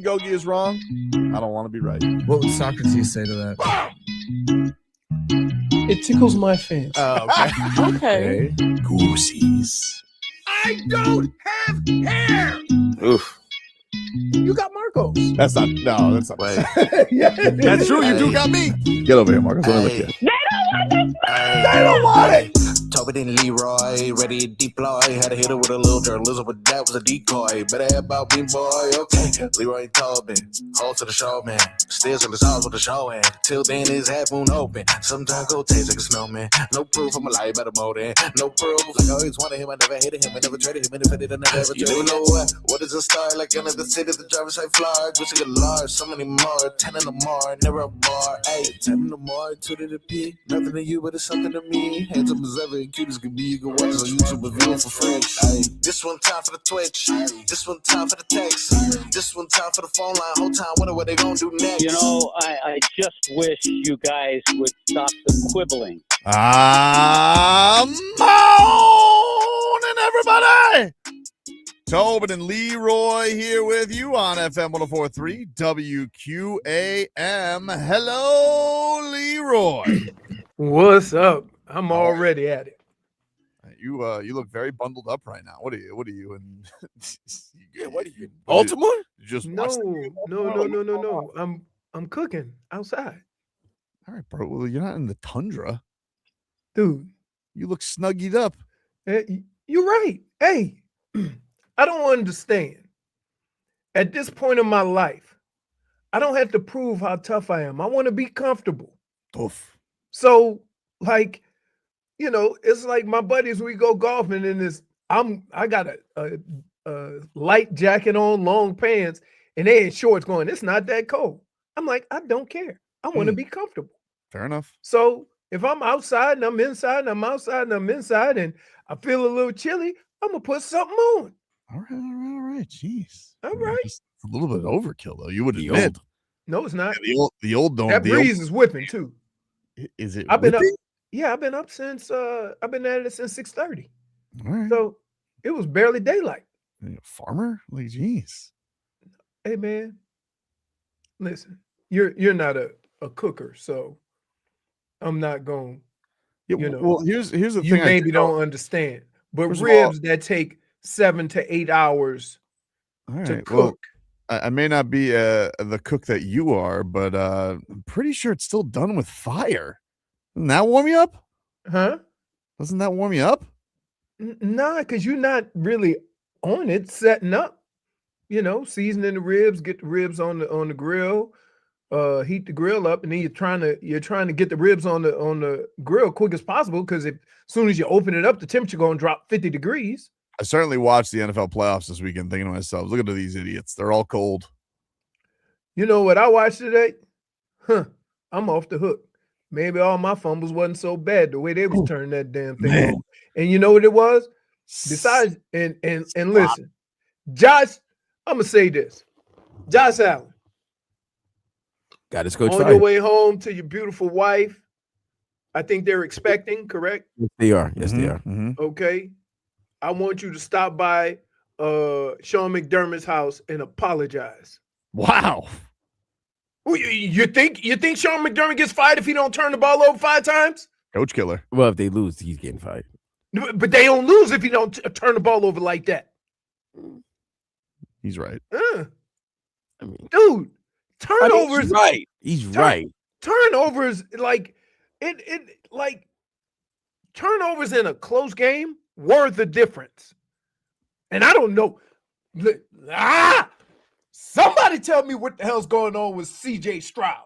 Gogi is wrong, I don't want to be right. What would Socrates say to that? It tickles my fancy. Oh, okay. Okay. Goosies. I don't have hair. Oof. You got Marcos. That's not. Wait. Yeah. That's true. You do got me. Get over here, Marcus. Let me look at you. They don't want it. Tobin and Leroy, ready to deploy. Had to hit her with a little journalism, but that was a decoy. Better have about me, boy. Okay. Leroy and Tobin, hold to the show, man. Stairs on the stars with the show, and till then his half moon open. Sometimes go taste like a snowman. No proof, I'm a lie about a motor. No proof. Like I always wanted him, I never hated him, I never traded him, and if I did, I never ever traded him. You know what? What is a star? Like another city, the driver's side Florida. Wish I could large, so many more. 10 in the more, never a bar. Hey, 10 in the more, 2 to the P. Nothing to you, but it's something to me. Handsome as ever, and cute as could be. You can watch us on YouTube, but view for free. Ay. This one time for the Twitch. This one time for the text. This one time for the phone line. Whole time wondering what they gonna do next. You know, I just wish you guys would stop the quibbling. Morning, everybody. Tobin and Leroy here with you on FM 104.3 WQAM. Hello, Leroy. What's up? I'm already at it. You look very bundled up right now. What are you? And yeah, what are you? Baltimore? You just No. I'm cooking outside. All right, bro. Well, you're not in the tundra, Dude, you look snuggied up. you're right. Hey, I don't understand. At this point in my life, I don't have to prove how tough I am. I want to be comfortable. Oof. So, like, you know, it's like my buddies, we go golfing and I got a light jacket on, long pants, and they in shorts going, it's not that cold. I'm like, I don't care. I want to be comfortable. Fair enough. So if I'm outside and I'm inside and I'm outside and I'm inside and I feel a little chilly, I'm going to put something on. All right. Jeez. All right. It's a little bit of overkill, though. You would admit. No, it's not. Yeah, the old don't. That breeze is whipping too. Is it? I've been whipping? up. Yeah, I've been up since I've been at it since 6:30. All right. So it was barely daylight. Farmer? Like, jeez. Hey man, listen, you're not a cooker, so I'm not going. Yeah, You know, well, here's the thing. You maybe don't understand, but First of ribs that take 7 to 8 hours all right, to well, cook. I may not be the cook that you are, but I'm pretty sure it's still done with fire. Doesn't that warm you up? Huh? Doesn't that warm you up? Nah, because you're not really on it, setting up. You know, seasoning the ribs, get the ribs on the grill, heat the grill up, and then you're trying to get the ribs on the grill quick as possible, because as soon as you open it up, the temperature gonna drop 50 degrees. I certainly watched the NFL playoffs this weekend thinking to myself, look at these idiots. They're all cold. You know what I watched today? I'm off the hook. Maybe all my fumbles wasn't so bad the way they was turning that damn thing on. And you know what it was? Besides, and listen, Josh, I'm gonna say this. Josh Allen. Got his coach on fired. your way home to your beautiful wife. I think they're expecting, correct? Yes, they are. Yes, they are. Mm-hmm. Okay. I want you to stop by Sean McDermott's house and apologize. Wow. You think Sean McDermott gets fired if he don't turn the ball over 5 times? Coach killer. Well, if they lose, he's getting fired. But they don't lose if he don't turn the ball over like that. He's right. I mean, Dude, turnovers. He's right. He's right. Turnovers, like like turnovers in a close game were the difference. And I don't know. Somebody tell me what the hell's going on with CJ Stroud.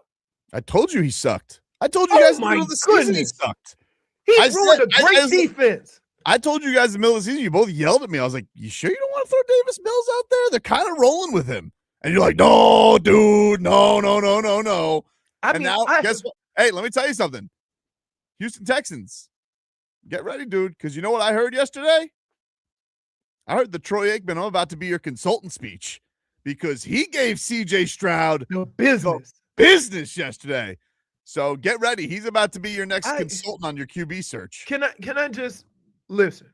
I told you he sucked. I told you guys in the middle of the season he sucked. He ruined a great defense. I told you guys in the middle of the season, you both yelled at me. I was like, you sure you don't want to throw Davis Mills out there? They're kind of rolling with him. And you're like, no, dude, no. Guess what? Hey, let me tell you something. Houston Texans, get ready, dude, because you know what I heard yesterday? I heard the Troy Aikman, I'm about to be your consultant speech, because he gave CJ Stroud business yesterday. So get ready. He's about to be your next consultant on your QB search. Can I just listen?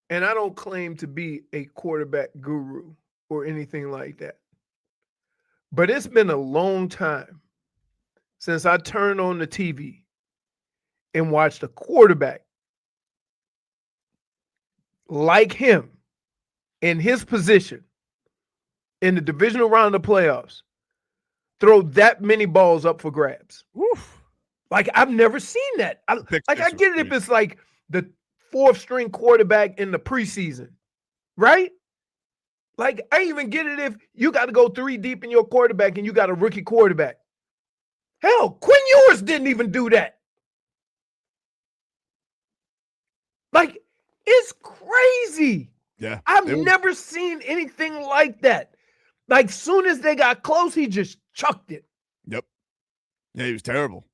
And I don't claim to be a quarterback guru or anything like that. But it's been a long time since I turned on the TV and watched a quarterback like him in his position in the divisional round of the playoffs throw that many balls up for grabs. Oof. Like, I've never seen that. I get it if it's like the fourth string quarterback in the preseason, right? Like, I even get it if you got to go 3 deep in your quarterback and you got a rookie quarterback. Hell, Quinn Ewers didn't even do that. Like, it's crazy. Yeah. I've never seen anything like that. Like, soon as they got close, he just chucked it. Yep. Yeah, he was terrible.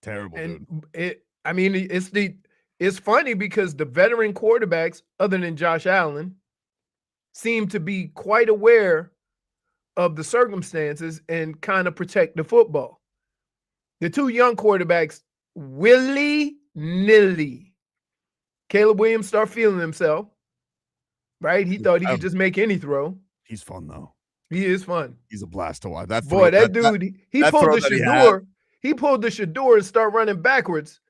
Terrible, And dude. it's funny because the veteran quarterbacks, other than Josh Allen, seem to be quite aware of the circumstances and kind of protect the football. The 2 young quarterbacks, willy-nilly. Caleb Williams started feeling himself, right? He thought he could just make any throw. He's fun, though. He is fun. He's a blast to watch. He pulled the Shador. He pulled the Shador and started running backwards.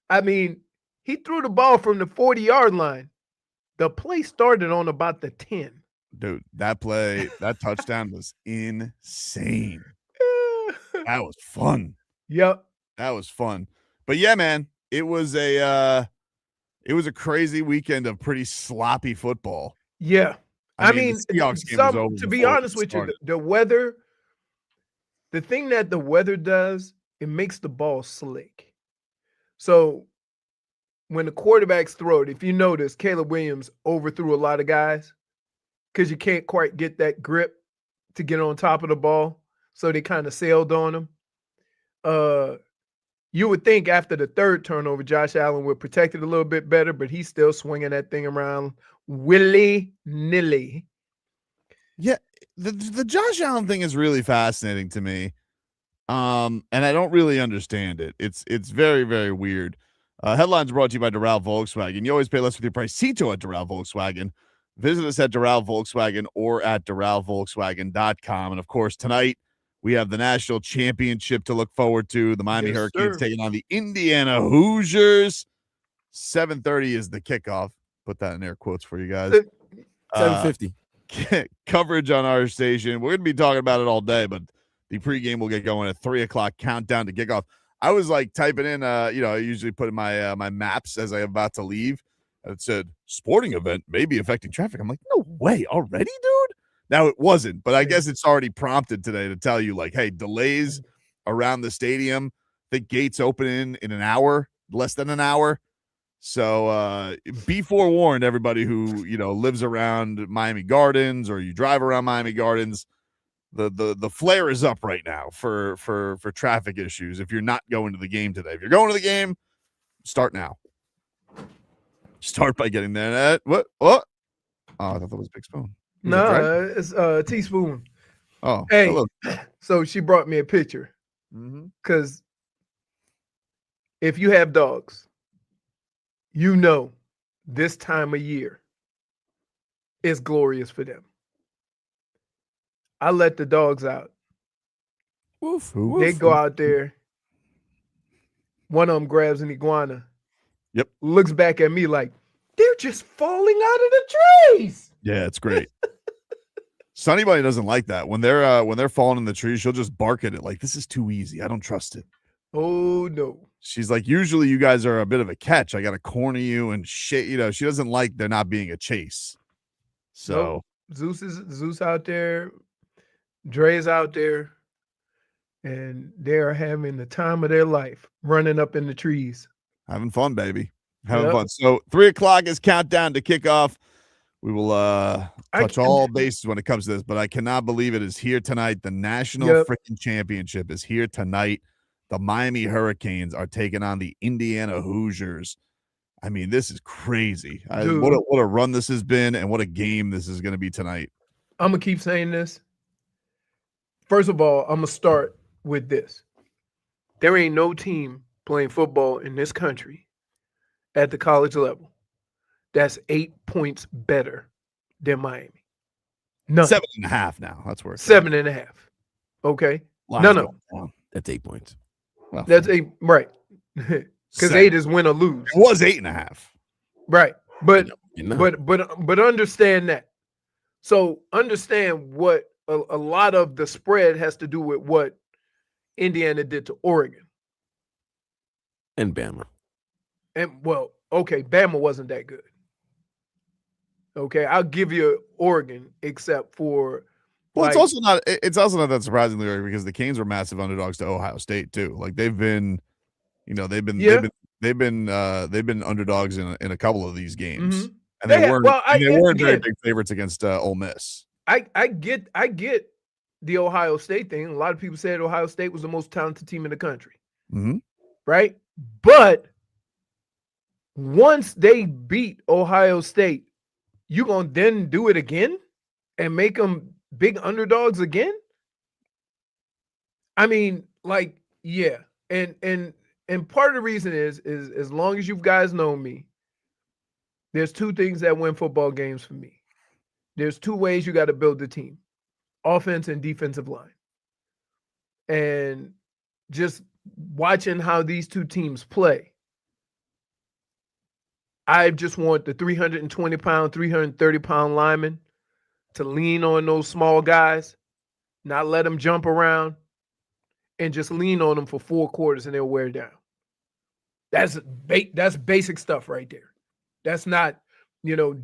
I mean, he threw the ball from the 40-yard line. The play started on about the 10. Dude, that touchdown was insane. That was fun. Yep. That was fun. But yeah, man, it was a crazy weekend of pretty sloppy football. Yeah. I mean, the Seahawks game was over to be honest with you, the weather, the thing that the weather does, it makes the ball slick. So when the quarterbacks throw it, if you notice, Caleb Williams overthrew a lot of guys because you can't quite get that grip to get on top of the ball. So they kind of sailed on him. You would think after the 3rd turnover, Josh Allen would protect it a little bit better, but he's still swinging that thing around willy-nilly. Yeah, the Josh Allen thing is really fascinating to me, and I don't really understand it. It's very, very weird. Headlines brought to you by Doral Volkswagen. You always pay less with your pricito at Doral Volkswagen. Visit us at Doral Volkswagen or at DoralVolkswagen.com. And, of course, tonight, we have the national championship to look forward to. The Miami Hurricanes taking on the Indiana Hoosiers. 7:30 is the kickoff. Put that in air quotes for you guys. 7:50. Coverage on our station. We're going to be talking about it all day, but the pregame will get going at 3 o'clock. Countdown to kickoff. I was like typing in, I usually put in my my maps as I'm about to leave. And it said, sporting event may be affecting traffic. I'm like, no way, already, dude? Now, it wasn't, but I guess it's already prompted today to tell you, like, hey, delays around the stadium. The gates open in an hour, less than an hour. So be forewarned, everybody who, lives around Miami Gardens or you drive around Miami Gardens. The flare is up right now for traffic issues if you're not going to the game today. If you're going to the game, start now. Start by getting there. What? Oh, I thought that was Big Spoon. No, it's Teaspoon. Oh, hey. Hello. So she brought me a picture because if you have dogs, this time of year is glorious for them. I let the dogs out. Woof, They woof, go out there. One of them grabs an iguana. Yep. Looks back at me like, they're just falling out of the trees. Yeah, it's great. Sonny Bunny doesn't like that. When they're falling in the trees, she'll just bark at it like, this is too easy. I don't trust it. Oh, no. She's like, usually you guys are a bit of a catch. I got to corner you and shit. She doesn't like there not being a chase. So nope. Zeus out there. Dre's out there. And they're having the time of their life running up in the trees. Having fun, baby. Having fun. So 3 o'clock is countdown to kickoff. We will touch all bases when it comes to this, but I cannot believe it is here tonight. The national freaking championship is here tonight. The Miami Hurricanes are taking on the Indiana Hoosiers. I mean, this is crazy. What a run this has been and what a game this is going to be tonight. I'm going to keep saying this. First of all, I'm going to start with this. There ain't no team playing football in this country at the college level that's 8 points better than Miami. None. 7.5 now. That's where it's 7.5. Okay. Line's No. going down. That's 8 points. Well, That's 8, right. Because 8 is win or lose. It was 8.5. Right. But You know. but understand that. So understand what a lot of the spread has to do with what Indiana did to Oregon. And Bama. And well, okay, Bama wasn't that good. Okay, I'll give you Oregon, except for Well, it's also not that surprising, Leroy, because the Canes were massive underdogs to Ohio State too. Like they've been underdogs in a couple of these games, and they weren't very big favorites against Ole Miss. I get the Ohio State thing. A lot of people said Ohio State was the most talented team in the country, right? But once they beat Ohio State, you gonna then do it again and make them big underdogs again? I mean, like, yeah, and part of the reason is as long as you guys know me, there's two things that win football games for me. There's two ways you got to build the team: offense and defensive line. And just watching how these two teams play, I just want the 320-pound, 330-pound linemen to lean on those small guys, not let them jump around, and just lean on them for 4 quarters and they'll wear down. That's basic stuff right there. That's not,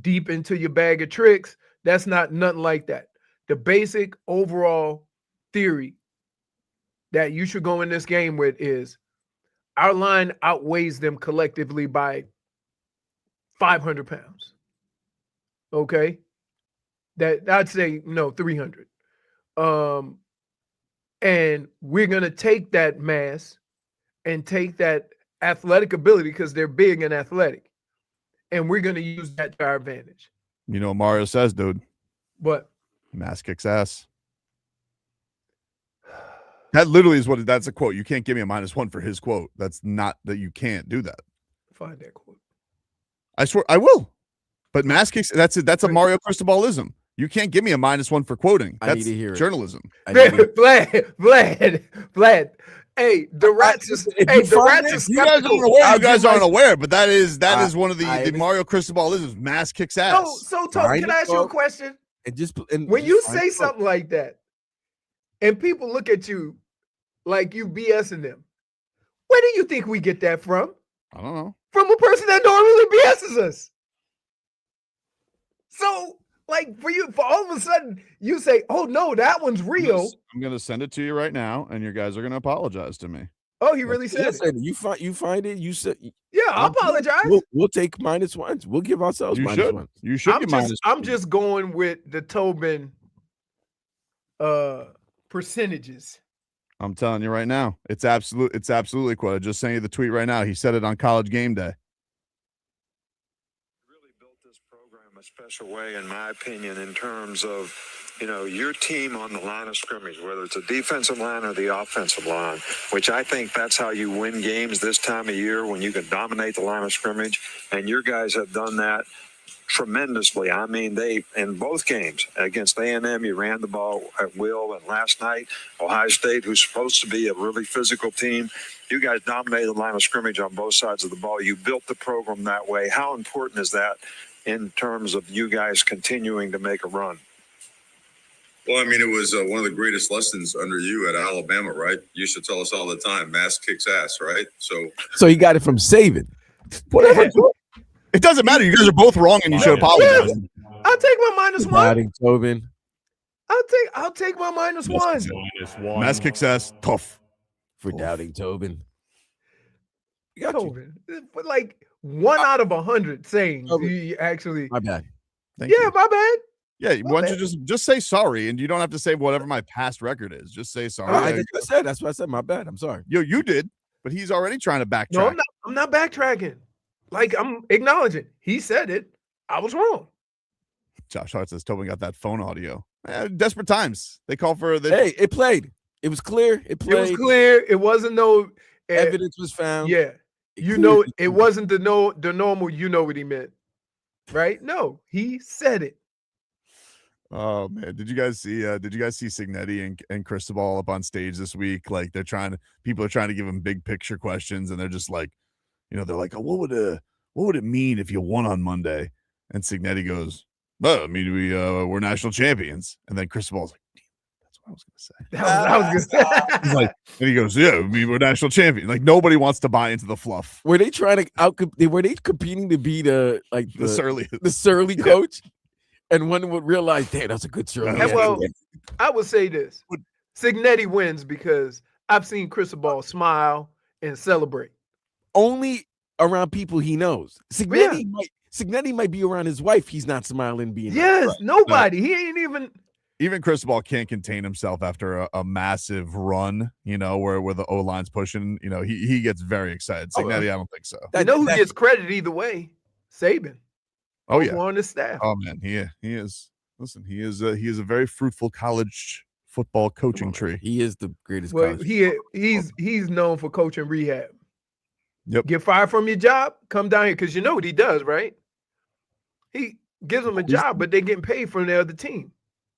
deep into your bag of tricks. That's not nothing like that. The basic overall theory that you should go in this game with is our line outweighs them collectively by 500 pounds. Okay? That I'd say 300. And we're going to take that mass and take that athletic ability, because they're big and athletic, and we're going to use that to our advantage. You know what Mario says, dude? What? Mass kicks ass. That literally is that's a quote. You can't give me a -1 for his quote. That's not that you can't do that. Find that quote. I swear I will. But mass kicks, that's a Mario Cristobalism. You can't give me a -1 for quoting. That's I need to hear journalism. Vlad. Hey, the rats is skeptical. You guys aren't aware, but that is one of the Mario Cristobalisms. Mass kicks ass. So Tom, can I ask you a question? When you say something like that, and people look at you like you BSing them, where do you think we get that from? I don't know. From a person that normally BSs us. So, like, for all of a sudden, you say, "Oh no, that one's real." I'm gonna send it to you right now, and your guys are gonna apologize to me. Oh, he really said it. You find it. You said, yeah. I apologize. We'll take -1s. We'll give ourselves -1s. You should. I'm just going with the Tobin percentages. I'm telling you right now, it's absolutely quote. I just sent you the tweet right now. He said it on College Game Day. Really built this program a special way, in my opinion, in terms of, your team on the line of scrimmage, whether it's a defensive line or the offensive line, which I think that's how you win games this time of year, when you can dominate the line of scrimmage. And your guys have done that tremendously. I mean, in both games against A&M, you ran the ball at will, and last night, Ohio State, who's supposed to be a really physical team, you guys dominated the line of scrimmage on both sides of the ball. You built the program that way. How important is that in terms of you guys continuing to make a run? Well, I mean, it was one of the greatest lessons under you at Alabama, right? You used to tell us all the time, mass kicks ass, right? So he got it from Saban. Whatever. It doesn't matter. You guys are both wrong, and you should apologize. I'll take my -1. Doubting Tobin. I'll take my -1. Mass kicks ass. Tough. For doubting Tobin. Tobin. But like 1 out of 100 saying you actually. My bad. Thank you. My bad. Yeah, why don't you just say sorry, and you don't have to say whatever my past record is. Just say sorry. That's what I said. My bad. I'm sorry. You did, but he's already trying to backtrack. No, I'm not backtracking. Like, I'm acknowledging. He said it. I was wrong. Josh Hart says Tobin got that phone audio. Desperate times. They call for the. Hey, it played. It was clear. It played. It was clear. It wasn't no evidence was found. Yeah. It wasn't the normal, what he meant. Right? No, he said it. Oh man, did you guys see Signetti and Cristobal up on stage this week? Like people are trying to give him big picture questions, and they're just like, they're like, oh, what would it mean if you won on Monday? And Signetti goes, well, I mean, we're national champions. And then Cristobal's like, that's what I was gonna say. I was gonna He's like, and he goes, yeah, I mean, we're national champions. Like nobody wants to buy into the fluff. Were they trying to were they competing to be the surly Yeah. coach? And one would realize, damn, that's a good surly. And well, I would say this. Signetti wins because I've seen Cristobal smile and celebrate. Only around people he knows. Signetti might be around his wife. He's not smiling, being yes, right. nobody. He ain't even Cristobal can't contain himself after a massive run, where the O-line's pushing, he gets very excited. Signetti, I don't think so. Who gets credit either way? Saban. Oh yeah, on the staff. Oh man, he is. Listen, he is a very fruitful college football coaching tree. He is the greatest. Well, he's known for coaching rehab. Yep. Get fired from your job, come down here, because you know what he does, right? He gives them a job, but they're getting paid from the other team.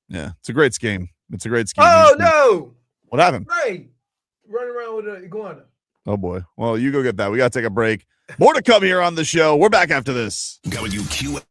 Yeah, it's a great scheme. Oh no! What happened? Right, running around with an iguana. Oh boy. Well, you go get that. We got to take a break. More to come here on the show. We're back after this. WQ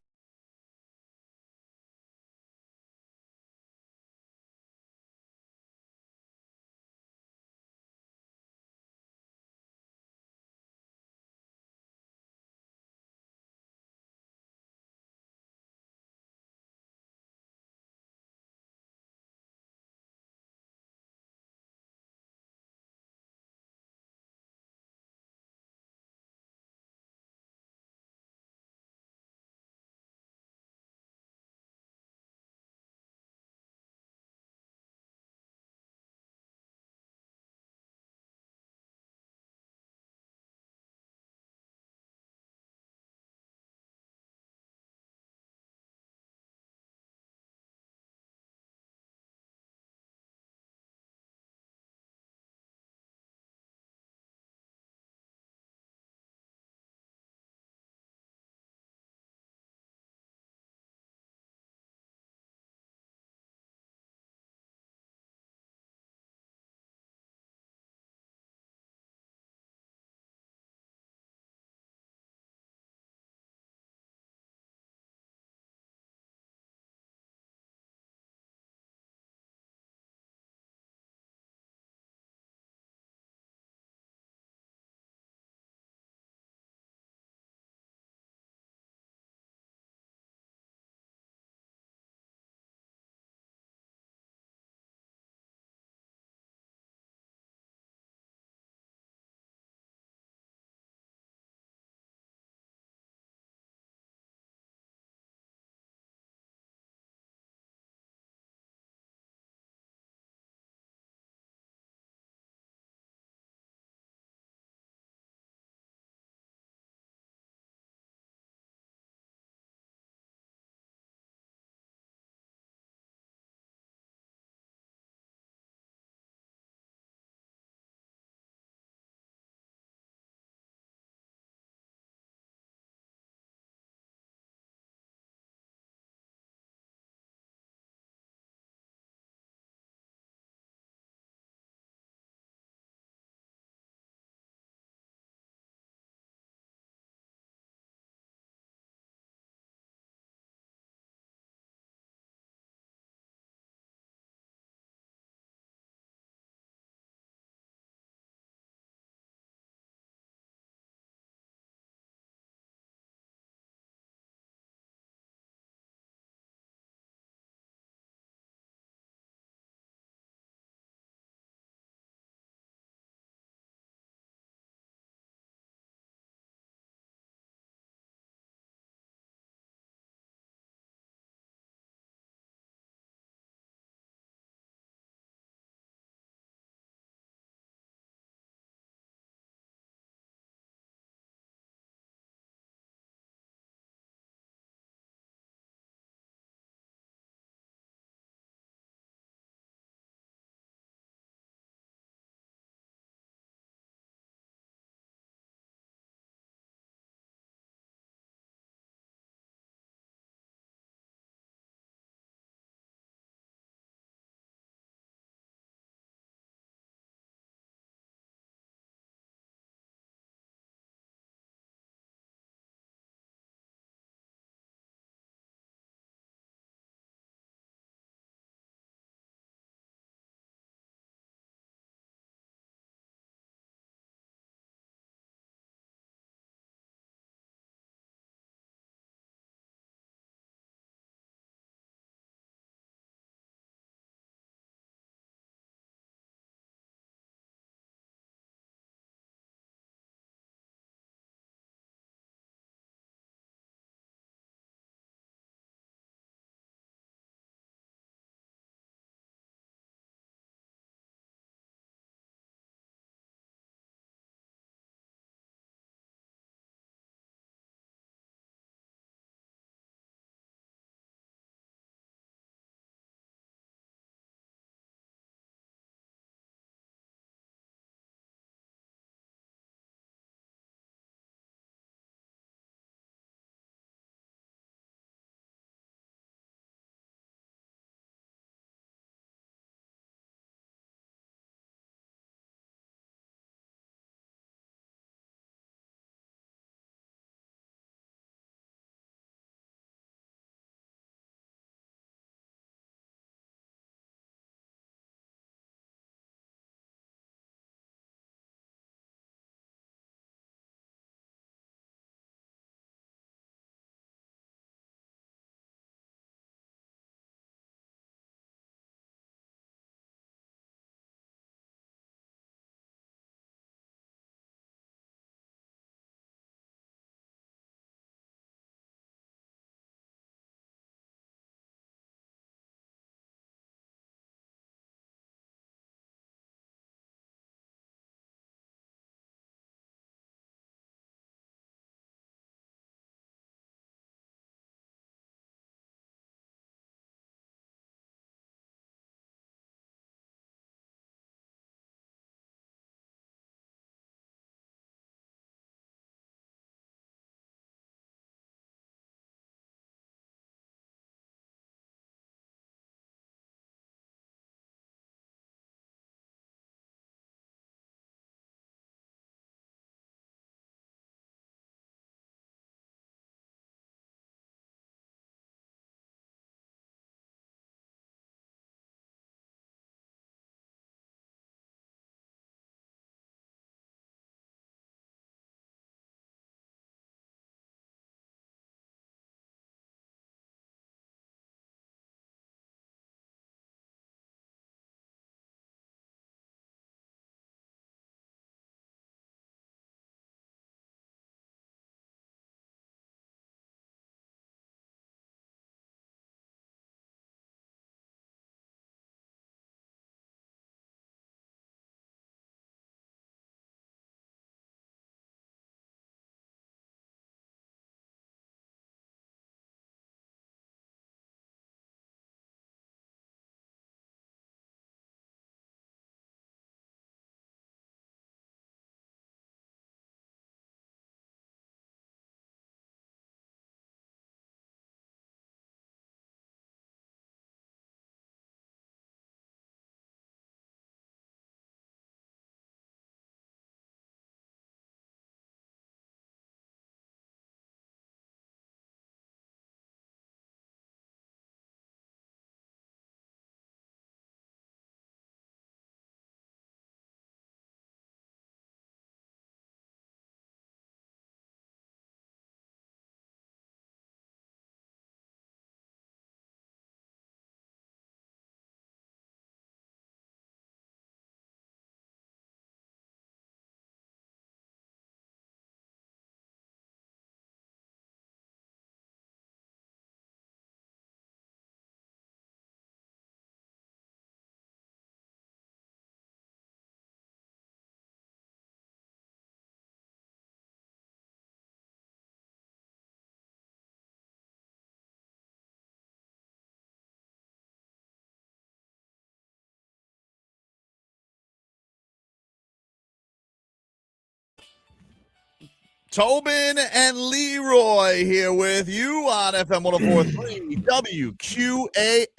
Tobin and Leroy here with you on FM 104.3 WQAM.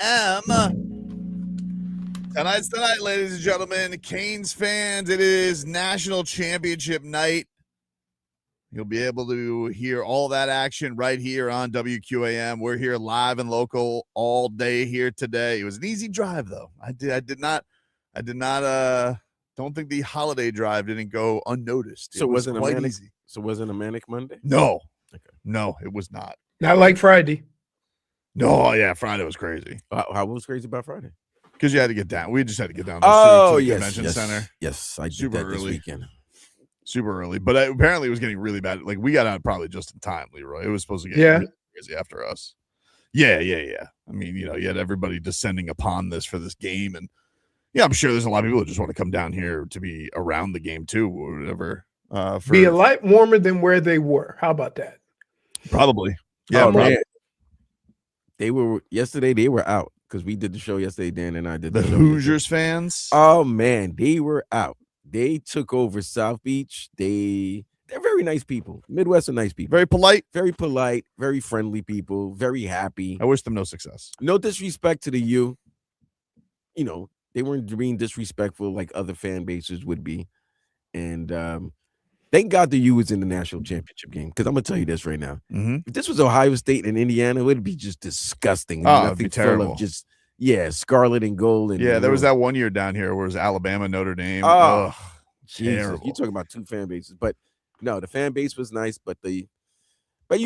Tonight's the night, ladies and gentlemen. Canes fans, it is national championship night. You'll be able to hear all that action right here on WQAM. We're here live and local all day here today. It was an easy drive, though. I did not don't think the holiday drive didn't go unnoticed. So it was wasn't quite easy. So wasn't a manic Monday? No. Okay. No, it was not. Not like Friday. No, yeah, Friday was crazy. How was crazy about Friday? Because you had to get down. We just had to get down Oh, to the yes, convention center. Yes, I did Super that this early. weekend. Super early. But apparently it was getting really bad. Like, we got out probably just in time, Leroy. It was supposed to get really crazy after us. Yeah. I mean, you had everybody descending upon this for this game. And, yeah, I'm sure there's a lot of people that just want to come down here to be around the game, too, or whatever. Be a lot warmer than where they were. How about that? Probably. Yeah, Oh, probably. man. They were out because we did the show yesterday. Dan and I did The show Hoosiers yesterday. fans. Oh man, they were out. They took over South Beach. They're very nice people. Midwest are nice people. Very polite. Very polite, very friendly people, very happy. I wish them no success. No disrespect to the U. They weren't being disrespectful like other fan bases would be. And thank God the U was in the national championship game. Because I'm gonna tell you this right now. Mm-hmm. If this was Ohio State and Indiana, it would be just disgusting. Oh, it'd be Nothing full terrible. of just scarlet and gold. And Yeah, there was that one year down here where it was Alabama, Notre Dame. Oh, Ugh, Jesus. terrible. You're talking about two fan bases, but no, the fan base was nice. But you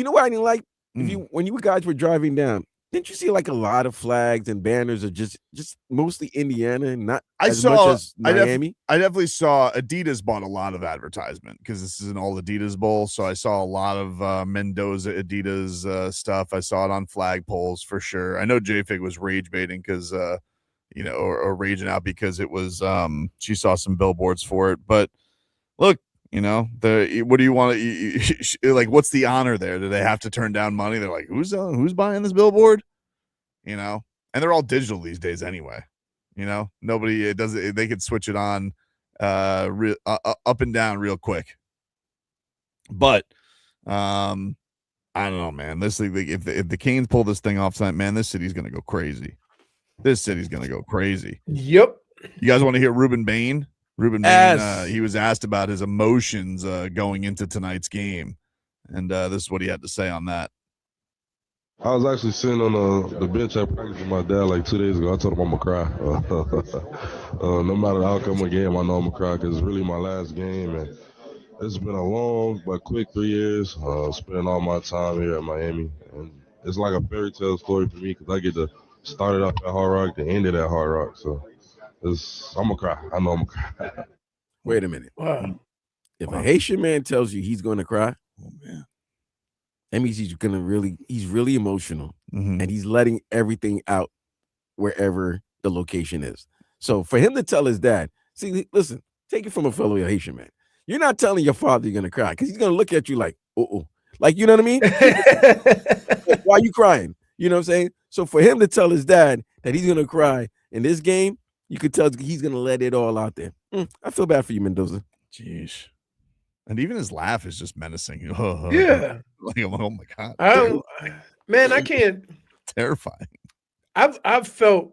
know what I didn't like? When you guys were driving down, didn't you see like a lot of flags and banners of just mostly Indiana and not much as Miami? I definitely saw Adidas bought a lot of advertisement because this is an all Adidas bowl. So I saw a lot of Mendoza Adidas stuff. I saw it on flagpoles for sure. I know JFig was rage baiting because or raging out because it was she saw some billboards for it. But look, what do you want to like? What's the honor there? Do they have to turn down money? They're like, who's buying this billboard? And they're all digital these days anyway. Nobody it does it. They could switch it on, up and down real quick. But I don't know, man. This thing, if the Canes pull this thing off tonight, man, this city's gonna go crazy. Yep. You guys want to hear Rueben Bain? Rueben Bain, he was asked about his emotions going into tonight's game, and this is what he had to say on that. I was actually sitting on the bench at practice with my dad like 2 days ago. I told him I'm going to cry. No matter the outcome of the game, I know I'm going to cry because it's really my last game. And it's been a long but quick 3 years, spending all my time here at Miami. And it's like a fairy tale story for me because I get to start it off at Hard Rock and end it at Hard Rock. So I'm going to cry. I know I'm going to cry. Wait a minute. Wow. If a Haitian man tells you he's going to cry, oh man, that means he's really emotional, mm-hmm. and he's letting everything out wherever the location is. So for him to tell his dad, see, listen, take it from a fellow Haitian man. You're not telling your father you're going to cry because he's going to look at you like, like, you know what I mean? Why are you crying? You know what I'm saying? So for him to tell his dad that he's going to cry in this game, you could tell he's going to let it all out there. I feel bad for you, Mendoza. Jeez. And even his laugh is just menacing. Yeah. Like, oh my God. Man, I can't. Terrifying. I've felt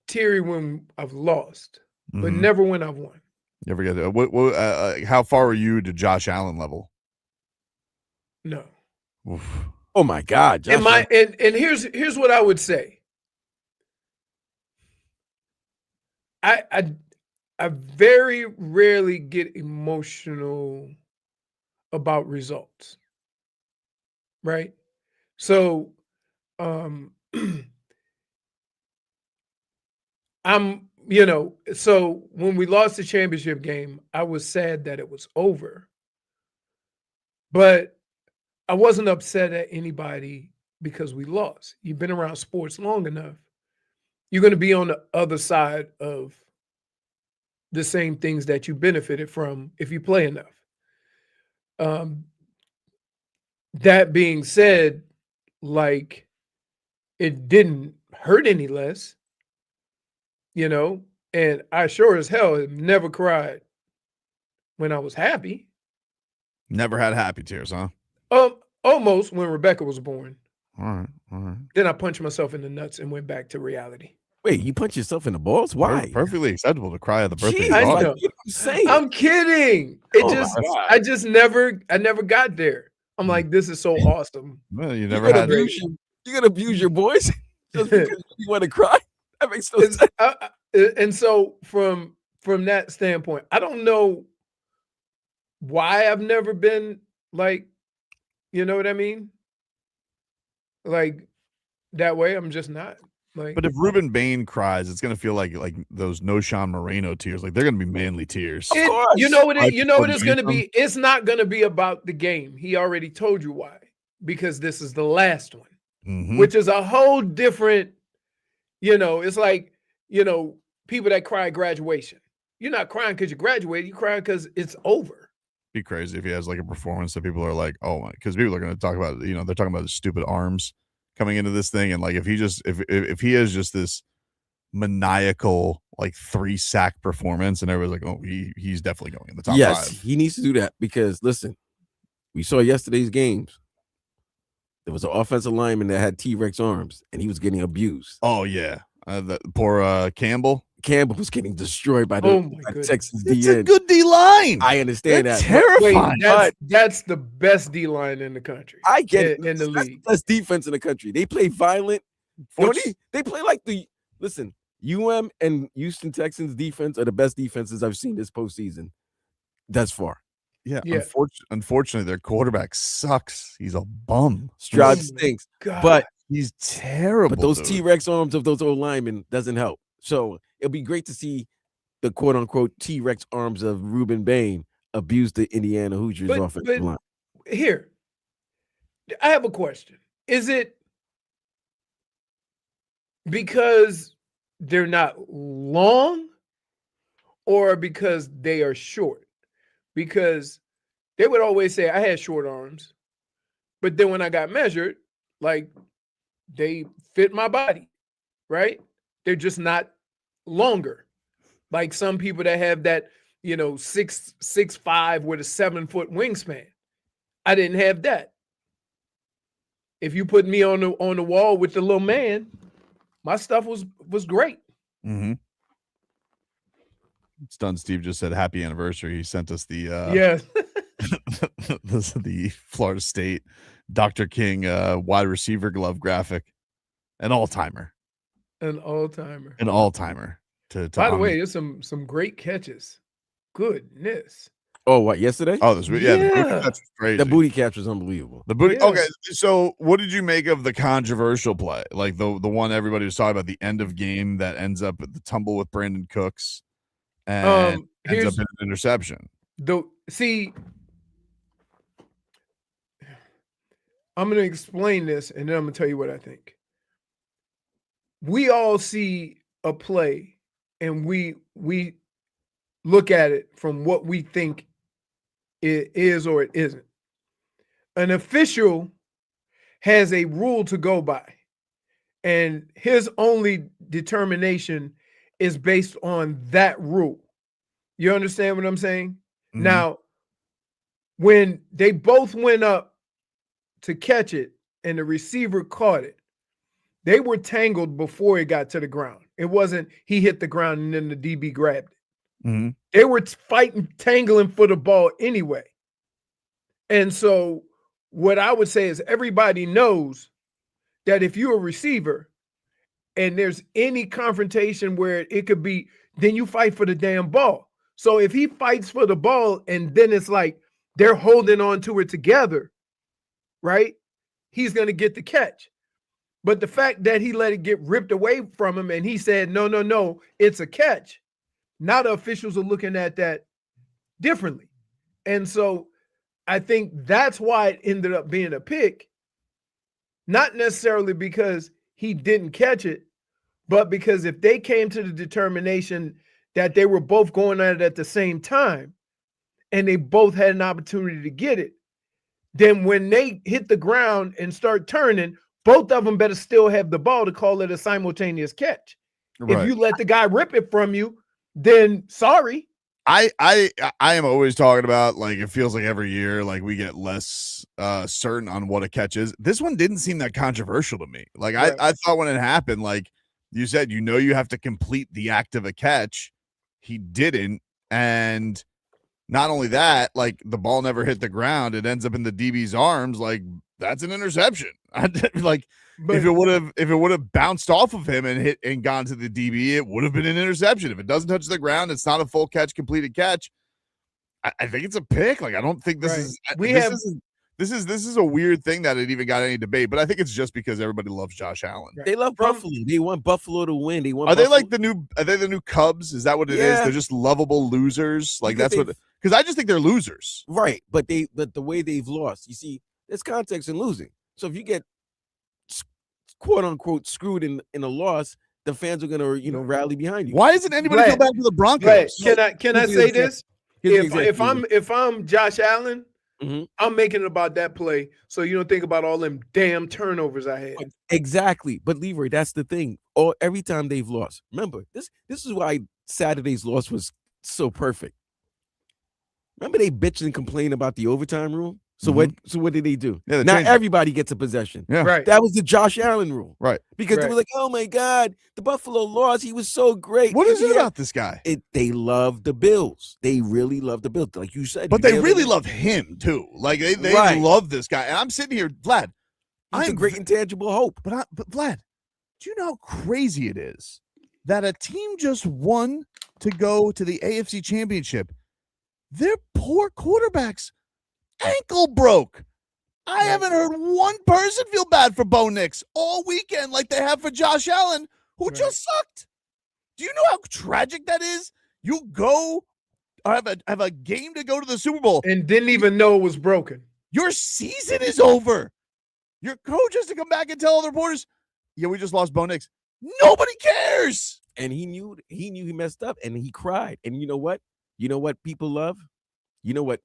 teary when I've lost, but never when I've won. You ever get it? How far are you to Josh Allen level? No. Oof. Oh my God. And here's what I would say. I very rarely get emotional about results. Right? So so when we lost the championship game, I was sad that it was over. But I wasn't upset at anybody because we lost. You've been around sports long enough. You're going to be on the other side of the same things that you benefited from if you play enough. That being said, like, it didn't hurt any less, and I sure as hell have never cried when I was happy. Never had happy tears, huh? Almost when Rebecca was born. All right. Then I punched myself in the nuts and went back to reality. Wait, you punch yourself in the balls? Why? Perfectly acceptable to cry at the birthday. Jeez, I dog. know. I'm saying. I'm kidding. I never got there. I'm like, this is so awesome. Well, you You never gotta had. you gonna abuse your boys just because you want to cry? That makes no sense. And so from that standpoint, I don't know why I've never been like, you know what I mean? Like that way. I'm just not. Like, But if Rueben Bain cries, it's gonna feel like those no Sean Moreno tears. Like they're gonna be manly tears. you know what Like, it's going to be? It's not going to be about the game. He already told you why. Because this is the last one, Mhm. which is a whole different, it's like, people that cry at graduation. You're not crying because you graduated. You're crying because it's over. Be crazy if he has like a performance that people are like, oh my, because people are gonna talk about, they're talking about his stupid arms coming into this thing, and like if he has just this maniacal like 3-sack performance, and everybody's like, oh, he's definitely going in the top Yes, 5. he needs to do that because listen, we saw yesterday's games. There was an offensive lineman that had T-Rex arms, and he was getting abused. Oh yeah, the poor Campbell. Campbell was getting destroyed by Oh, the my by goodness. Texans It's D a good D line. I understand That's that. terrifying. Wait, that's the best D line in the country. I get it. in the That's league. the best defense in the country. They play violent. They play like listen, UM and Houston Texans defense are the best defenses I've seen this postseason thus far. Yeah, Yeah. Unfortunately, their quarterback sucks. He's a bum. Stroud Oh my stinks. God. But He's terrible. those dude. T-Rex arms of those old linemen doesn't help. So it'll be great to see the quote-unquote T-Rex arms of Rueben Bain abuse the Indiana Hoosiers offensive line. Here, I have a question. Is it because they're not long or because they are short? Because they would always say I had short arms, but then when I got measured, like they fit my body, right? They're just not longer. Like some people that have that, 6'5" with a 7-foot wingspan. I didn't have that. If you put me on the wall with the little man, my stuff was great. Mm-hmm. Stun Steve just said happy anniversary. He sent us the the Florida State Dr. King wide receiver glove graphic. An all-timer. An all-timer. To By the way, there's some great catches. Goodness. Oh, what, yesterday? Oh, this week. Yeah, the booty catch was crazy. The booty catch was unbelievable. The booty. Yeah. Okay, so what did you make of the controversial play? Like the one everybody was talking about, the end of game that ends up at the tumble with Brandon Cooks and ends up in an interception. I'm going to explain this and then I'm going to tell you what I think. We all see a play and we look at it from what we think it is or it isn't. An official has a rule to go by, and his only determination is based on that rule. You understand what I'm saying? Mhm. Now, when they both went up to catch it and the receiver caught it, they were tangled before it got to the ground. It wasn't he hit the ground and then the DB grabbed it. Mhm. They were tangling for the ball anyway. And so what I would say is everybody knows that if you're a receiver and there's any confrontation where it could be, then you fight for the damn ball. So if he fights for the ball and then it's like they're holding on to it together, right? He's going to get the catch. But the fact that he let it get ripped away from him and he said, no, it's a catch. Now the officials are looking at that differently. And so I think that's why it ended up being a pick, not necessarily because he didn't catch it, but because if they came to the determination that they were both going at it at the same time and they both had an opportunity to get it, then when they hit the ground and start turning, both of them better still have the ball to call it a simultaneous catch. Right. If you let the guy rip it from you, then sorry. I am always talking about, like, it feels like every year, like, we get less certain on what a catch is. This one didn't seem that controversial to me. Like, Right. I thought when it happened, like you said, you have to complete the act of a catch. He didn't, and not only that, like, the ball never hit the ground. It ends up in the DB's arms. Like, that's an interception. Like, But if it would have bounced off of him and hit and gone to the DB, it would have been an interception. If it doesn't touch the ground, it's not a full catch, completed catch. I think it's a pick. Like, I don't think this Right. this is a weird thing that it even got any debate. But I think it's just because everybody loves Josh Allen. Right. They love Buffalo. They want Buffalo to win. They want. Are they Buffalo- like the new Cubs? Is that what it is? Yeah. They're just lovable losers. Like, Because that's what. Because I just think they're losers. right? But the way they've lost, you see, there's context in losing. So if you get quote unquote screwed in a loss, the fans are gonna rally behind you. Why isn't anybody feel Vlad, bad for the Broncos? Can I Here's the say example. this? Here's the If example. I'm Josh Allen, Mhm. I'm making it about that play, so you don't think about all them damn turnovers I had. Exactly, but Leroy, that's the thing. Every time they've lost, remember this is why Saturday's loss was so perfect. Remember they bitched and complained about the overtime rule. So what did they do? Yeah, they now changed it. everybody gets a possession. Yeah. Right. That was the Josh Allen rule. Right. Because they Right. were like, oh my God, the Buffalo lost. He was so great. What is it Yeah. about this guy? They love the Bills. They really love the Bills. Like you said. But you they nailed really it. love him too. Like they Right. love this guy. And I'm sitting here, Vlad. He's a great intangible hope. But Vlad, do you know how crazy it is that a team just won to go to the AFC Championship? Their poor quarterback's ankle broke. I haven't heard one person feel bad for Bo Nix all weekend like they have for Josh Allen, who just sucked. Do you know how tragic that is? You go have a game to go to the Super Bowl And didn't even know it was broken. Your season is over. Your coach has to come back and tell all the reporters, yeah, we just lost Bo Nix. Nobody cares. And he knew he messed up and he cried. And you know what? You know what people love? You know what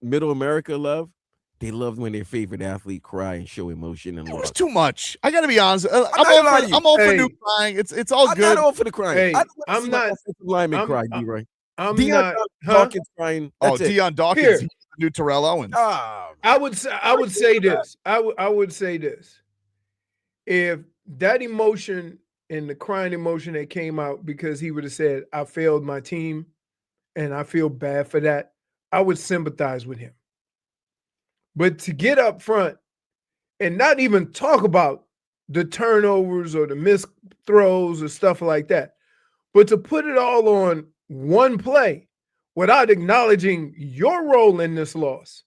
middle America love? They love when their favorite athlete cry and show emotion and It was love. too much. I got to be honest. I'm all for Hey. new crying. It's all I'm good. not all for the crying. Hey, I don't want to I'm see my not- offensive lineman I'm- cry, I'm- D-Roy. I'm Deion not. Dawkins crying. Oh, That's it. Deion Dawkins, Here. he's the new Terrell Owens. Ah, I would say this. I would say this. If that emotion and the crying emotion that came out because he would have said, I failed my team and I feel bad for that, I would sympathize with him. But to get up front and not even talk about the turnovers or the missed throws or stuff like that, but to put it all on one play without acknowledging your role in this loss,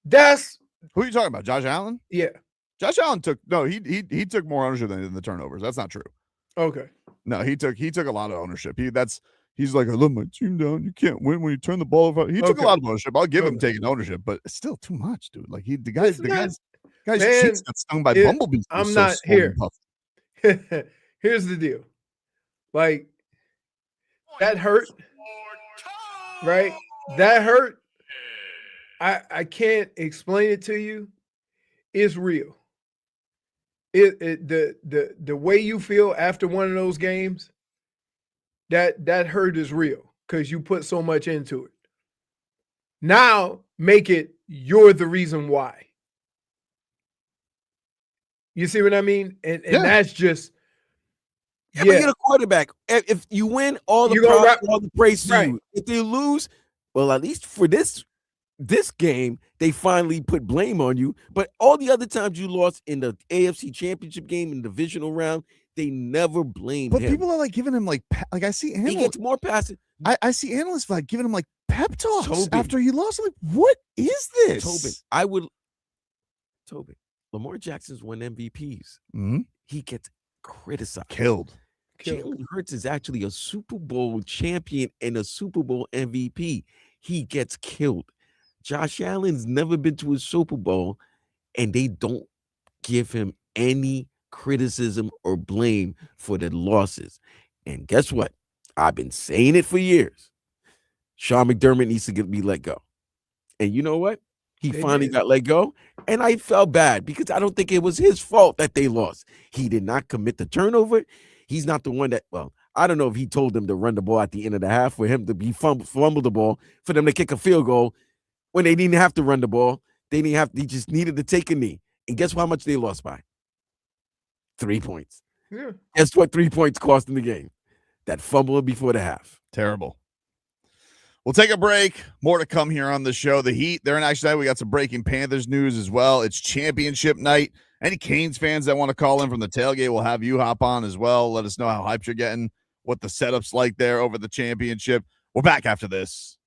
that's, Who are you talking about? Josh Allen? yeah, Josh Allen took he took more ownership than the turnovers. That's not true. okay. No, he took a lot of ownership. He's like, I let my team down. You can't win when you turn the ball over. He took a Okay. lot of ownership. I'll give him Okay. taking ownership, but it's still too much, dude. Like It's not- guy's Man, cheeks got stung by it- bumblebees. They're I'm so not swollen here. and puffy. Here's the deal. Like, that hurt, right? That hurt. I can't explain it to you. It's real. The way you feel after one of those games, that hurt is real because you put so much into it. Now make it you're the reason why. You see what I mean? And Yeah. that's just yeah, but you're the quarterback. If you win, all the You gonna props, rap- all the praise to Right. you. If they lose, well, at least for this game, they finally put blame on you. But all the other times you lost in the AFC Championship game in the divisional round, they never blamed But him. people are like giving him like I see He analysts. gets more passes. I see analysts like giving him like pep talks Tobin. after he lost. I'm like, what is this? Tobin, Lamar Jackson's won MVPs. Mhm. He gets criticized. Killed. Jalen Hurts is actually a Super Bowl champion and a Super Bowl MVP. He gets killed. Josh Allen's never been to a Super Bowl, and they don't give him any criticism or blame for the losses. And guess what? I've been saying it for years. Sean McDermott needs to be let go. And you know what? He They finally did. got let go. And I felt bad because I don't think it was his fault that they lost. He did not commit the turnover. He's not the one that, well, I don't know if he told them to run the ball at the end of the half for him to be fumble the ball, for them to kick a field goal when they didn't have to run the ball. They just needed to take a knee. And guess how much they lost by? 3 points. Yeah. Guess what 3 points cost in the game? That fumble before the half. Terrible. We'll take a break. More to come here on the show. The Heat, they're in action tonight. We got some breaking Panthers news as well. It's championship night. Any Canes fans that want to call in from the tailgate, we'll have you hop on as well. Let us know how hyped you're getting, what the setup's like there over the championship. We're back after this.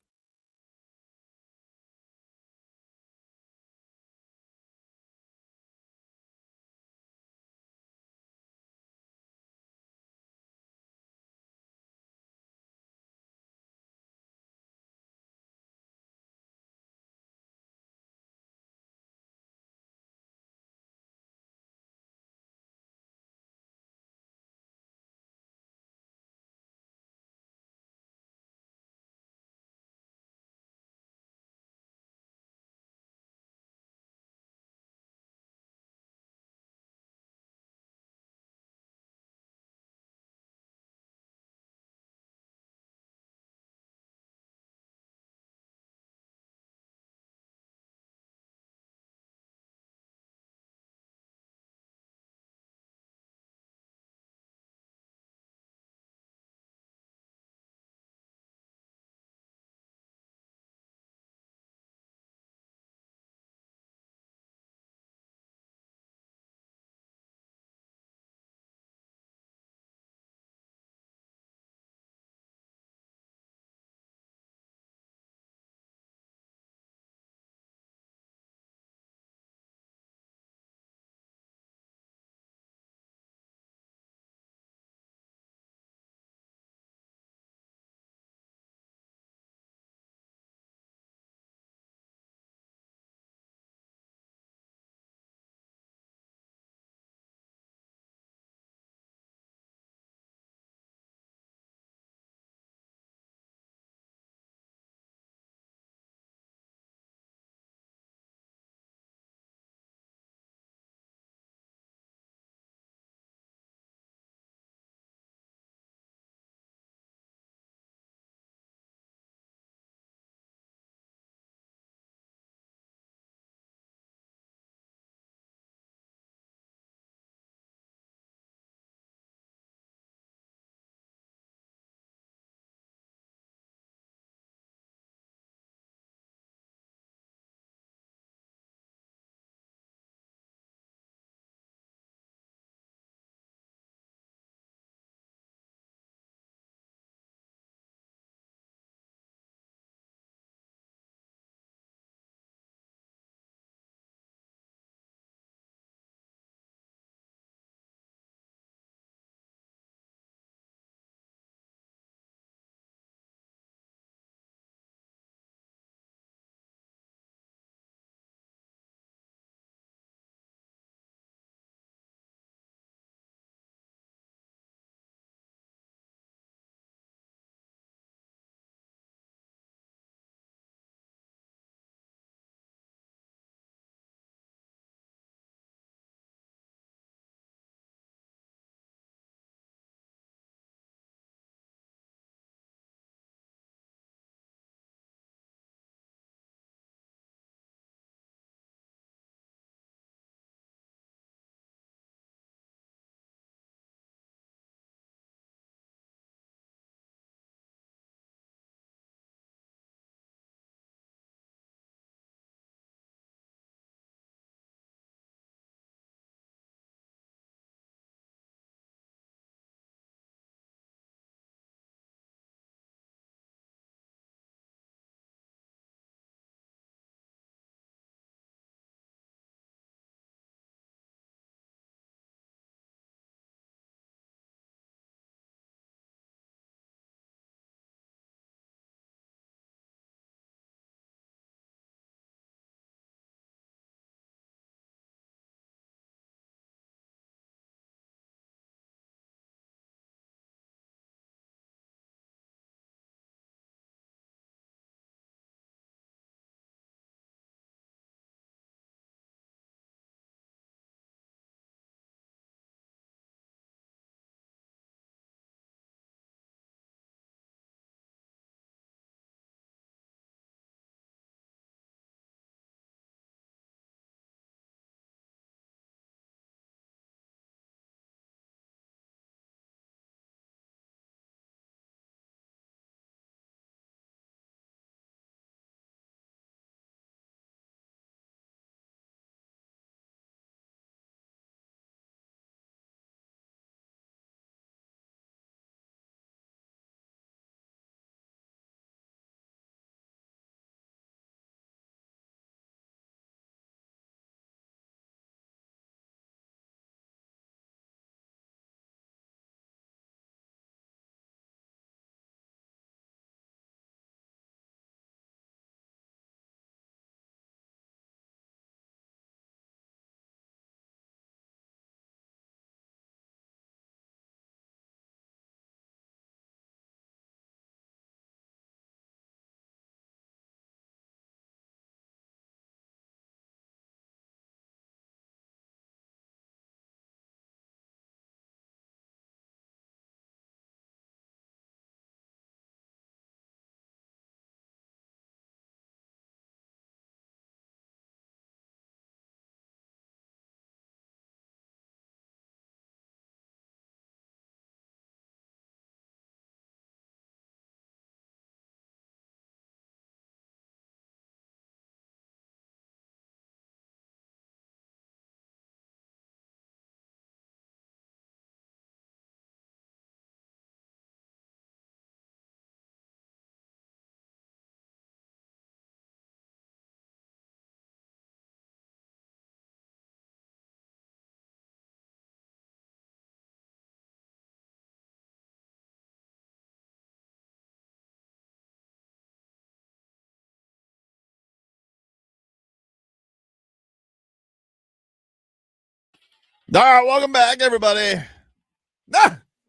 All right, welcome back, everybody.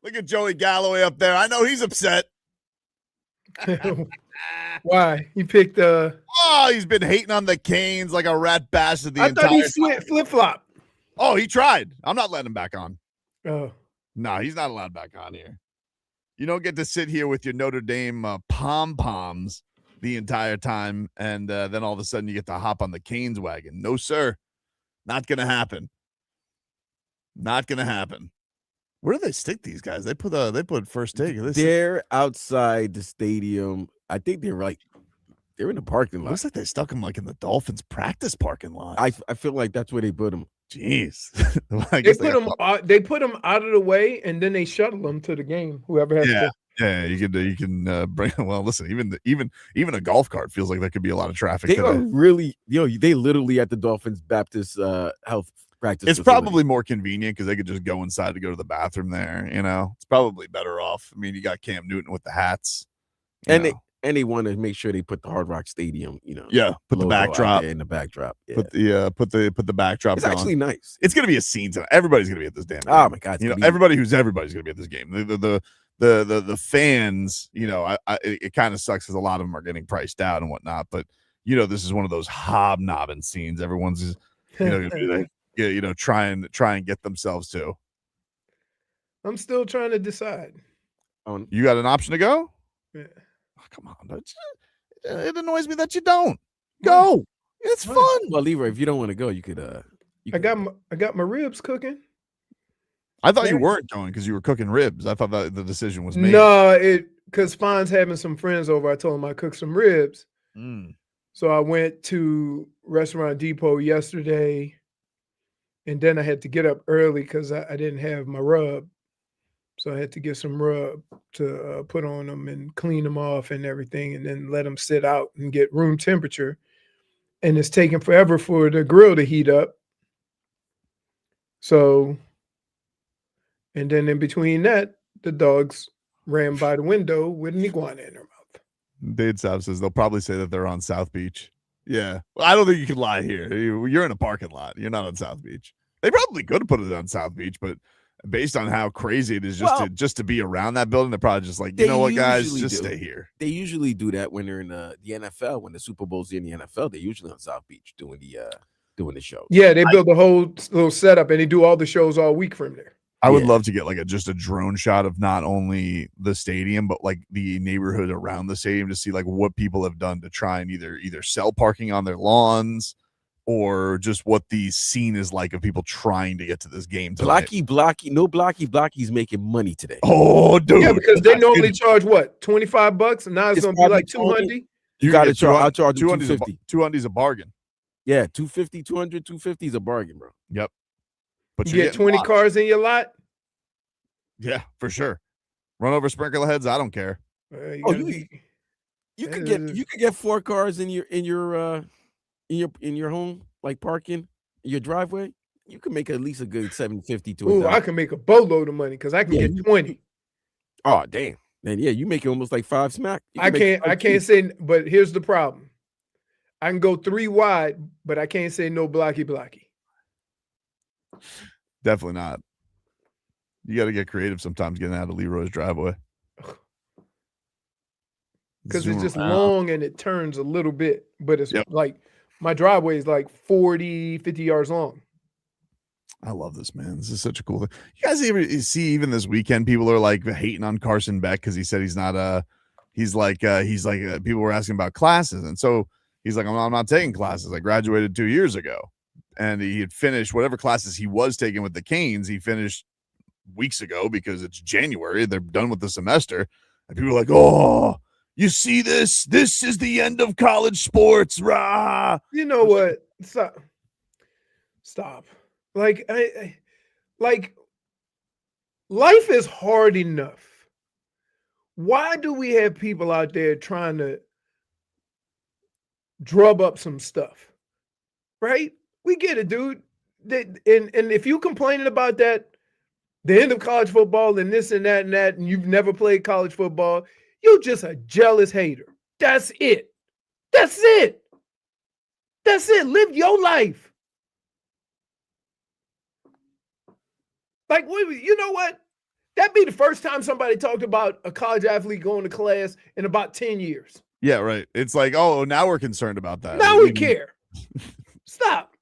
Look at Joey Galloway up there. I know he's upset. Why? He picked Oh, he's been hating on the Canes like a rat bastard the I entire thought he time. flip-flop. Oh, he tried. I'm not letting him back on. Oh. No, he's not allowed back on here. You don't get to sit here with your Notre Dame pom-poms the entire time, and then all of a sudden you get to hop on the Canes wagon. No, sir. Not going to happen. Not going to happen. Where do they stick these guys? They put first take. They're outside the stadium. I think they're in the parking lot. Looks like they stuck them like in the Dolphins practice parking lot. I feel like that's where they put them. Jeez. They put them out of the way, and then they shuttle them to the game. Whoever has to. Yeah, you can bring. Well, listen, even a golf cart feels like there could be a lot of traffic. They today. are really, they literally at the Dolphins Baptist health practice. It's facility. probably more convenient because they could just go inside to go to the bathroom there. It's probably better off. I mean, you got Cam Newton with the hats, and they want to make sure they put the Hard Rock Stadium. Put the backdrop in the backdrop. Yeah. Put the backdrop. It's actually nice. It's gonna be a scene tonight. Everybody's gonna be at this damn game. Oh my God! Everybody's gonna be at this game. The fans. It kind of sucks because a lot of them are getting priced out and whatnot. But this is one of those hobnobbing scenes. Everyone's gonna be try and get themselves to. I'm still trying to decide. You got an option to go? Yeah. Oh, come on, it annoys me that you don't go. It's fun. Well, Leroy, if you don't want to go, you could. I got my ribs cooking. I thought you weren't going because you were cooking ribs. I thought that the decision was made. No, because Fon's having some friends over. I told him I cooked some ribs. So I went to Restaurant Depot yesterday, and then I had to get up early because I didn't have my rub. So I had to get some rub to put on them and clean them off and everything, and then let them sit out and get room temperature. And it's taking forever for the grill to heat up. So, and then in between that, the dogs ran by the window with an iguana in their mouth. Dade Saab says they'll probably say that they're on South Beach. Yeah. Well, I don't think you can lie here. You're in a parking lot. You're not on South Beach. They probably could have put it on South Beach, but based on how crazy it is just to be around that building, they're probably just like, you know what, guys, just stay here. They usually do that when they're in the NFL. When the Super Bowl's in the NFL, they're usually on South Beach doing the show. Yeah, they build a whole little setup, and they do all the shows all week from there. I would love to get just a drone shot of not only the stadium, but like the neighborhood around the stadium to see like what people have done to try and either sell parking on their lawns or just what the scene is like of people trying to get to this game tonight. Blocky's making money today. Oh, dude. Yeah, because they normally charge what, $25, and now it's going to be like $200. You got to charge. I'll charge you $250. $200 a bargain. Yeah, $250, $250 is a bargain, bro. Yep. But you get 20 cars in your lot. Yeah, for sure. Run over sprinkler heads. I don't care. You could get 4 cars in your home, like parking in your driveway. You can make at least a good $750 to $1,000. I can make a boatload of money because I can get 20. Oh damn! Then you make it almost like 5 smack. I can't say, but here's the problem. I can go 3 wide, but I can't say no blocky. Definitely not. You got to get creative sometimes getting out of Leroy's driveway. Because it's just long and it turns a little bit, but it's like my driveway is like 40, 50 yards long. I love this, man. This is such a cool thing. You guys ever see even this weekend, people are like hating on Carson Beck because he said he's not people were asking about classes. And so he's like, I'm not taking classes. I graduated 2 years ago. And he had finished whatever classes he was taking with the Canes. He finished weeks ago because it's January. They're done with the semester. And people are like, oh, you see this? This is the end of college sports. Rah! You know what? Stop. Like, life is hard enough. Why do we have people out there trying to drub up some stuff? Right? We get it, dude. And if you complaining about that, the end of college football and this and that, and you've never played college football, you're just a jealous hater. That's it. That's it. That's it. Live your life. Like, you know what? That'd be the first time somebody talked about a college athlete going to class in about 10 years. Yeah, right. It's like, oh, now we're concerned about that. Now we care. Stop.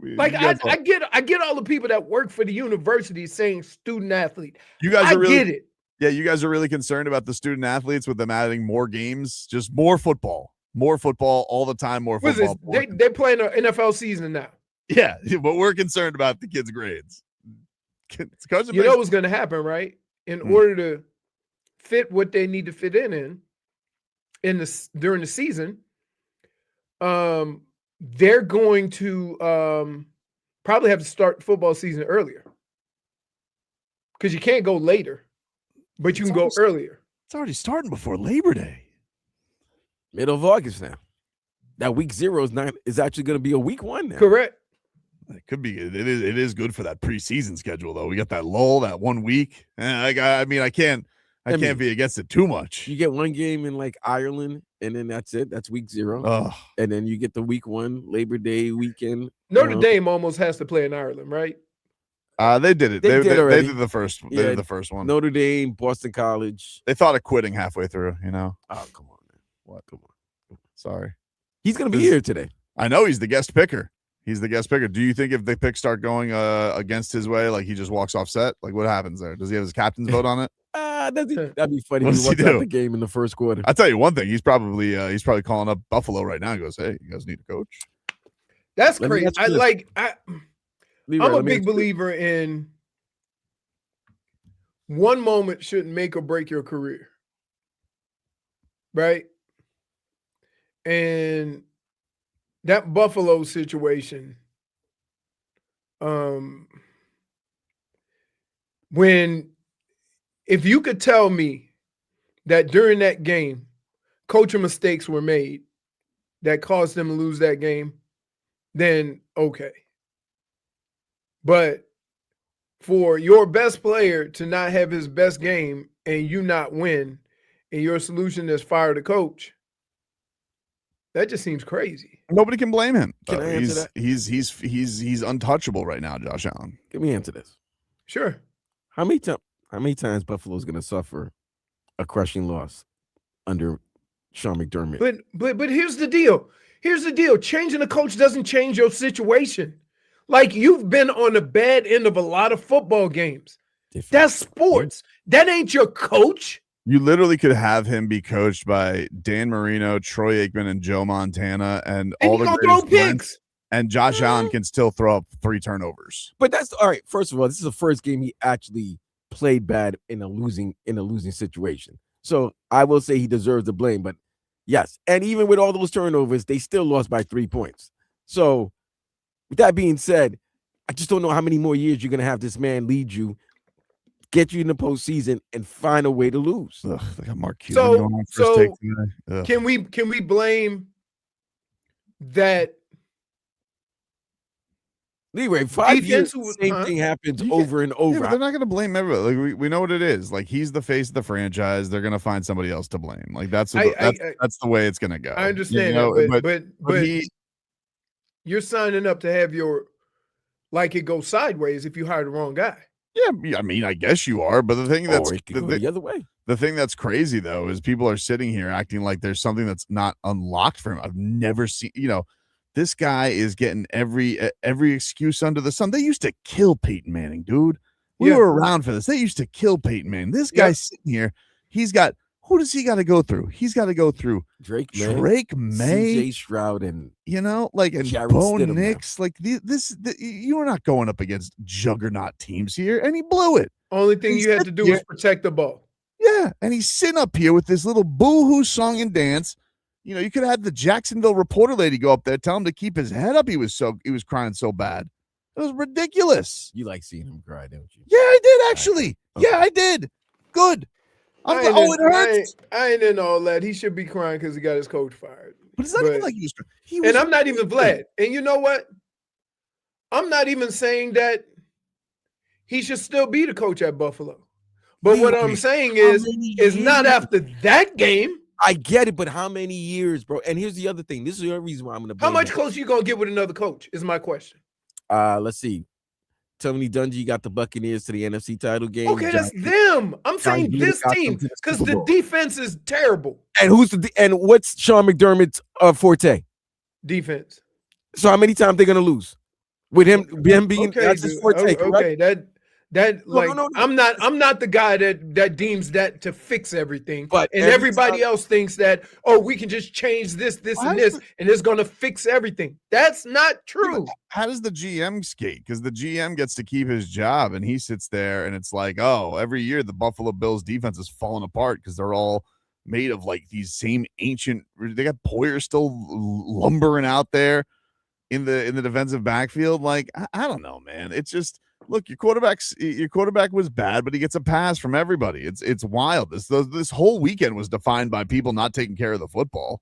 Like, I get all the people that work for the university saying student athlete. You guys I get it. Yeah, you guys are really concerned about the student athletes with them adding more games, just more football all the time, more football. They're playing an NFL season now. Yeah, but we're concerned about the kids' grades. You know what's going to happen, right? In order to fit what they need to fit in during the season, they're going to probably have to start the football season earlier because you can't go later, but you can go earlier. It's already starting before Labor Day. Middle of August now. That week 0 is actually going to be a week 1 now. Correct. It could be. It is good for that preseason schedule, though. We got that lull, that 1 week. I mean, I can't be against it too much. You get one game in like Ireland, and then that's it. That's week 0. Oh. And then you get the week 1 Labor Day weekend. Notre Dame almost has to play in Ireland, right? They did it. They did the first. They did the first one. Notre Dame, Boston College. They thought of quitting halfway through. You know. Oh, come on, man. What? Come on. Sorry. He's gonna be here today. I know he's the guest picker. He's the guest picker. Do you think if the picks start going against his way, like he just walks off set, like what happens there? Does he have his captain's vote on it? That'd be funny. What He does he walks do? out the game in the first quarter. I'll tell you one thing. He's probably calling up Buffalo right now. He goes, "Hey, you guys need a coach." That's crazy. I'm a big believer in one moment shouldn't make or break your career, right? And that Buffalo situation, if you could tell me that during that game, coaching mistakes were made that caused them to lose that game, then okay. But for your best player to not have his best game and you not win, and your solution is fire the coach, that just seems crazy. Nobody can blame him. Can I answer that? He's untouchable right now, Josh Allen. Give me answer this. Sure. How many times Buffalo's going to suffer a crushing loss under Sean McDermott? But here's the deal. Changing a coach doesn't change your situation. Like, you've been on the bad end of a lot of football games. That's sports. That ain't your coach. You literally could have him be coached by Dan Marino, Troy Aikman, and Joe Montana, and all the throw picks. And Josh Allen can still throw up 3 turnovers. But that's all right. First of all, this is the first game he actually played bad in a losing situation. So I will say he deserves the blame. But yes, and even with all those turnovers, they still lost by 3 points. So with that being said, I just don't know how many more years you're going to have this man lead you, get you in the postseason, and find a way to lose. Ugh, they got Mark Cuban going on first take today. Can we blame that? Leroy, 5 years, same thing happens over and over. Yeah, but they're not going to blame everybody. Like we know what it is. Like, he's the face of the franchise. They're going to find somebody else to blame. Like that's the way it's going to go. I understand that, but you're signing up to have it go sideways if you hire the wrong guy. Yeah, I mean, I guess you are. But the thing the other way. The thing that's crazy though is people are sitting here acting like there's something that's not unlocked for him. I've never seen. This guy is getting every excuse under the sun. They used to kill Peyton Manning, dude. We were around for this. They used to kill Peyton Manning. This guy's sitting here. Who does he got to go through? He's got to go through Drake May, CJ Stroud, and Bo Nix. Like you are not going up against juggernaut teams here, and he blew it. Only thing you had to do was protect the ball. Yeah, and he's sitting up here with this little boo-hoo song and dance. You could have had the Jacksonville reporter lady go up there, tell him to keep his head up. He was crying so bad. It was ridiculous. You like seeing him cry, don't you? Yeah, I did actually. Okay. Yeah, I did. Good. It hurts. I ain't in all that. He should be crying because he got his coach fired. But it's not even like he was. And I'm not even glad. And you know what? I'm not even saying that he should still be the coach at Buffalo. But what I'm saying is not after that game. I get it, but how many years, bro? And here's the other thing. This is the other reason why I'm going to. How much closer you going to get with another coach is my question. Let's see. Tony Dungy got the Buccaneers to the NFC title game. Okay, that's them. I'm saying Gruden this got them team to the because Super the Bowl. defense is terrible. And what's Sean McDermott's forte? Defense. So how many times they're gonna lose with him being Okay, that's his dude. forte? Okay, that No, like no. I'm not the guy that deems that to fix everything. But and every everybody else thinks that we can just change this Why and is this and it's gonna fix everything. That's not true. How does the GM skate? Because the GM gets to keep his job and he sits there and it's like, oh, every year the Buffalo Bills defense is falling apart because they're all made of like these same ancient. They got Poyer still lumbering out there in the defensive backfield. Like I don't know, man. It's just look, your quarterback was bad, but he gets a pass from everybody. It's wild. This whole weekend was defined by people not taking care of the football.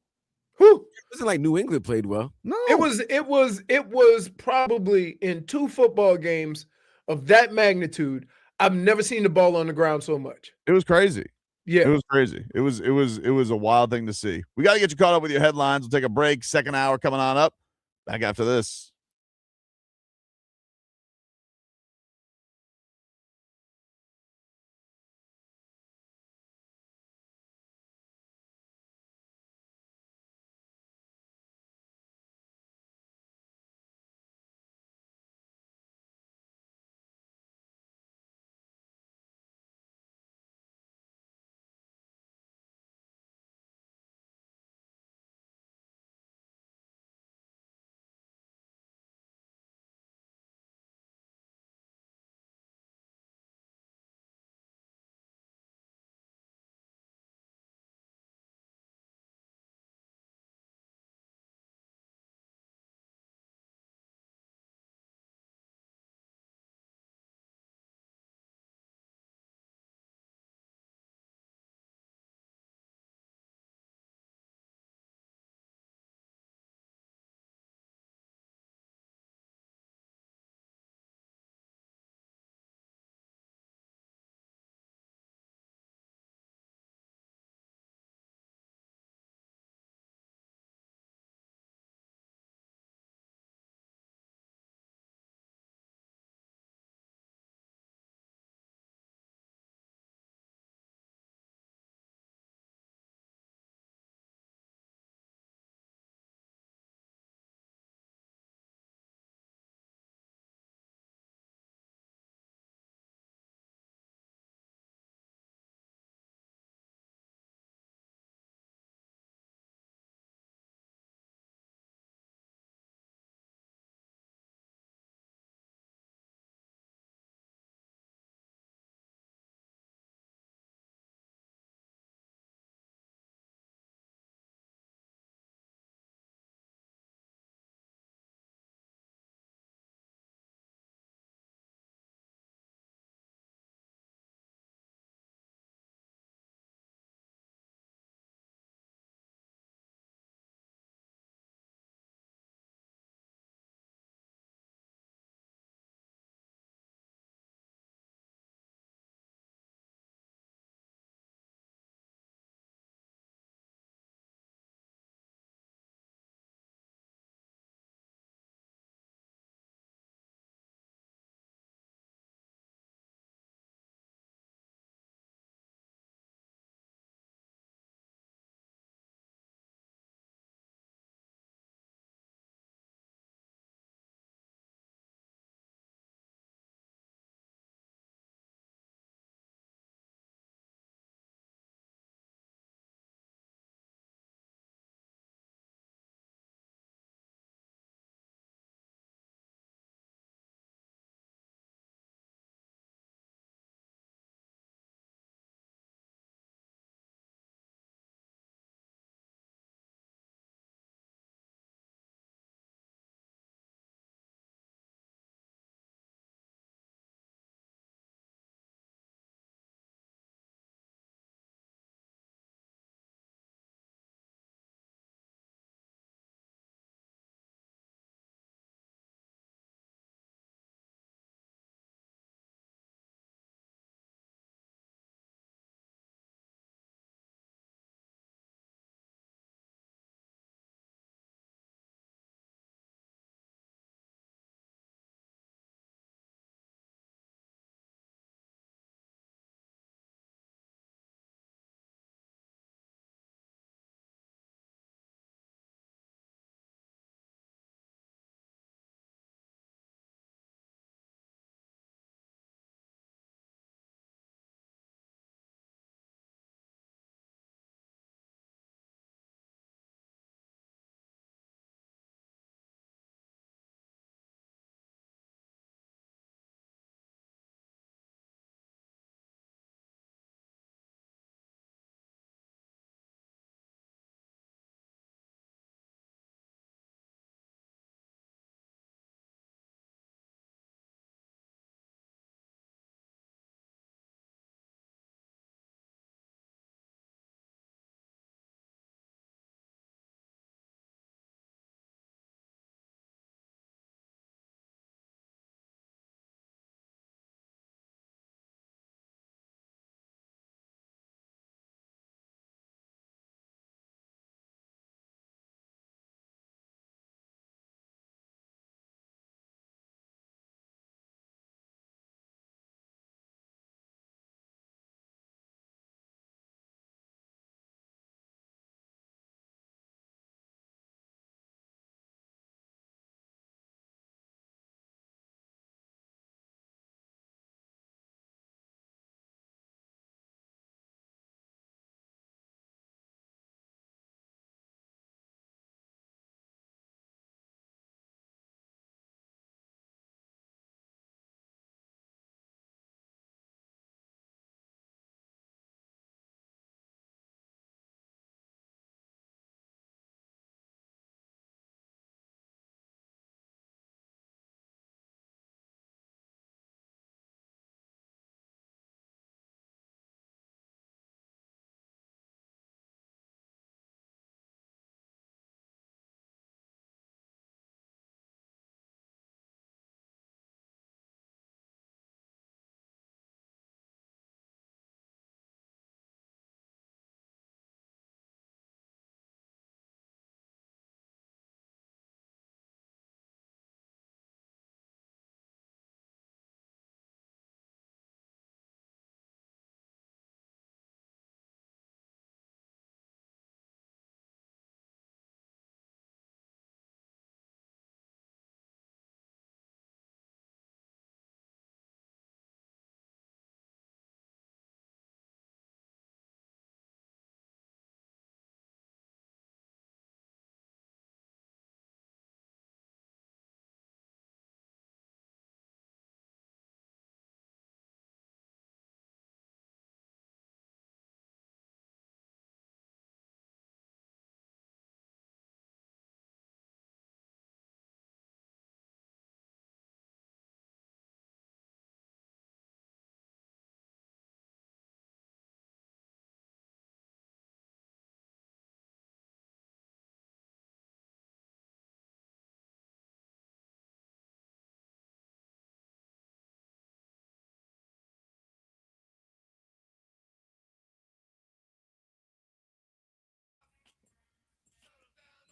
Whew. It wasn't like New England played well. No, It was probably in 2 football games of that magnitude. I've never seen the ball on the ground so much. it was crazy. Yeah. It was crazy. It was a wild thing to see. We got to get you caught up with your headlines. We'll take a break. Second hour coming on up. Back after this.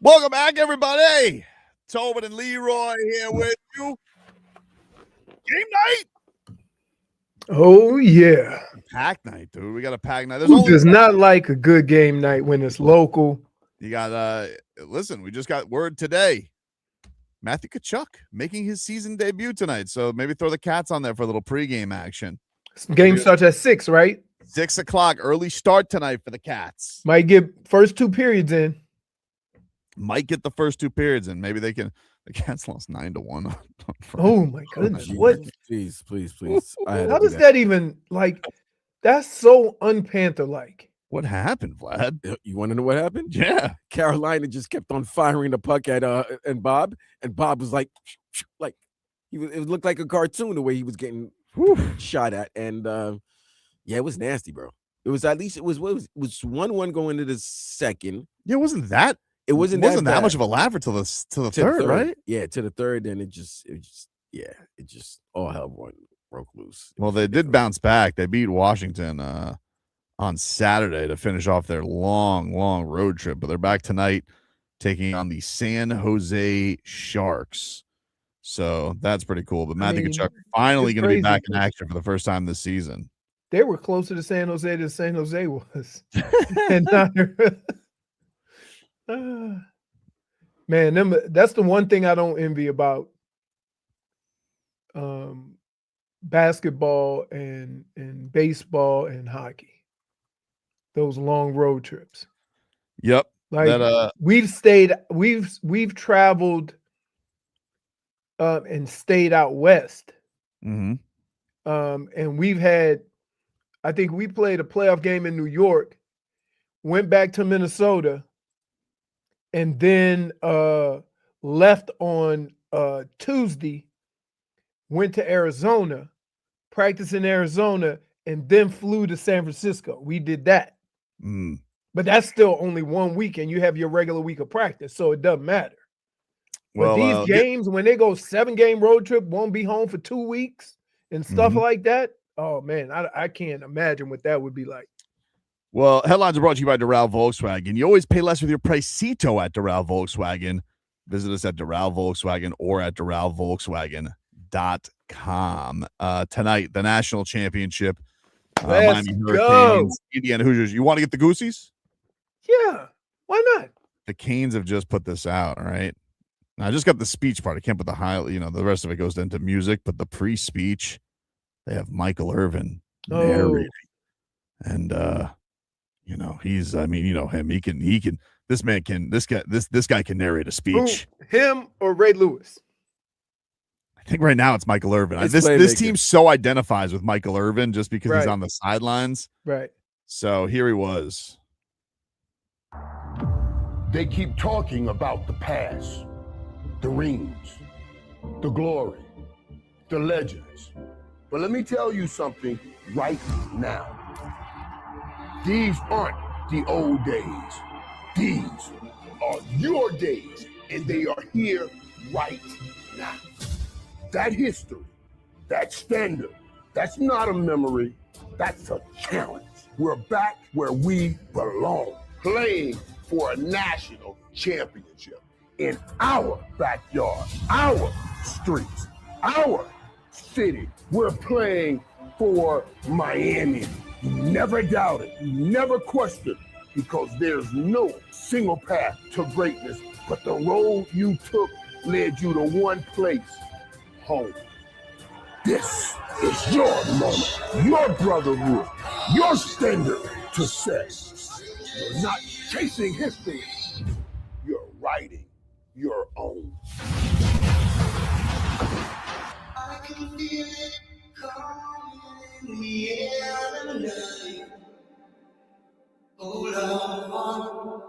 Welcome back, everybody. Tobin and Leroy here with you. Game night. Oh, yeah. Pack night, dude. We got a pack night. Who does not like a good game night when it's local? You got listen, we just got word today. Matthew Tkachuk making his season debut tonight. So maybe throw the Cats on there for a little pregame action. Game starts at 6, right? 6 o'clock. Early start tonight for the Cats. Might get first 2 periods in. Might get the first 2 periods in. Maybe they can. The Cats lost 9-1. Oh my goodness! What? Please. How does that even like? That's so un-Panther like. What happened, Vlad? You want to know what happened? Yeah, Carolina just kept on firing the puck at and Bob was like it looked like a cartoon the way he was getting shot at, and yeah, it was nasty, bro. It was at least it was 1-1 going into the second. Yeah, it wasn't that that much of a laugher till the third, right? Yeah, to the third, and it just all hell broke loose. Well, they did bounce back. They beat Washington on Saturday to finish off their long road trip, but they're back tonight taking on the San Jose Sharks. So that's pretty cool. But Matthew Tkachuk finally going to be back in action for the first time this season. They were closer to San Jose than San Jose was. And man, that's the one thing I don't envy about basketball and baseball and hockey. Those long road trips. Yep. Like we've traveled and stayed out west. Mm-hmm. And we've had, I think we played a playoff game in New York, went back to Minnesota, and then left on Tuesday, went to Arizona, practiced in Arizona, and then flew to San Francisco. We did that. Mm. But that's still only 1 week, and you have your regular week of practice, so it doesn't matter. Well, but these games, when they go 7-game road trip, won't be home for 2 weeks and stuff like that, oh, man, I can't imagine what that would be like. Well, headlines are brought to you by Doral Volkswagen. You always pay less with your Pricito at Doral Volkswagen. Visit us at Doral Volkswagen or at DoralVolkswagen.com. Tonight, the national championship. Let's Miami go. Hurricanes, Indiana Hoosiers. You want to get the Goosies? Yeah, why not? The Canes have just put this out, all right? Now, I just got the speech part. I can't put the the rest of it goes into music, but the pre-speech, they have Michael Irvin narrating. And, he's, him. This guy can narrate a speech. Who, him or Ray Lewis? I think right now it's Michael Irvin. This team so identifies with Michael Irvin just because he's on the sidelines. Right. So here he was. They keep talking about the past, the rings, the glory, the legends. But let me tell you something right now. These aren't the old days. These are your days, and they are here right now. That history, that standard, that's not a memory, that's a challenge. We're back where we belong, playing for a national championship in our backyard, our streets, our city. We're playing for Miami. You never doubt it, you never question it, because there's no single path to greatness, but the road you took led you to one place, home. This is your moment, your brotherhood, your standard to set. You're not chasing history, you're writing your own. I can feel it coming in the air tonight. Hold on.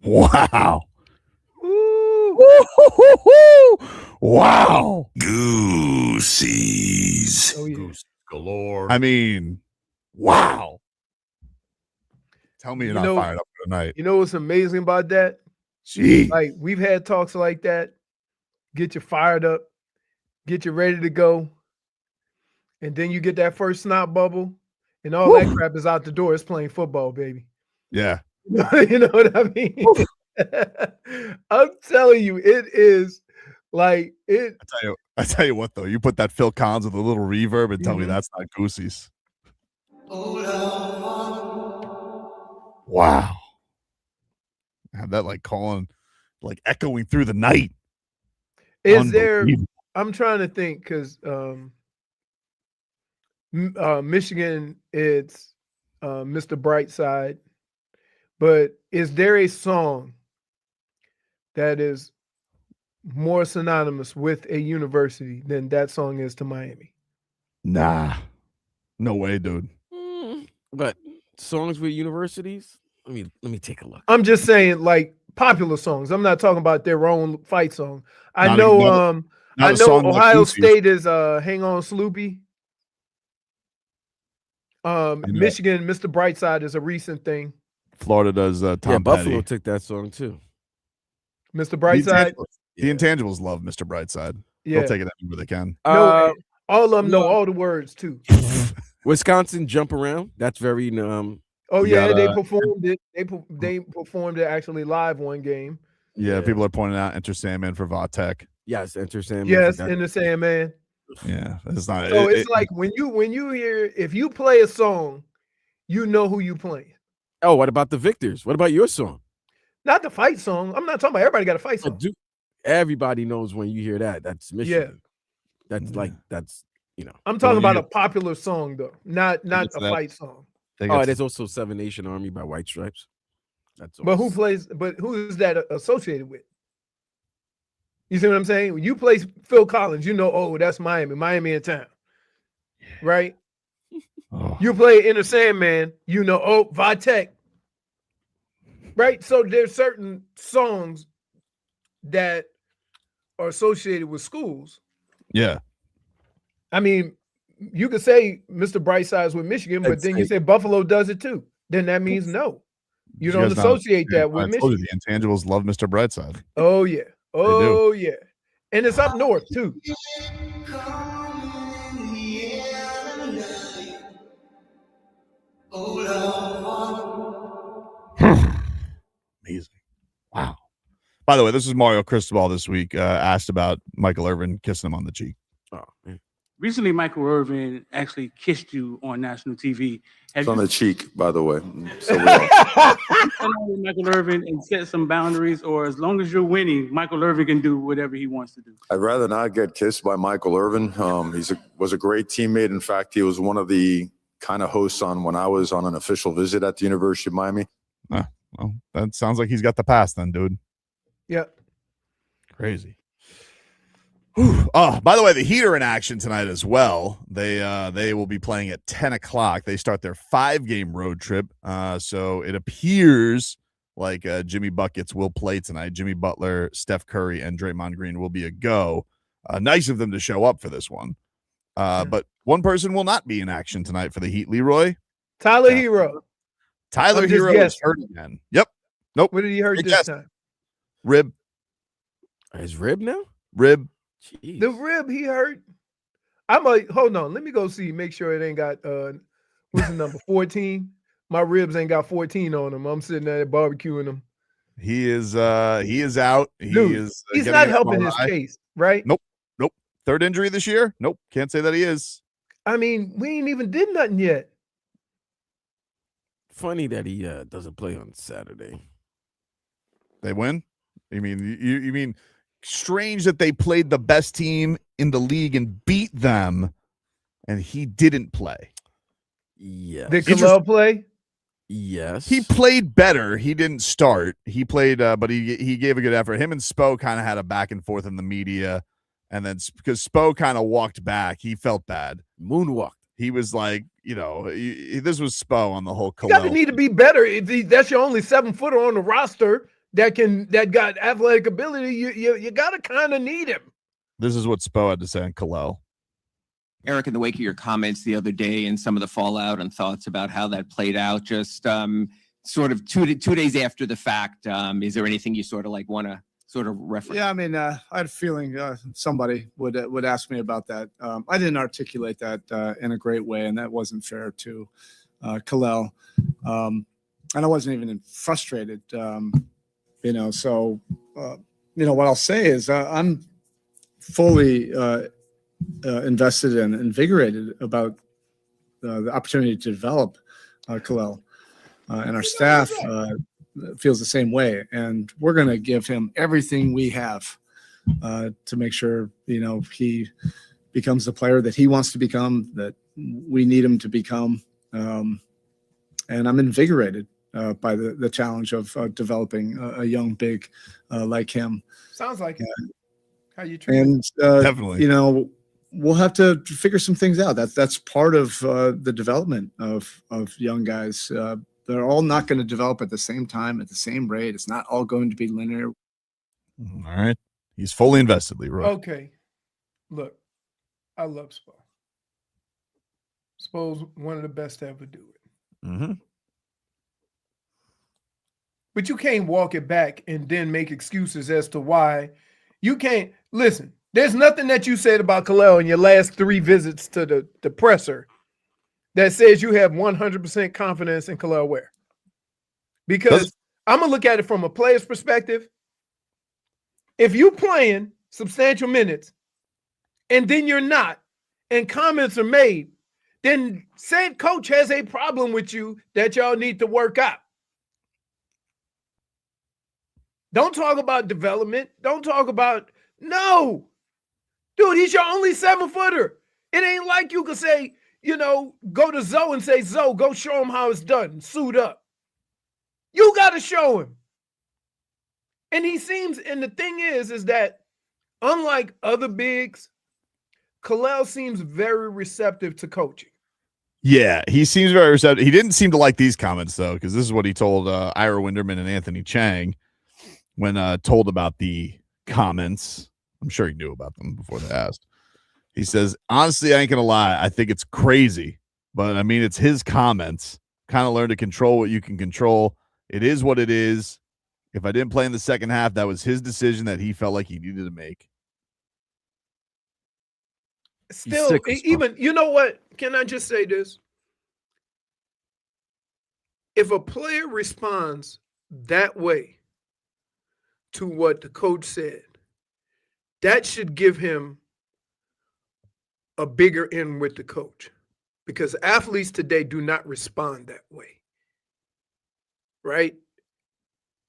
Wow. Wow. Goosies. Oh, yeah. Goose galore. I mean, wow. Tell me you're not fired up for tonight. You know what's amazing about that? Gee. Like, we've had talks like that. Get you fired up, get you ready to go. And then you get that first snot bubble, and all that crap is out the door. It's playing football, baby. Yeah. You know what I mean? I'm telling you, it is like it. I tell you what though, you put that Phil Collins with a little reverb and tell me Mhm. that's not Goosies. Wow. Have that like calling, like echoing through the night. Is there? Unbelievable. I'm trying to think because Michigan, it's Mr. Brightside, but is there a song that is more synonymous with a university than that song is to Miami? Nah, no way, dude. But songs with universities? Let me take a look. I'm just saying, like popular songs. I'm not talking about their own fight song. I Not know. a- I not a know song like Ohio Goosies. State is "Hang On, Sloopy." know. Michigan, Mr. Brightside is a recent thing. Florida does Tom Yeah, Buffalo Petty. took that song too. Mr. The Brightside. intangibles love Mr. Brightside. Yeah. They'll take it anywhere they can. No, all of them know all the words too. Wisconsin jump around. That's very Oh You yeah, they gotta- performed it. They performed it actually live one game. Yeah, people are pointing out Enter Sandman for Vatek. yes, Enter Sandman. Yes, in the Sandman. Yeah, it's not. So it's like when you hear, if you play a song, you know who you playing. Oh, what about the Victors? What about your song? Not the fight song. I'm not talking about everybody got a fight song. Everybody knows when you hear that. That's Michigan. That's like I'm talking about a popular song though, not a fight song. Oh, there's also Seven Nation Army by White Stripes. That's But who plays? But who is that associated with? You see what I'm saying? When you play Phil Collins, you know, oh, that's Miami in town, right? You play Inner Sandman, you know, oh, Vatek, right? So there's certain songs that are associated with schools. Yeah. I mean, you could say Mr. Brightside's with Michigan, but then you say Buffalo does it too. Then that means no. You don't associate that with I told Michigan. you, the intangibles love Mr. Brightside. Oh yeah. Oh yeah. And it's up north too. Amazing. Wow. By the way, this is Mario Cristobal this week. Asked about Michael Irvin kissing him on the cheek. Oh, man. Recently, Michael Irvin actually kissed you on national TV. It's on the cheek, by the way. So with Michael Irvin and set some boundaries, or as long as you're winning, Michael Irvin can do whatever he wants to do? I'd rather not get kissed by Michael Irvin. Was a great teammate. In fact, he was one of the kind of hosts on when I was on an official visit at the University of Miami. Well, that sounds like he's got the pass then, dude. Yep. Crazy. Oh, by the way, the Heat are in action tonight as well. They will be playing at 10 o'clock. They start their 5-game road trip. So it appears like Jimmy Buckets will play tonight. Jimmy Butler, Steph Curry, and Draymond Green will be a go. Nice of them to show up for this one. But one person will not be in action tonight for the Heat, Leroy. Tyler Herro. Tyler Herro is hurt again. Yep. Nope. What did he hurt this time? Rib. His rib now? Rib. Jeez. The rib he hurt. I'm like, hold on, let me go see, make sure it ain't got what's the number 14. My ribs ain't got 14 on them. I'm sitting there barbecuing them. He is out. He's not helping his case, right? Nope. Third injury this year? Nope. Can't say that he is. I mean, we ain't even did nothing yet. Funny that he doesn't play on Saturday. They win? You mean strange that they played the best team in the league and beat them, and he didn't play. Yeah. Did Kel'el play? Yes. He played better. He didn't start. He played, but he gave a good effort. Him and Spo kind of had a back and forth in the media, and then because Spo kind of walked back, he felt bad. Moonwalked. He was like, this was Spo on the whole You gotta Kel'el. need to be better. That's your only 7-footer on the roster that got athletic ability. You gotta kind of need him. This is what Spo had to say on Kel'el. Erik, in the wake of your comments the other day and some of the fallout and thoughts about how that played out, just sort of two days after the fact, is there anything you sort of like want to sort of reference? Yeah, I mean, I had a feeling somebody would ask me about that. I didn't articulate that in a great way, and that wasn't fair to Kel'el. I wasn't even frustrated. So what I'll say is I'm fully invested and invigorated about the opportunity to develop Kel'el, and our staff feels the same way. And we're going to give him everything we have to make sure he becomes the player that he wants to become, that we need him to become. And I'm invigorated by the challenge of developing a young big like him. Sounds like it. How you treat And Definitely. We'll have to figure some things out. That's part of the development of young guys. They're all not going to develop at the same time, at the same rate. It's not all going to be linear. All right. He's fully invested, Leroy. Okay. Look, I love Spo. Spo's one of the best to ever do it. Mm-hmm. But you can't walk it back and then make excuses as to why you can't. Listen, there's nothing that you said about Kel'el in your last 3 visits to the presser that says you have 100% confidence in Kel'el Ware. Because I'm going to look at it from a player's perspective. If you're playing substantial minutes and then you're not, and comments are made, then said coach has a problem with you that y'all need to work out. Don't talk about development. Don't talk about, no. Dude, he's your only 7-footer. It ain't like you could say, go to Zoe and say, Zoe, go show him how it's done. Suit up. You got to show him. And he seems, and the thing is that unlike other bigs, Kel'el seems very receptive to coaching. Yeah, he seems very receptive. He didn't seem to like these comments, though, because this is what he told Ira Winderman and Anthony Chang when told about the comments. I'm sure he knew about them before they asked. He says, honestly, I ain't going to lie. I think it's crazy, but I mean, it's his comments. Kind of learn to control what you can control. It is what it is. If I didn't play in the second half, that was his decision that he felt like he needed to make. Still, even, you know what? Can I just say this? If a player responds that way to what the coach said, that should give him a bigger in with the coach, because athletes today do not respond that way. Right?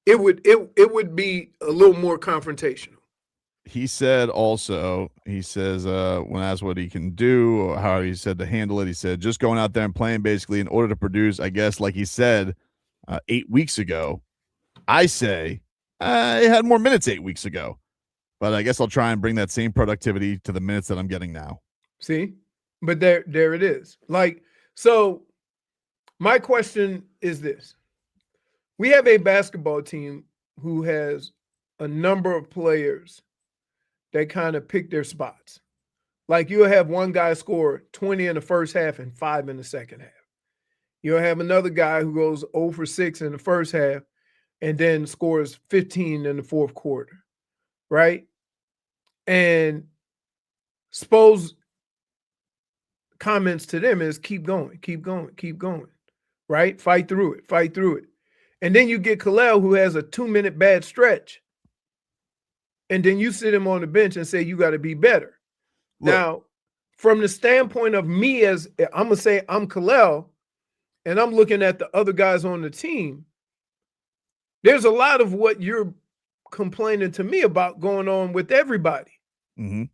It would be a little more confrontational. He said also, when asked what he can do or how he said to handle it, he said, just going out there and playing basically in order to produce, I guess, like he said 8 weeks ago. I say I had more minutes 8 weeks ago, but I guess I'll try and bring that same productivity to the minutes that I'm getting now. See, but there it is. Like, so my question is this. We have a basketball team who has a number of players that kind of pick their spots. Like, you'll have one guy score 20 in the first half and 5 in the second half. You'll have another guy who goes 0 for 6 in the first half and then scores 15 in the fourth quarter, right? And Spo's comments to them is keep going, right? Fight through it. And then you get Kel'el, who has a 2-minute bad stretch. And then you sit him on the bench and say, you got to be better. Look, now, from the standpoint of me, as I'm going to say I'm Kel'el, and I'm looking at the other guys on the team, there's a lot of what you're complaining to me about going on with everybody. Mm-hmm.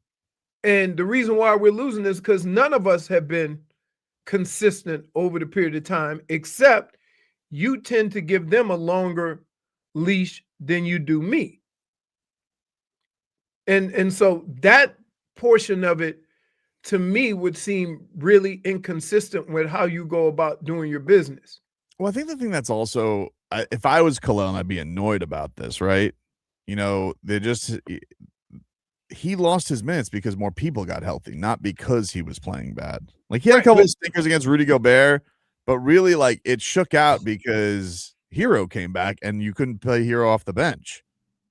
And the reason why we're losing is because none of us have been consistent over the period of time, except you tend to give them a longer leash than you do me. And so that portion of it, to me, would seem really inconsistent with how you go about doing your business. Well, I think the thing that's also, if I was Kel'el, I'd be annoyed about this, right? He lost his minutes because more people got healthy, not because he was playing bad. Like, he had a couple of stinkers against Rudy Gobert, but really, like, it shook out because Herro came back and you couldn't play Herro off the bench.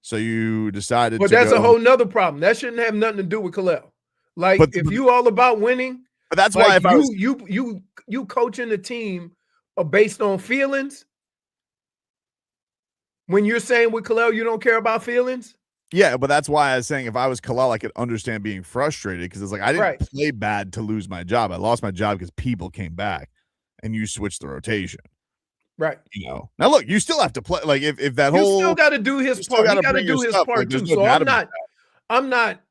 So you decided But that's a whole nother problem. That shouldn't have nothing to do with Kel'el. Like, if you all about winning, but that's like, why if you coaching the team based on feelings, When you're saying with Kel'el, you don't care about feelings? Yeah, but that's why I was saying if I was Kel'el, I could understand being frustrated because it's like I didn't Right. play bad to lose my job. I lost my job because people came back and you switched the rotation. Right. You know. Now look, you still have to play like if that You whole still got to do you his still part. He gotta got to bring your do his stuff, part like, there's too. no So doubt I'm not,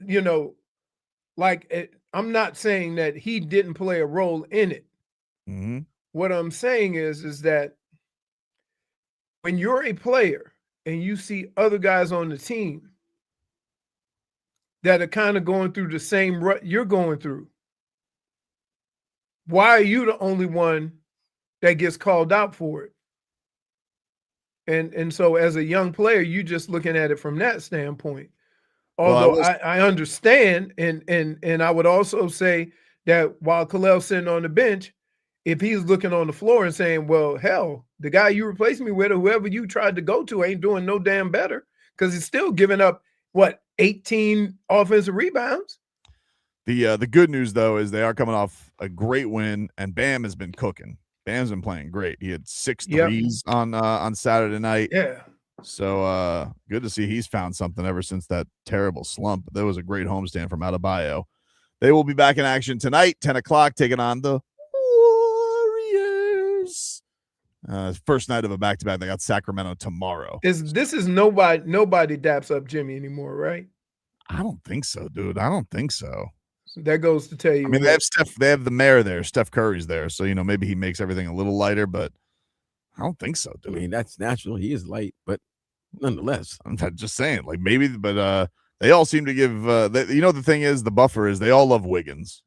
I'm not saying that he didn't play a role in it. Mm-hmm. What I'm saying is that when you're a player and you see other guys on the team that are kind of going through the same rut you're going through, why are you the only one that gets called out for it? And so as a young player, you just looking at it from that standpoint. Although I understand, and I would also say that while Kel'el's sitting on the bench, if he's looking on the floor and saying, well, hell, the guy you replaced me with or whoever you tried to go to ain't doing no damn better because he's still giving up, 18 offensive rebounds? The good news, though, is they are coming off a great win, and Bam has been cooking. Bam's been playing great. He had 6 threes on Saturday night. Yeah. So good to see he's found something ever since that terrible slump. That was a great homestand from Adebayo. They will be back in action tonight, 10 o'clock, taking on the Warriors. First night of a back-to-back. They got Sacramento tomorrow. This is nobody daps up Jimmy anymore, right? I don't think so, dude. I don't think so. That goes to tell you. I mean, they have the mayor there. Steph Curry's there. So, maybe he makes everything a little lighter, but I don't think so, dude. I mean, that's natural. He is light, but nonetheless, I'm just saying, like maybe, but they all seem to give. The thing is, the buffer is they all love Wiggins,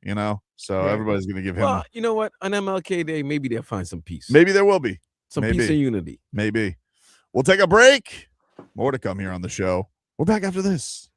so Right. everybody's going to give him. well, you know what? On MLK Day, maybe they'll find some peace. Maybe there will be some maybe. peace and unity. Maybe. We'll take a break. More to come here on the show. We're back after this.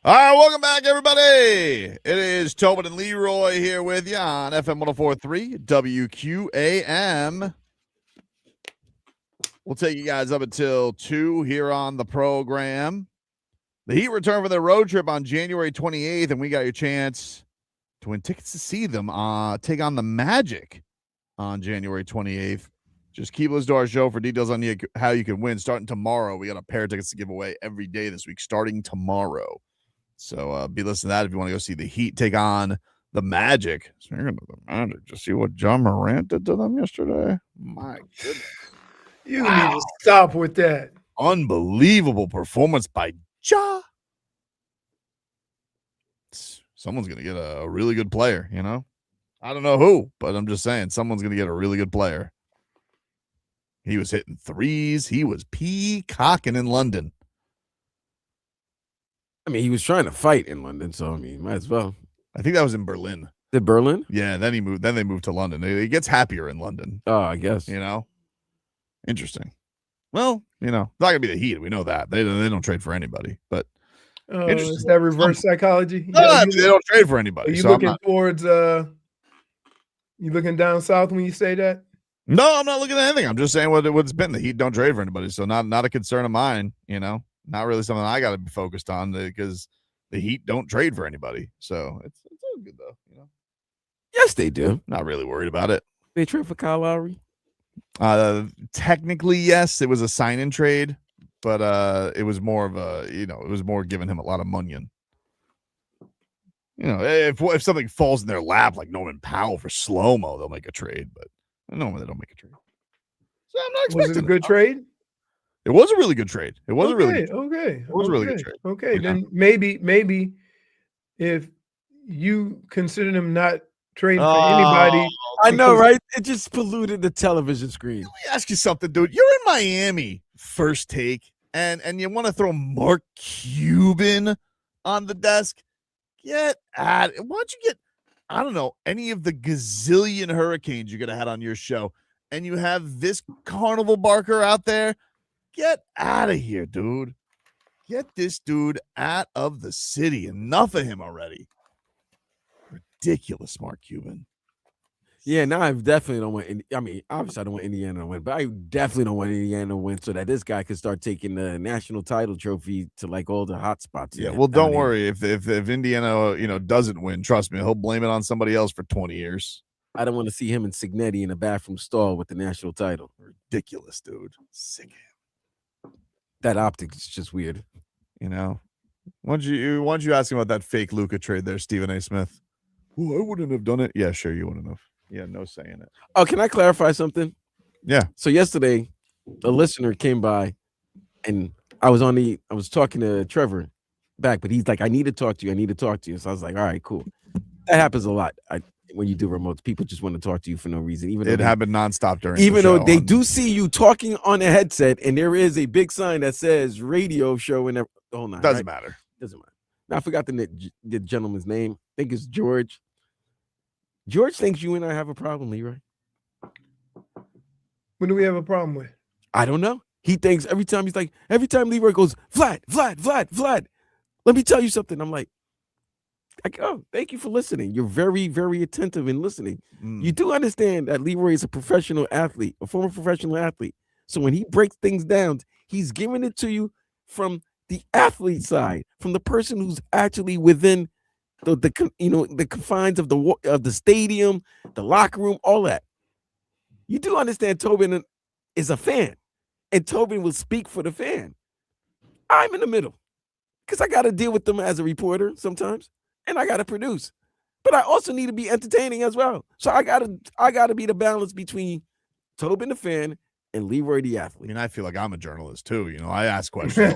All right, welcome back, everybody. It is Tobin and Leroy here with you on FM 104.3 WQAM. We'll take you guys up until 2 here on the program. The Heat return for their road trip on January 28th, and we got your chance to win tickets to see them take on the Magic on January 28th. Just keep listening to our show for details on how you can win. Starting tomorrow, we got a pair of tickets to give away every day this week, starting tomorrow. So be listening to that if you want to go see the Heat take on the Magic. Speaking of the Magic, just see what John Morant did to them yesterday. My goodness. You need to stop with that. Unbelievable performance by Ja. Someone's going to get a really good player, you know? I don't know who, but I'm just saying someone's going to get a really good player. He was hitting threes. He was peacocking in London. I mean, he was trying to fight in London, so I mean, might as well. I think that was in Berlin. Did Berlin? Yeah, then he moved. Then they moved to London. He gets happier in London. Oh, I guess. You know, interesting. Well, you know, it's not gonna be the Heat. We know that they don't trade for anybody. But is that reverse psychology? No, they don't trade for anybody. Are you so looking towards? You looking down south when you say that? No, I'm not looking at anything. I'm just saying what it's been. The Heat don't trade for anybody, so not a concern of mine. You know. Not really something I got to be focused on because the Heat don't trade for anybody. So it's all good, though. You know? Yes, they do. Not really worried about it. They trade for Kyle Lowry? Technically, yes. It was a sign-in trade, but it was more of it was more giving him a lot of money. You know, if something falls in their lap like Norman Powell for slow-mo, they'll make a trade. But normally they don't make a trade. So I'm not expecting Was it a good trade? It was a really good trade. It was a really good trade. Okay. It was a really good trade. Okay, then maybe if you consider them not trading for anybody. I know, right? It just polluted the television screen. Let me ask you something, dude. You're in Miami, First Take, and you want to throw Mark Cuban on the desk? Get at it. Why don't you get, I don't know, any of the gazillion hurricanes you're going to have on your show, and you have this carnival barker out there? Get out of here, dude. Get this dude out of the city. Enough of him already. Ridiculous, Mark Cuban. Yeah, now I definitely don't want. I mean, obviously I don't want Indiana to win, but I definitely don't want Indiana to win so that this guy can start taking the national title trophy to like all the hot spots. Yeah, well, don't worry. If Indiana, doesn't win, trust me, he'll blame it on somebody else for 20 years. I don't want to see him and Signetti in a bathroom stall with the national title. Ridiculous, dude. Sick. That optics is just weird. You know, why don't you ask him about that fake Luka trade there, Stephen A. Smith? Oh, I wouldn't have done it. Yeah, sure, you wouldn't have. Yeah, no saying it. Oh, can I clarify something? Yeah. So yesterday, a listener came by, and I was talking to Trevor back, but he's like, I need to talk to you. So I was like, all right, cool. That happens a lot. When you do remotes, people just want to talk to you for no reason. Even it happened nonstop during. Even though they do see you talking on a headset, and there is a big sign that says "radio show" and hold on, doesn't matter. Doesn't matter. Now I forgot the gentleman's name. I think it's George. George thinks you and I have a problem, Leroy. What do we have a problem with? I don't know. He thinks every time Leroy goes Vlad. Let me tell you something. I'm like, oh, thank you for listening. You're very, very attentive in listening. You do understand that Leroy is a professional athlete, a former professional athlete. So when he breaks things down, he's giving it to you from the athlete side, from the person who's actually within the confines of the stadium, the locker room, all that. You do understand Tobin is a fan, and Tobin will speak for the fan. I'm in the middle because I got to deal with them as a reporter sometimes. And I gotta produce, but I also need to be entertaining as well. So I gotta be the balance between Tobin the fan and Leroy the athlete. I mean, I feel like I'm a journalist too. You know, I ask questions.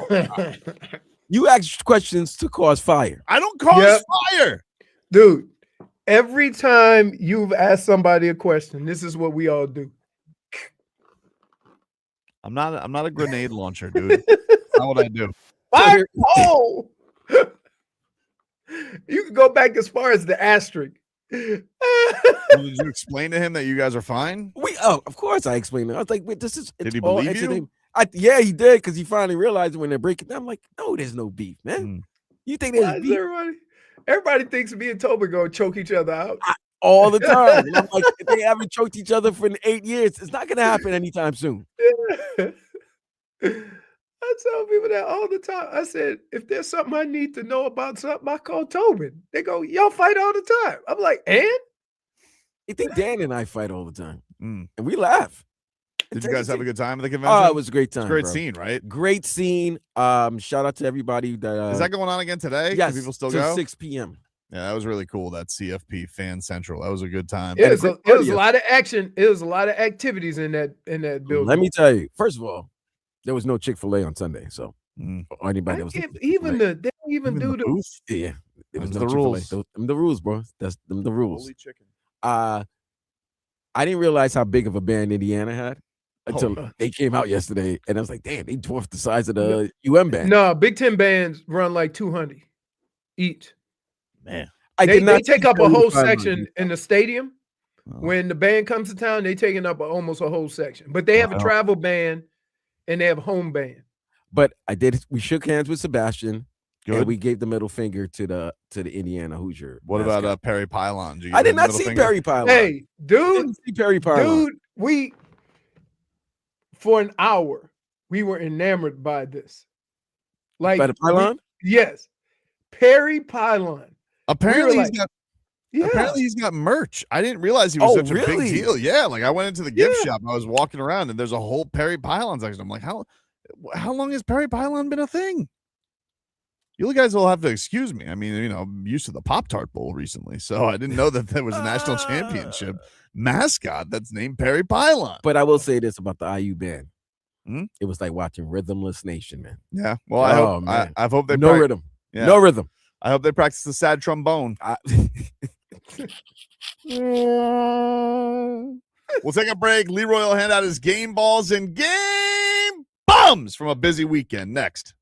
You ask questions to cause fire. I don't cause fire, dude. Every time you've asked somebody a question, this is what we all do. I'm not a grenade launcher, dude. That's not what I do. Fire! Oh. You can go back as far as the asterisk. Did you explain to him that you guys are fine? Of course I explained it. I was like, wait, did he believe you? Yeah, he did, because he finally realized when they break it down. I'm like, no, there's no beef, man. You think Why there's is beef everybody thinks me and Tobin gonna choke each other out. all the time? And I'm like, if they haven't choked each other for 8 years, it's not gonna happen anytime soon. I tell people that all the time. I said, if there's something I need to know about something, I call Tobin. They go, y'all fight all the time. I'm like, and? You think Dan and I fight all the time, and we laugh. Did you guys have a good time at the convention? Oh, it was a great time. It's a great bro. scene, right? Great scene. Shout out to everybody that is that going on again today? Yes, Do people still till go? 6 p.m. Yeah, that was really cool. That CFP Fan Central. That was a good time. It was a lot of action. It was a lot of activities in that building. Let me tell you. First of all, there was no Chick-fil-A on Sunday, so or anybody that was even they don't even do the booth. Yeah, it was Those no the Chick-fil-A. rules. The rules, bro. That's them the rules. Holy chicken. I didn't realize how big of a band Indiana had until they came out yesterday, and I was like, damn, they dwarfed the size of the UM band. No, Big Ten bands run like 200 each. Man, they take up a whole section in the stadium. When the band comes to town, they taking up almost a whole section. But they have a travel band and they have a home band. But we shook hands with Sebastian. Good. And we gave the middle finger to the Indiana Hoosier. What mascot. about Perry Pylon? I did not see Perry Pylon. Hey, dude, didn't see Perry Pylon. Dude, for an hour we were enamored by this. Like by the Pylon? Yes, Perry Pylon. Apparently he's got merch. I didn't realize he was such a big really? deal. Yeah, like I went into the gift shop and I was walking around and there's a whole Perry Pylon section. I'm like, how long has Perry Pylon been a thing? You guys will have to excuse me. I mean, I'm used to the Pop-Tart Bowl recently, so I didn't know that there was a national championship mascot that's named Perry Pylon. But I will say this about the IU band. Hmm? It was like watching Rhythmless Nation, man. Yeah. Well, I hope they no rhythm. Yeah. No rhythm. I hope they practice the sad trombone. We'll take a break. Leroy will hand out his game balls and game bums from a busy weekend next.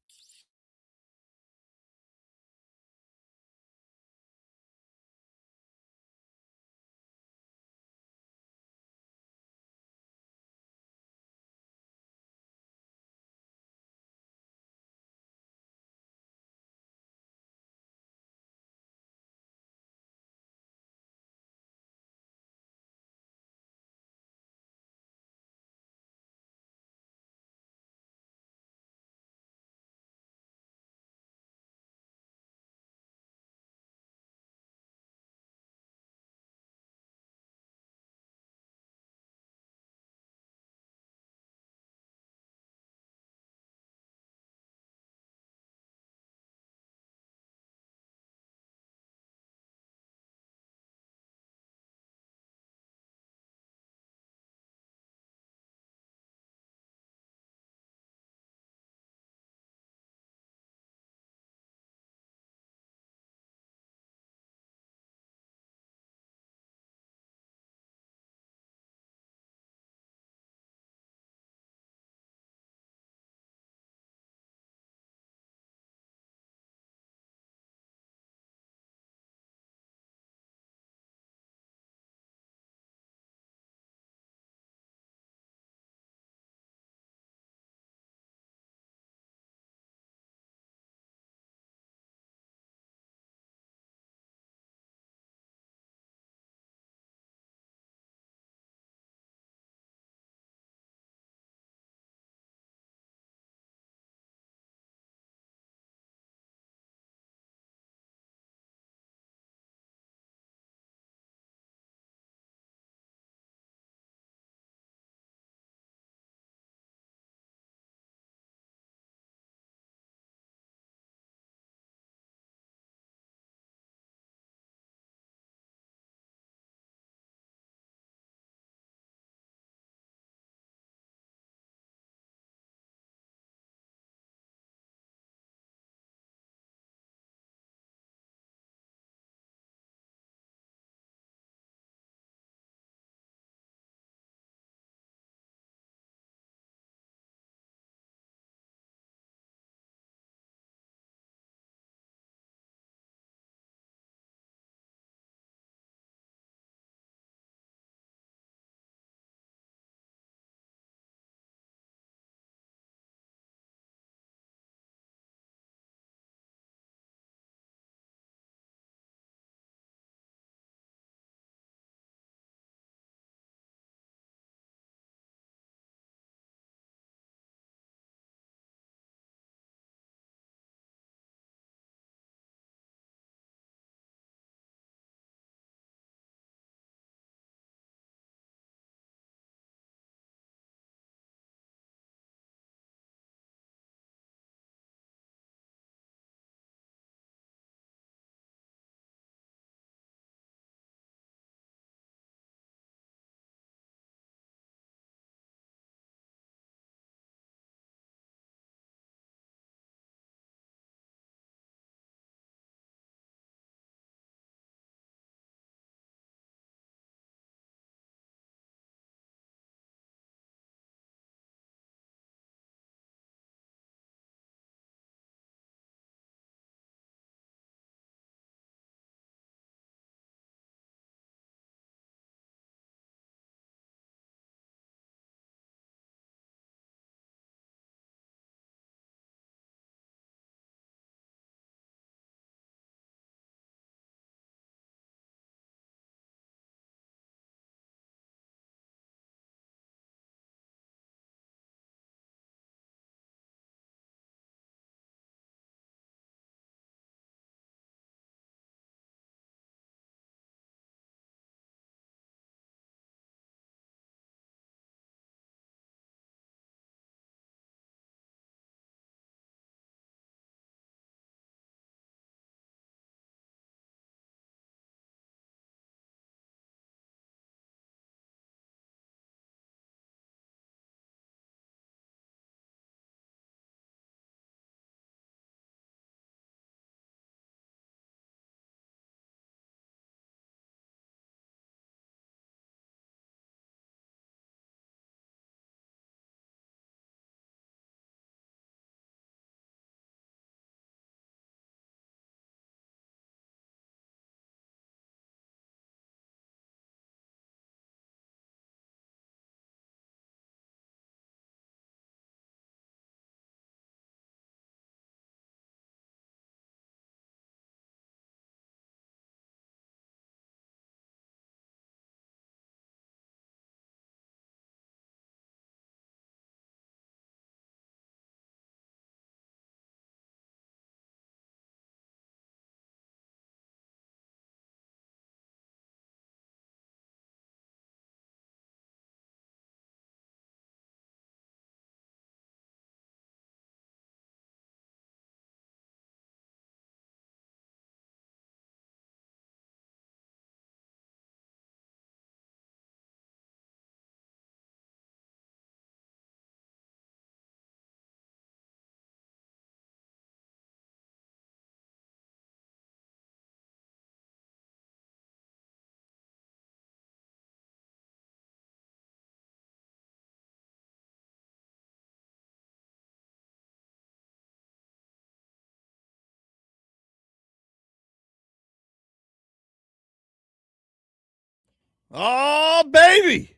Oh, baby.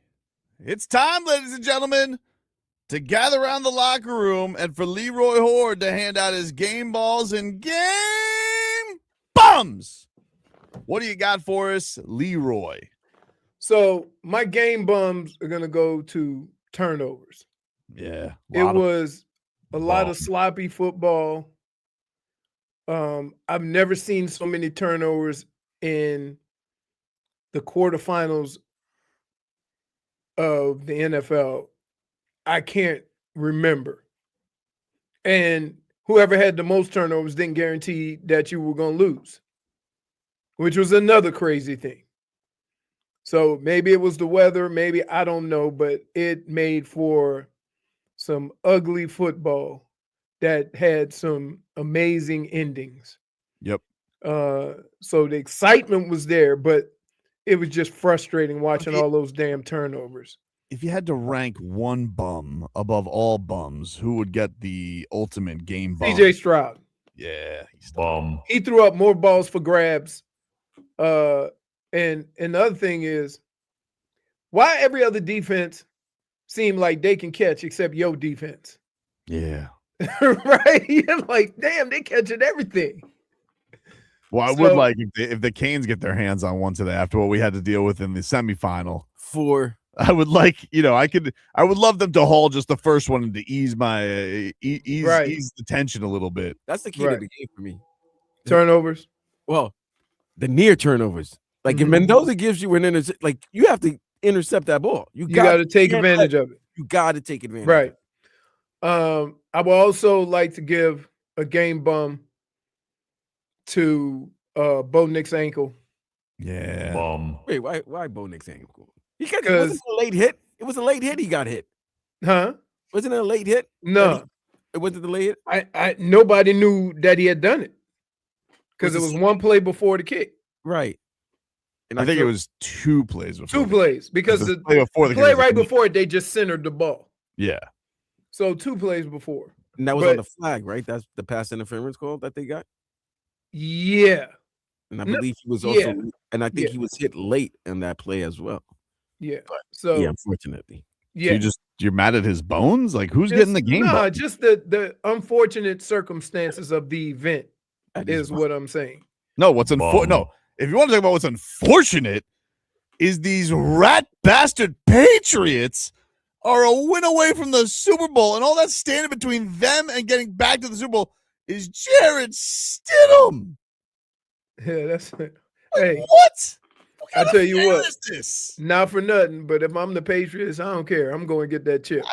It's time, ladies and gentlemen, to gather around the locker room and for Leroy Horde to hand out his game balls and game bums. What do you got for us, Leroy? So my game bums are going to go to turnovers. Yeah. It was a lot of sloppy football. I've never seen so many turnovers in the quarterfinals of the NFL. I can't remember. And whoever had the most turnovers didn't guarantee that you were going to lose, which was another crazy thing. So maybe it was the weather, maybe I don't know, but it made for some ugly football that had some amazing endings. Yep. So the excitement was there, but it was just frustrating watching all those damn turnovers. If you had to rank one bum above all bums, who would get the ultimate game bum? CJ Stroud. Yeah. He threw up more balls for grabs. And the other thing is, why every other defense seem like they can catch except your defense? Yeah. Right? You're like, damn, they catching everything. Well, I would like if the Canes get their hands on one today after what we had to deal with in the semifinal. I would like, I would love them to haul just the first one and to ease my ease the tension a little bit. That's the key to the game for me. Turnovers. Well, the near turnovers. Like if Mendoza gives you an like you have to intercept that ball. You got to take advantage of it. You got to take advantage. Right. I would also like to give a game bum to Bo Nix ankle. Yeah. Wait, why Bo Nix ankle? Was it a late hit? It was a late hit. He got hit. Huh? Wasn't it a late hit? No. It wasn't the late hit? Nobody knew that he had done it because it was one play before the kick. Right. And I think it was 2 plays before. 2 plays because the play right before it, they just centered the ball. Yeah. So 2 plays before. And that was on the flag, right? That's the pass interference call that they got? Yeah. And I believe he was also, and I think he was hit late in that play as well. Yeah. So yeah, unfortunately. Yeah. So you're mad at his bones? Like who's getting the game? No, just the unfortunate circumstances of the event is what I'm saying. No, what's unfortunate? No, if you want to talk about what's unfortunate, is these rat bastard Patriots are a win away from the Super Bowl, and all that's standing between them and getting back to the Super Bowl is Jared Stidham. Yeah, that's hey. What? I tell you what, is this? Not for nothing, but if I'm the Patriots, I don't care. I'm going to get that chip.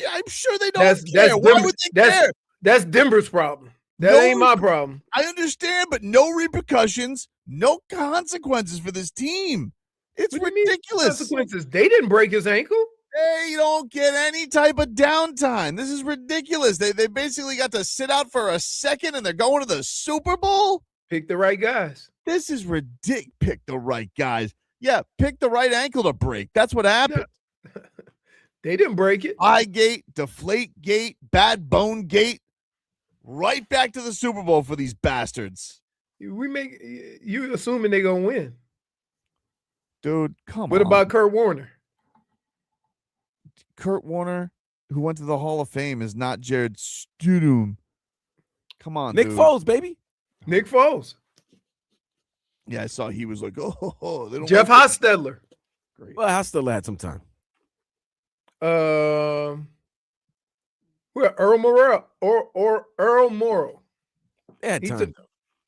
I'm sure they don't care. Why would they care? That's Denver's problem. That ain't my problem. I understand, but no repercussions, no consequences for this team. It's ridiculous. Consequences? They didn't break his ankle. They don't get any type of downtime. This is ridiculous. They basically got to sit out for a second, and they're going to the Super Bowl. Pick the right guys. This is ridiculous. Pick the right guys. Yeah, pick the right ankle to break. That's what happened. No. They didn't break it. Eye gate, deflate gate, bad bone gate. Right back to the Super Bowl for these bastards. You assuming they're gonna win. Dude, come on. What about Kurt Warner? Kurt Warner, who went to the Hall of Fame, is not Jared Stidham. Come on, Nick Foles, baby. Nick Foles. Yeah, I saw he was like, oh, they don't Jeff Hostetler. Great. Well, Hostetler had some time. Earl Morrell or Earl Morrow. They had time.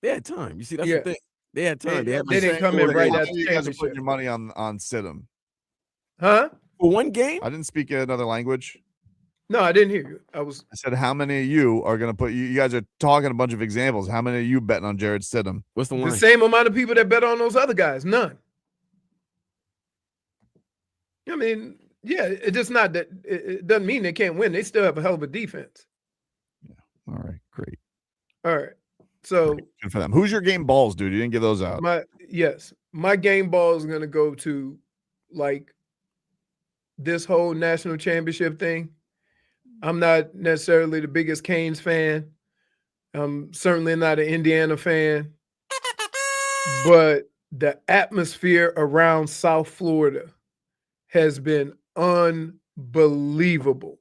They had time. You see, that's the thing. They had time. They didn't come in right after you guys are putting your money on Stidham. Huh? For one game? I didn't speak another language. No, I didn't hear you. I said, how many of you are going to put you guys are talking a bunch of examples. How many of you betting on Jared Stidham? What's the line? The same amount of people that bet on those other guys. None. I mean, yeah, it's just not that it doesn't mean they can't win. They still have a hell of a defense. Yeah. All right, great. All right. So good for them. Who's your game balls, dude? You didn't give those out. My game ball is gonna go to like this whole national championship thing. I'm not necessarily the biggest Canes fan. I'm certainly not an Indiana fan. But the atmosphere around South Florida has been unbelievable.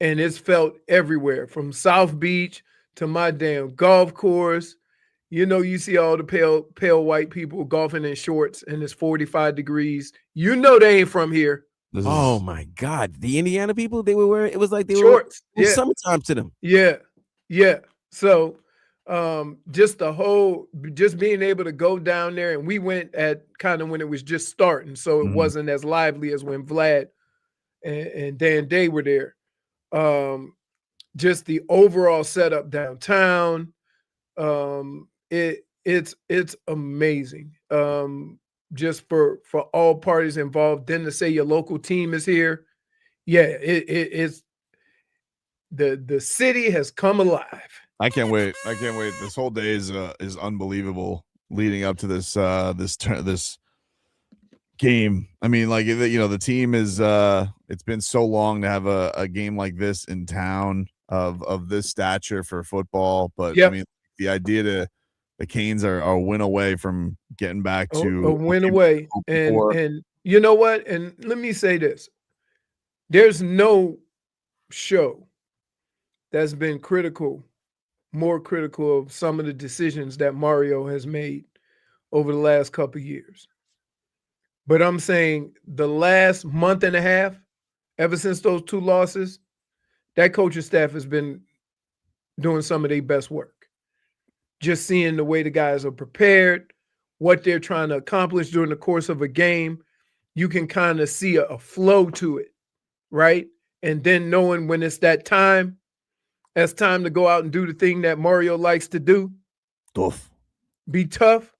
And it's felt everywhere, from South Beach to my damn golf course. You know, you see all the pale white people golfing in shorts and it's 45 degrees. You know they ain't from here. Oh my God. The Indiana people, they were wearing, it was like they Shorts. were Yeah. summertime to them. Yeah. Yeah. So just being able to go down there, and we went at kind of when it was just starting. So it wasn't as lively as when Vlad and Dan Day were there. Just the overall setup downtown. It's amazing. Just for all parties involved. Then to say your local team is here. Yeah, it's the city has come alive. I can't wait. This whole day is unbelievable leading up to this game. I mean, like, you know, the team is it's been so long to have a game like this in town of this stature for football, but I mean, the idea to the Canes are a win away from getting back to a win away. And you know what? And let me say this. There's no show that's been more critical of some of the decisions that Mario has made over the last couple of years. But I'm saying the last month and a half, ever since those 2 losses, that coaching staff has been doing some of their best work. Just seeing the way the guys are prepared, what they're trying to accomplish during the course of a game, you can kind of see a flow to it, right? And then knowing when it's time to go out and do the thing that Mario likes to do. Tough. Be tough,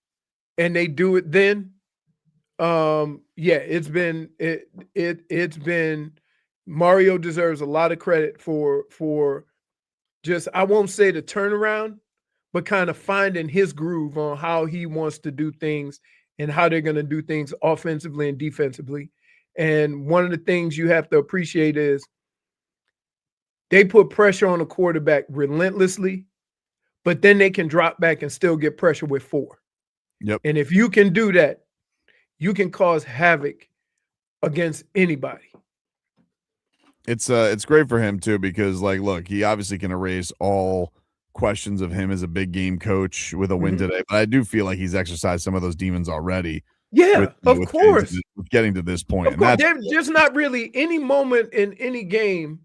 and they do it then. It's been Mario deserves a lot of credit for just, I won't say the turnaround, but kind of finding his groove on how he wants to do things and how they're going to do things offensively and defensively. And one of the things you have to appreciate is they put pressure on the quarterback relentlessly, but then they can drop back and still get pressure with 4. Yep. And if you can do that, you can cause havoc against anybody. It's great for him too, because, like, look, he obviously can erase all questions of him as a big game coach with a win today, but I do feel like he's exercised some of those demons already. Yeah, of course. Getting to this point. Of course. There's not really any moment in any game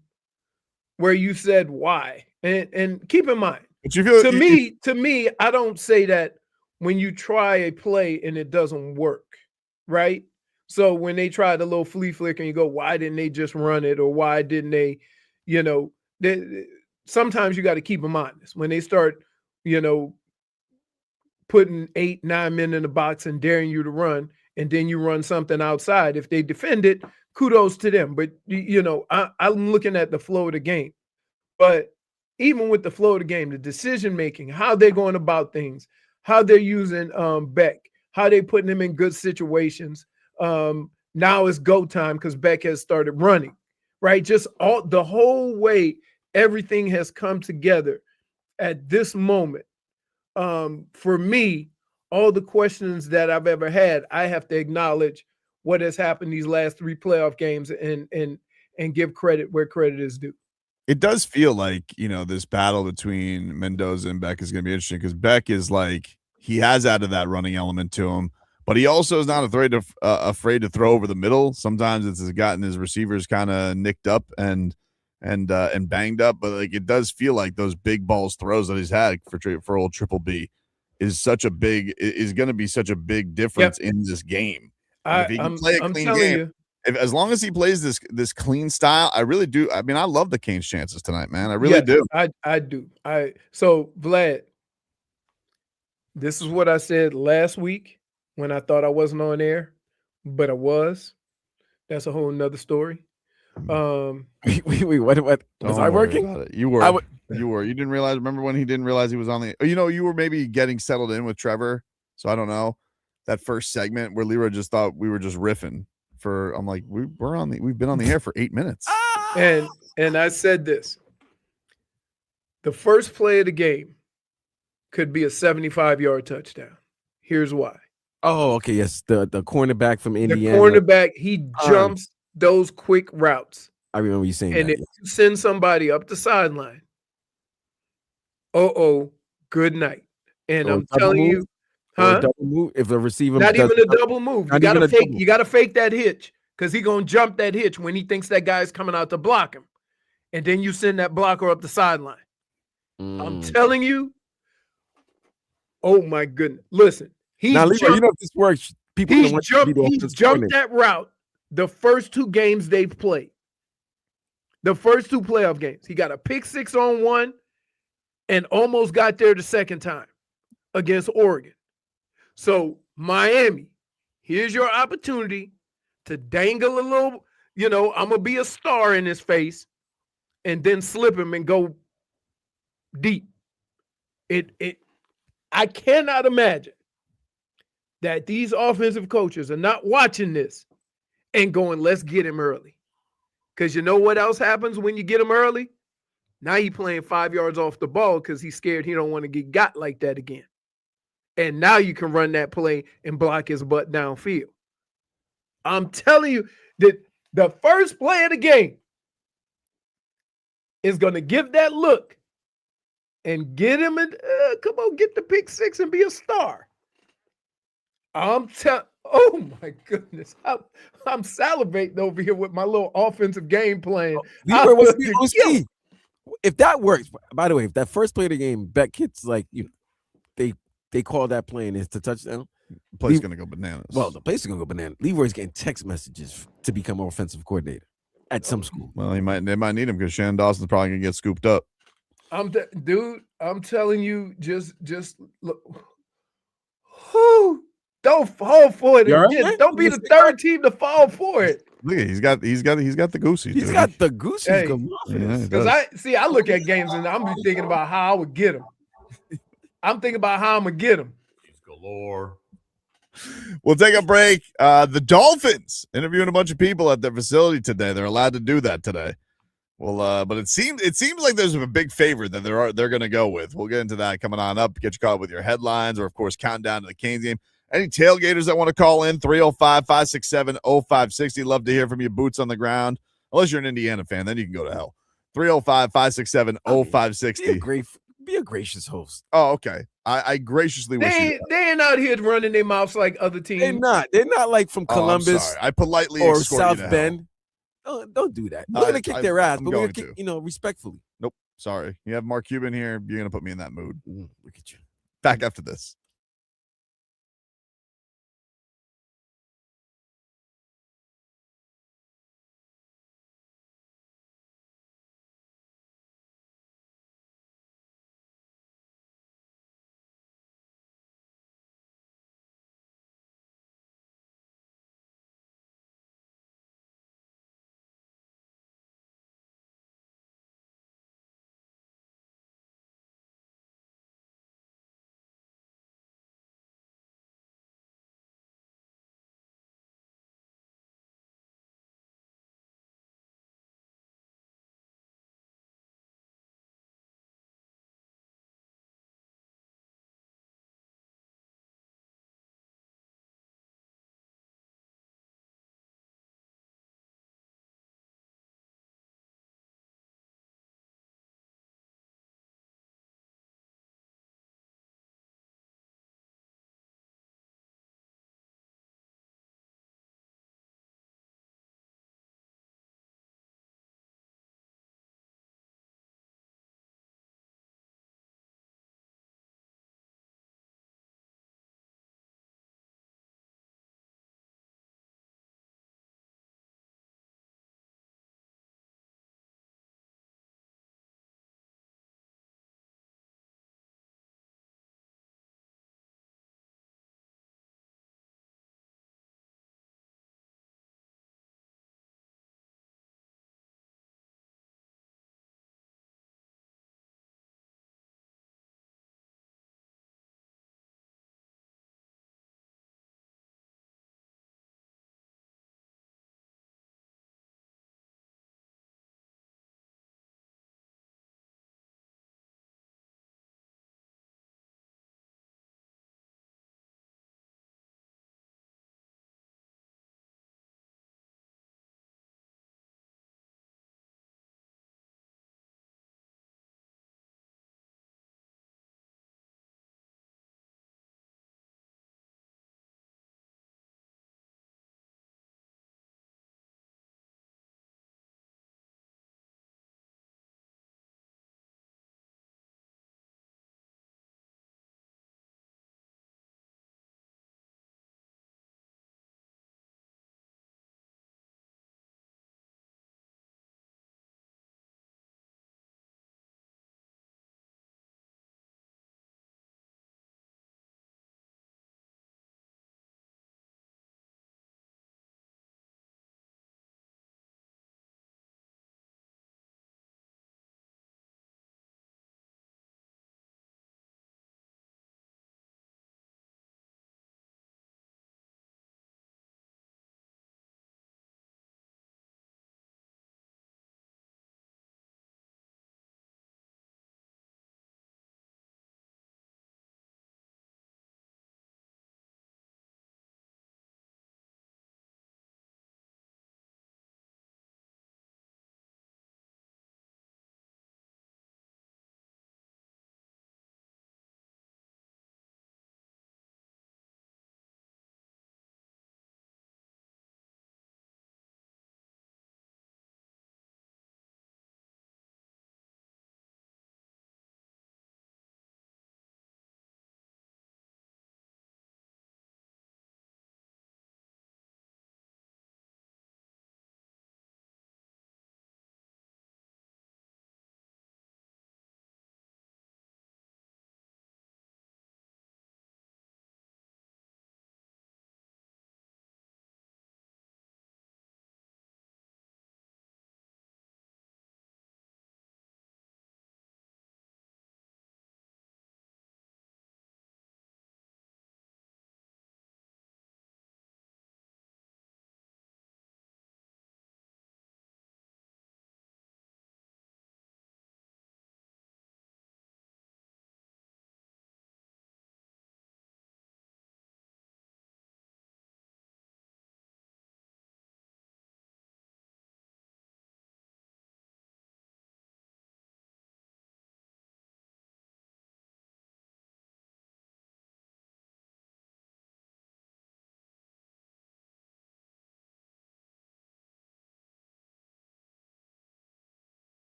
where you said why. And keep in mind, but you feel, to me, I don't say that when you try a play and it doesn't work, right? So when they try the little flea flick and you go, why didn't they just run it? Or why didn't they, sometimes you got to keep them honest. When they start, putting 8-9 men in the box and daring you to run, and then you run something outside, if they defend it, kudos to them. But, I'm looking at the flow of the game. But even with the flow of the game, the decision-making, how they're going about things, how they're using Beck, how they're putting him in good situations. Now it's go time because Beck has started running, right? Just the whole way everything has come together at this moment. For me, all the questions that I've ever had, I have to acknowledge what has happened these last 3 playoff games and give credit where credit is due. It does feel like, this battle between Mendoza and Beck is going to be interesting, because Beck is like, he has added that running element to him, but he also is not afraid to throw over the middle. Sometimes it's gotten his receivers kind of nicked up and banged up, but like, it does feel like those big balls throws that he's had for old Triple B is going to be such a big difference in this game. If he can play a clean game, as long as he plays this clean style, I really do. I mean, I love the Canes' chances tonight, man. I really do. I do. So Vlad, this is what I said last week when I thought I wasn't on air, but I was. That's a whole nother story. Wait, what? Was I working? You were. You were. You didn't realize. Remember when he didn't realize he was on the? You were maybe getting settled in with Trevor. So I don't know. That first segment where Leroy just thought we were just riffing. I'm like, we've been on the air for 8 minutes. And I said this. The first play of the game could be a 75-yard touchdown. Here's why. Oh, okay, yes, the cornerback from The Indiana. cornerback, he jumps those quick routes. I remember you saying And that. if you send somebody up the sideline, good night. And Or I'm double telling move, you, or a double move if the receiver not does even a double move. You not gotta even a fake. double. You gotta fake that hitch because he gonna jump that hitch when he thinks that guy's coming out to block him, and then you send that blocker up the sideline. I'm telling you. Oh my goodness! Listen, Now, Leroy, you know if this works, people He's want to be the offensive jumped coordinator. that route the first 2 games they've played. The first 2 playoff games. He got a pick 6 on one and almost got there the second time against Oregon. So, Miami, here's your opportunity to dangle a little, I'm going to be a star in his face and then slip him and go deep. I cannot imagine that these offensive coaches are not watching this and going, let's get him early. Because you know what else happens when you get him early? Now he's playing 5 yards off the ball because he's scared he don't want to get got like that again. And now you can run that play and block his butt downfield. I'm telling you that the first play of the game is going to give that look and get him and come on, get the pick 6 and be a star. Oh my goodness. I'm salivating over here with my little offensive game plan. Leroy, we'll see. If that works, by the way, if that first play of the game, Beck hits they call that play and it's a touchdown. The play's gonna go bananas. Well, the play's gonna go bananas. Leroy's getting text messages to become offensive coordinator at some school. Well, they might need him because Shannon Dawson's probably gonna get scooped up. Dude, I'm telling you, just look. Whew, don't fall for it again. Don't be the third team to fall for it. Look, he's got the Goosies. He's got the Goosies. Hey, Because I look at games and I'm thinking about how I would get them. I'm thinking about how I'm gonna get them. Galore. We'll take a break. The Dolphins interviewing a bunch of people at their facility today. They're allowed to do that today. Well, but it seems like there's a big favorite that they're going to go with. We'll get into that coming on up. Get you caught up with your headlines, or of course, countdown to the Canes game. Any tailgaters that want to call in, 305-567-0560. Love to hear from you, boots on the ground. Unless you're an Indiana fan, then you can go to hell. 305-567-0560. Be a gracious host. Oh, okay. I graciously wish you. They ain't out here running their mouths like other teams. They're not like from Columbus. I politely or escort South you to Bend. Don't do that. We're gonna kick their ass, I'm but we're going gonna kick, to. respectfully. Nope. Sorry. You have Mark Cuban here. You're gonna put me in that mood. Look at you. Back after this.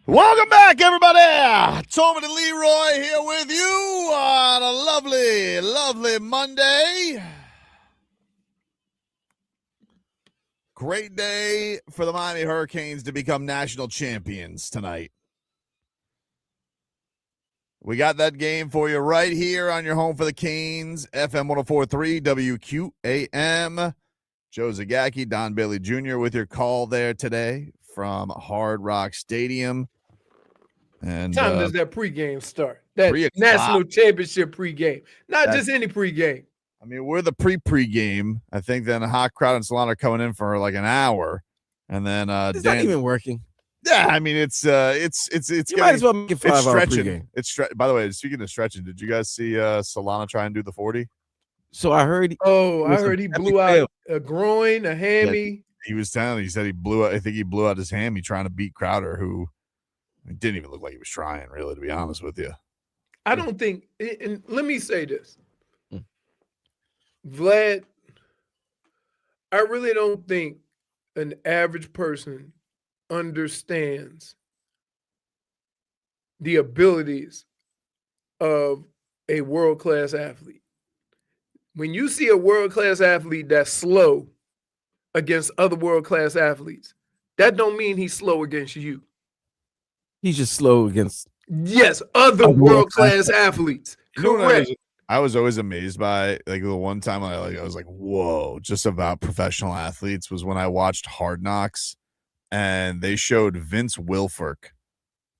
Welcome back, everybody. Tobin and Leroy here with you on a lovely, lovely Monday. Great day for the Miami Hurricanes to become national champions tonight. We got that game for you right here on your home for the Canes, FM 104.3 WQAM. Joe Zagacki, Don Bailey Jr. with your call there today from Hard Rock Stadium. And What time does that pregame start? That 3 o'clock. national championship pregame, not just any pregame. I mean, we're the pre-game. I think then a hot crowd and Solana are coming in for like an hour, and then It's not even working. Yeah, I mean it's You might as well make it 5-hour stretching. pregame. By the way, speaking of stretching, did you guys see Solana try and do the 40? So I heard. I heard he blew out a groin, a hammy. He was telling. He said he blew out. I think he blew out his hammy trying to beat Crowder, who didn't even look like he was trying. Really, to be honest with you, I don't think. And let me say this, Vlad. I really don't think an average person understands the abilities of a world-class athlete. When you see a world-class athlete that's slow against other world-class athletes, that don't mean he's slow against you. He's just slow against. Yes, other world-class athletes. You know what Correct. I was always amazed by, like the one time I was like, whoa, just about professional athletes was when I watched Hard Knocks and they showed Vince Wilfork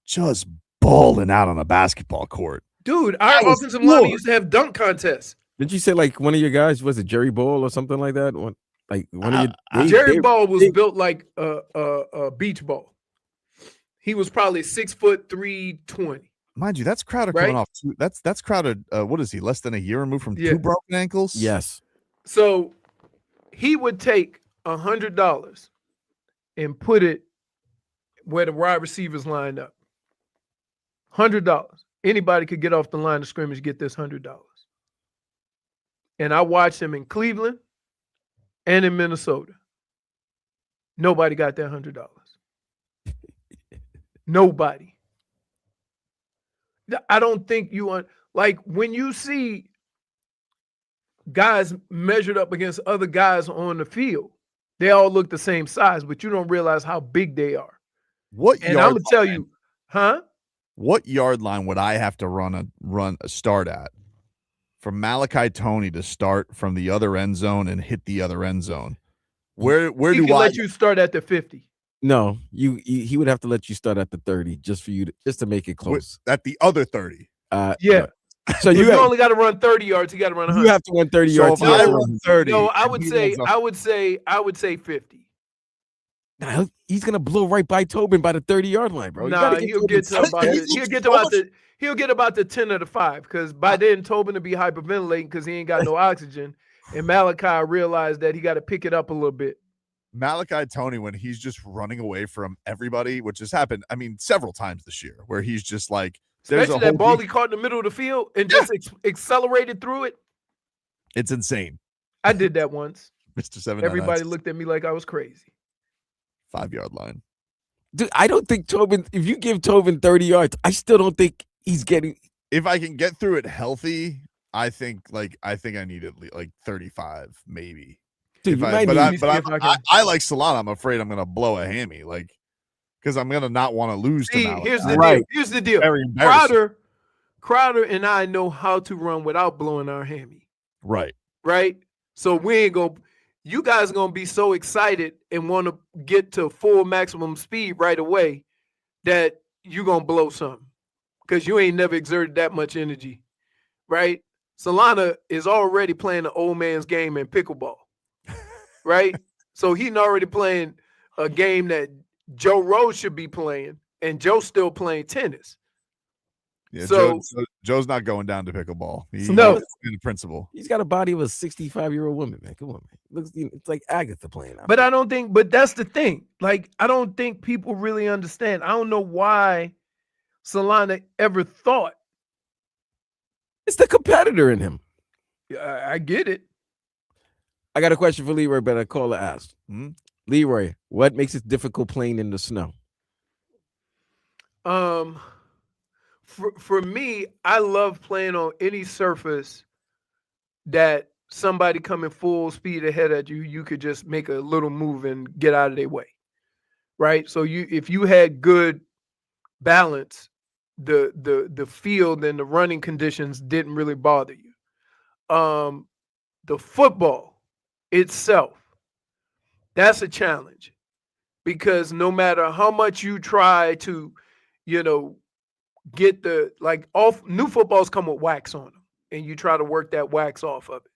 just balling out on a basketball court. Dude, our offensive line used to have dunk contests. Did you say like one of your guys was it Jerry Ball or something like that? One of your Jerry Ball was built like a beach ball. He was probably 6'3", 320. Mind you, that's Crowder Right? coming off. That's Crowder. What is he? Less than a year removed from Yeah. 2 broken ankles. Yes. So he would take $100 and put it where the wide receivers lined up. $100. Anybody could get off the line of scrimmage, get this $100. And I watched him in Cleveland and in Minnesota. Nobody got that $100. Nobody. I don't think you want, like, when you see guys measured up against other guys on the field, they all look the same size, but you don't realize how big they are. And I'm gonna tell you, what yard line would I have to run a start at for Malachi Toney to start from the other end zone and hit the other end zone? Where he do can I let you start at the 50? No, he would have to let you start at the 30 just for you to make it close. At the other 30. Yeah. No. So If you you only got to run 30 yards. You got to run 100. you have to run 30 yards. if I run 30, No, I and would he say, runs I would say 50. Nah, he's gonna blow right by Tobin by the 30-yard line, bro. You Nah, gotta he'll Tobin get to something. about he'll get about the 10 or the 5, because by then Tobin will be hyperventilating because he ain't got no oxygen, and Malachi realized that he got to pick it up a little bit. Malachi Toney, when he's just running away from everybody, which has happened, I mean, several times this year, where he's just like, there's Especially a that ball he caught in the middle of the field and just accelerated through it. It's insane. I did that once. Mr. 7. Everybody looked at me like I was crazy. 5-yard line. Dude, I don't think Tobin. If you give Tobin 30 yards, I still don't think he's getting. If I can get through it healthy, I think I need at least like 35, maybe. Dude, I like Solana. I'm afraid I'm gonna blow a hammy, like, because I'm gonna not want to lose to Malachi. Here's the deal. Very embarrassing. Crowder and I know how to run without blowing our hammy. Right. So we ain't gonna. You guys are gonna be so excited and want to get to full maximum speed right away that you're gonna blow something because you ain't never exerted that much energy, right? Solana is already playing the old man's game in pickleball, right? So he's already playing a game that Joe Rose should be playing, and Joe's still playing tennis. Yeah, So- Joe's not going down to pickleball. He's No. in the principle. He's got a body of a 65-year-old woman, man. Come on, man. It's like Agatha playing. But I don't think, but that's the thing. Like, I don't think people really understand. I don't know why Solana ever thought. It's the competitor in him. I get it. I got a question for Leroy, but a caller asked. Leroy, what makes it difficult playing in the snow? For me, I love playing on any surface that somebody coming full speed ahead at you, you could just make a little move and get out of their way, right? So if you had good balance, the field and the running conditions didn't really bother you. The football itself, that's a challenge, because no matter how much you try to, get new footballs come with wax on them, and you try to work that wax off of it.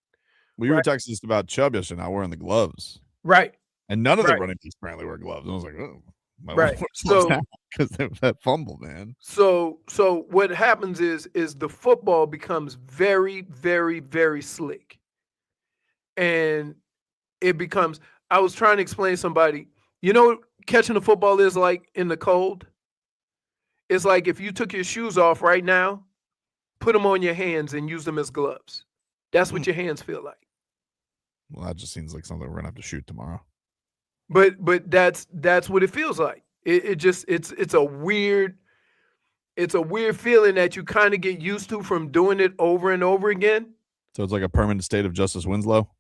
Well, you were texting us about Chubb yesterday, not wearing the gloves. Right. And none of the running backs apparently wear gloves. And I was like, oh, right. So because that fumble, man. So what happens is the football becomes very, very, very slick. And it becomes, I was trying to explain to somebody, catching the football is like in the cold. It's like if you took your shoes off right now, put them on your hands and use them as gloves. That's what your hands feel like. Well, that just seems like something we're gonna have to shoot tomorrow. But that's what it feels like. It's a weird feeling that you kind of get used to from doing it over and over again. So it's like a permanent state of Justice Winslow?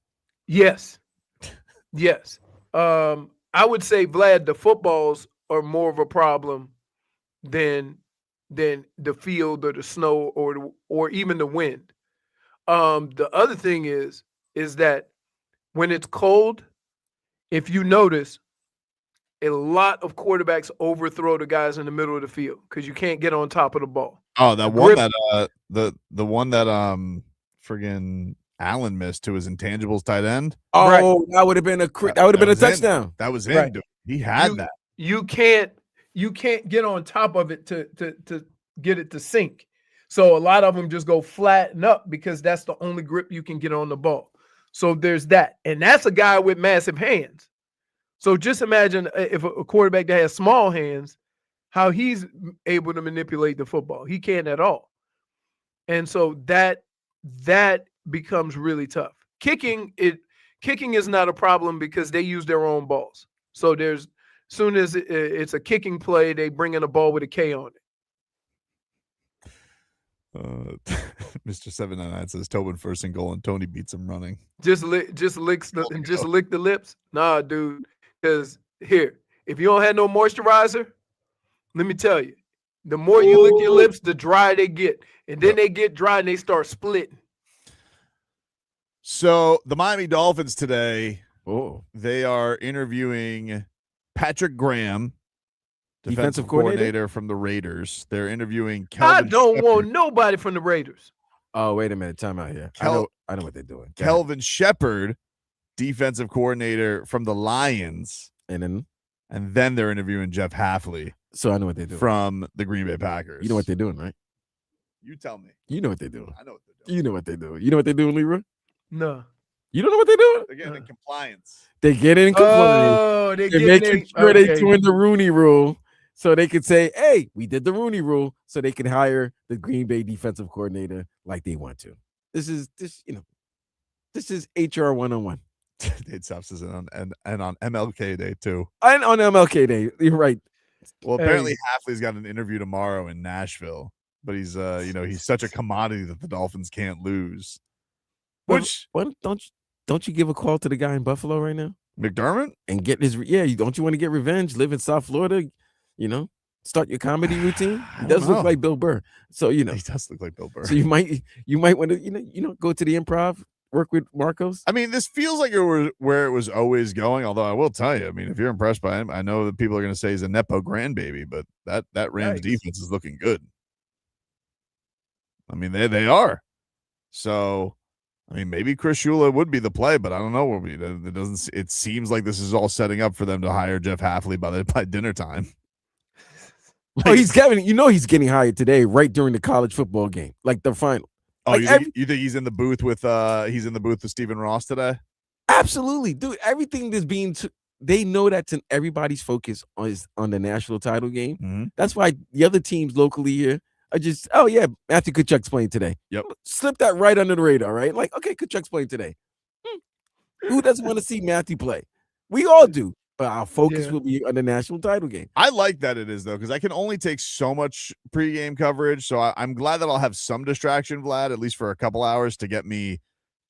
Yes. Yes. I would say, Vlad, the footballs are more of a problem than the field or the snow or even the wind. The other thing is that when it's cold, if you notice, a lot of quarterbacks overthrow the guys in the middle of the field because you can't get on top of the ball. Oh, that one that the one that friggin' Allen missed to his intangibles tight end. Oh, right. That would have been a touchdown. That was in, right. dude. He had that. You can't get on top of it to get it to sink. So a lot of them just go flatten up because that's the only grip you can get on the ball. So there's that. And that's a guy with massive hands. So just imagine if a quarterback that has small hands, how he's able to manipulate the football. He can't at all. And so that becomes really tough. Kicking is not a problem because they use their own balls. So soon as it's a kicking play, they bring in a ball with a K on it. Mr. 799 says Tobin first and goal and Tony beats him running. Just lick the lips. Nah, dude. Because here, if you don't have no moisturizer, let me tell you, the more you lick your lips, the drier they get. And then they get dry and they start splitting. So the Miami Dolphins today, they are interviewing Patrick Graham, defensive coordinator from the Raiders. They're interviewing Kelvin I don't Shepard. want nobody from the Raiders. Oh, wait a minute. Time out here. I know what they're doing. Kelvin Shepard, defensive coordinator from the Lions. And then they're interviewing Jeff Hafley. So I know what they're doing. From the Green Bay Packers. You know what they're doing, right? You tell me. You know what they're doing. I know what they're doing. You know what they're doing. You know what they're doing, Leroy? No. You don't know what they're doing? They're getting in compliance. They get in compliance. Oh, they're making sure they're doing the Rooney Rule so they could say, hey, we did the Rooney Rule, so they can hire the Green Bay defensive coordinator like they want to. This is HR 101. Dade Stops is on MLK Day too. And on MLK Day, you're right. Well, apparently Hafley's got an interview tomorrow in Nashville, but he's he's such a commodity that the Dolphins can't lose. Which don't you give a call to the guy in Buffalo right now, McDermott, and get his don't you want to get revenge? Live in South Florida, start your comedy routine. He does look like Bill Burr, so he does look like Bill Burr. So you might want to go to the Improv, work with Marcos. I mean, this feels like it was where it was always going. Although I will tell you, I mean, if you're impressed by him, I know that people are going to say he's a nepo grandbaby, but that Rams defense is looking good. I mean, they are. So, I mean, maybe Chris Shula would be the play, but I don't know. It doesn't. It seems like this is all setting up for them to hire Jeff Hafley by dinner time. He's getting hired today, right during the college football game, like the final. Oh, you think he's in the booth with Stephen Ross today? Absolutely, dude. Everything that's being they know that's in everybody's focus on the national title game. Mm-hmm. That's why the other teams locally here are just, Matthew Tkachuk's playing today. Yep. Slip that right under the radar, right? Like, okay, Tkachuk's playing today. Who doesn't want to see Matthew play? We all do. But our focus Yeah. will be on the national title game. I like that it is, though, because I can only take so much pregame coverage. So I'm glad that I'll have some distraction, Vlad, at least for a couple hours to get me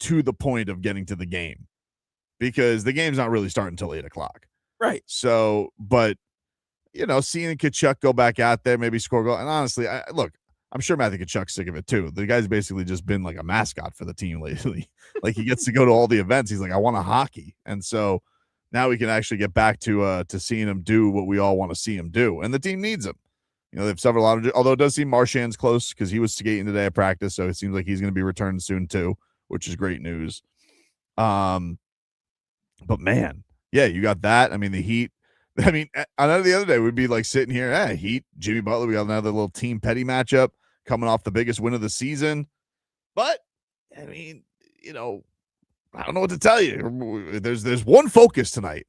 to the point of getting to the game, because the game's not really starting until 8 o'clock. Right. So, but, seeing Tkachuk go back out there, maybe score a goal. And honestly, look, I'm sure Matthew Tkachuk's sick of it too. The guy's basically just been like a mascot for the team lately. Like, he gets to go to all the events. He's like, I want a hockey. And so now we can actually get back to seeing him do what we all want to see him do. And the team needs him. They've suffered a lot of, although it does seem Marchand's close because he was skating today at practice. So it seems like he's going to be returning soon too, which is great news. But man, yeah, you got that. I mean, the Heat, I know the other day we'd be like sitting here, Heat, Jimmy Butler, we got another little team petty matchup coming off the biggest win of the season. But I mean, I don't know what to tell you. There's one focus tonight.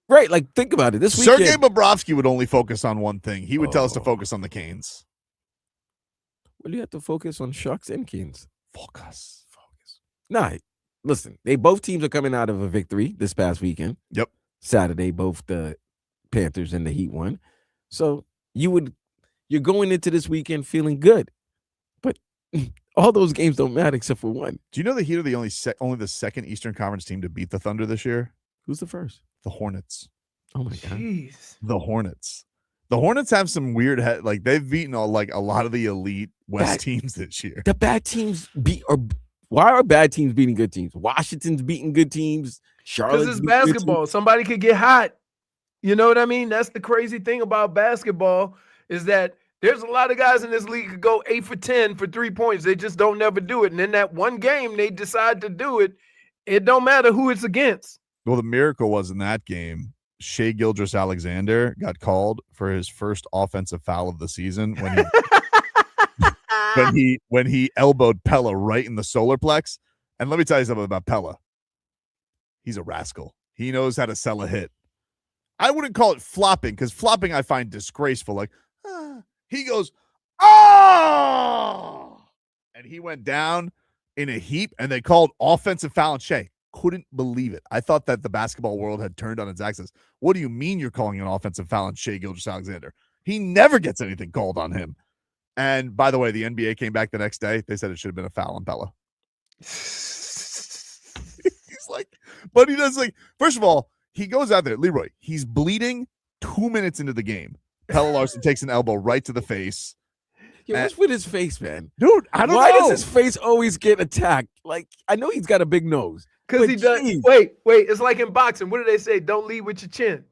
Right, like think about it. This Sergei weekend, Bobrovsky would only focus on one thing. He would tell us to focus on the Canes. well, you have to focus on Sharks and Kings. Focus. Nah, listen, both teams are coming out of a victory this past weekend. Yep. Saturday, both the Panthers and the Heat won. So you're going into this weekend feeling good. But all those games don't matter except for one. Do you know the Heat are the only the second Eastern Conference team to beat the Thunder this year? Who's the first? The Hornets. Oh my God. Jeez. The Hornets. The Hornets have some weird like they've beaten a lot of the elite West teams this year. The bad teams why are bad teams beating good teams? Washington's beating good teams. Charlotte's Because it's beating good basketball. teams. Somebody could get hot. You know what I mean? That's the crazy thing about basketball is that there's a lot of guys in this league who go 8 for 10 for 3 points. They just don't never do it. And in that one game they decide to do it. It don't matter who it's against. Well, the miracle was in that game, Shai Gilgeous-Alexander got called for his first offensive foul of the season when he elbowed Pella right in the solar plex. And let me tell you something about Pella. He's a rascal. He knows how to sell a hit. I wouldn't call it flopping, because flopping I find disgraceful. Like, he goes, oh, and he went down in a heap, and they called offensive foul on Shai. Couldn't believe it. I thought that the basketball world had turned on its axis. What do you mean you're calling an offensive foul on Shai Gilgeous-Alexander? He never gets anything called on him. And by the way, the NBA came back the next day. They said it should have been a foul on Pella. He's like, but he does like, first of all, he goes out there, Leroy, he's bleeding 2 minutes into the game. Pella Larson takes an elbow right to the face. Yeah, what's with his face, man? Dude, I don't know. Why does his face always get attacked? Like, I know he's got a big nose. Because he does. Wait. It's like in boxing. What do they say? Don't lead with your chin.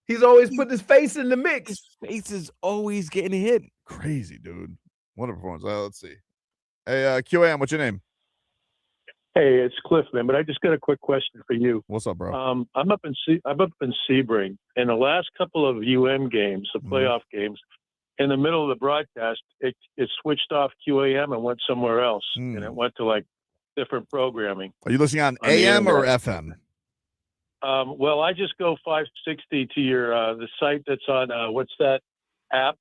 He's always putting his face in the mix. His face is always getting hit. Crazy, dude. What a performance. Let's see. Hey, QAM, what's your name? Hey, it's Cliff, man. But I just got a quick question for you. What's up, bro? I'm up in Sebring. In the last couple of games, the playoff games, in the middle of the broadcast, it switched off QAM and went somewhere else, and it went to like different programming. Are you listening on AM or FM? Well, I just go 560 to your the site that's on what's that app?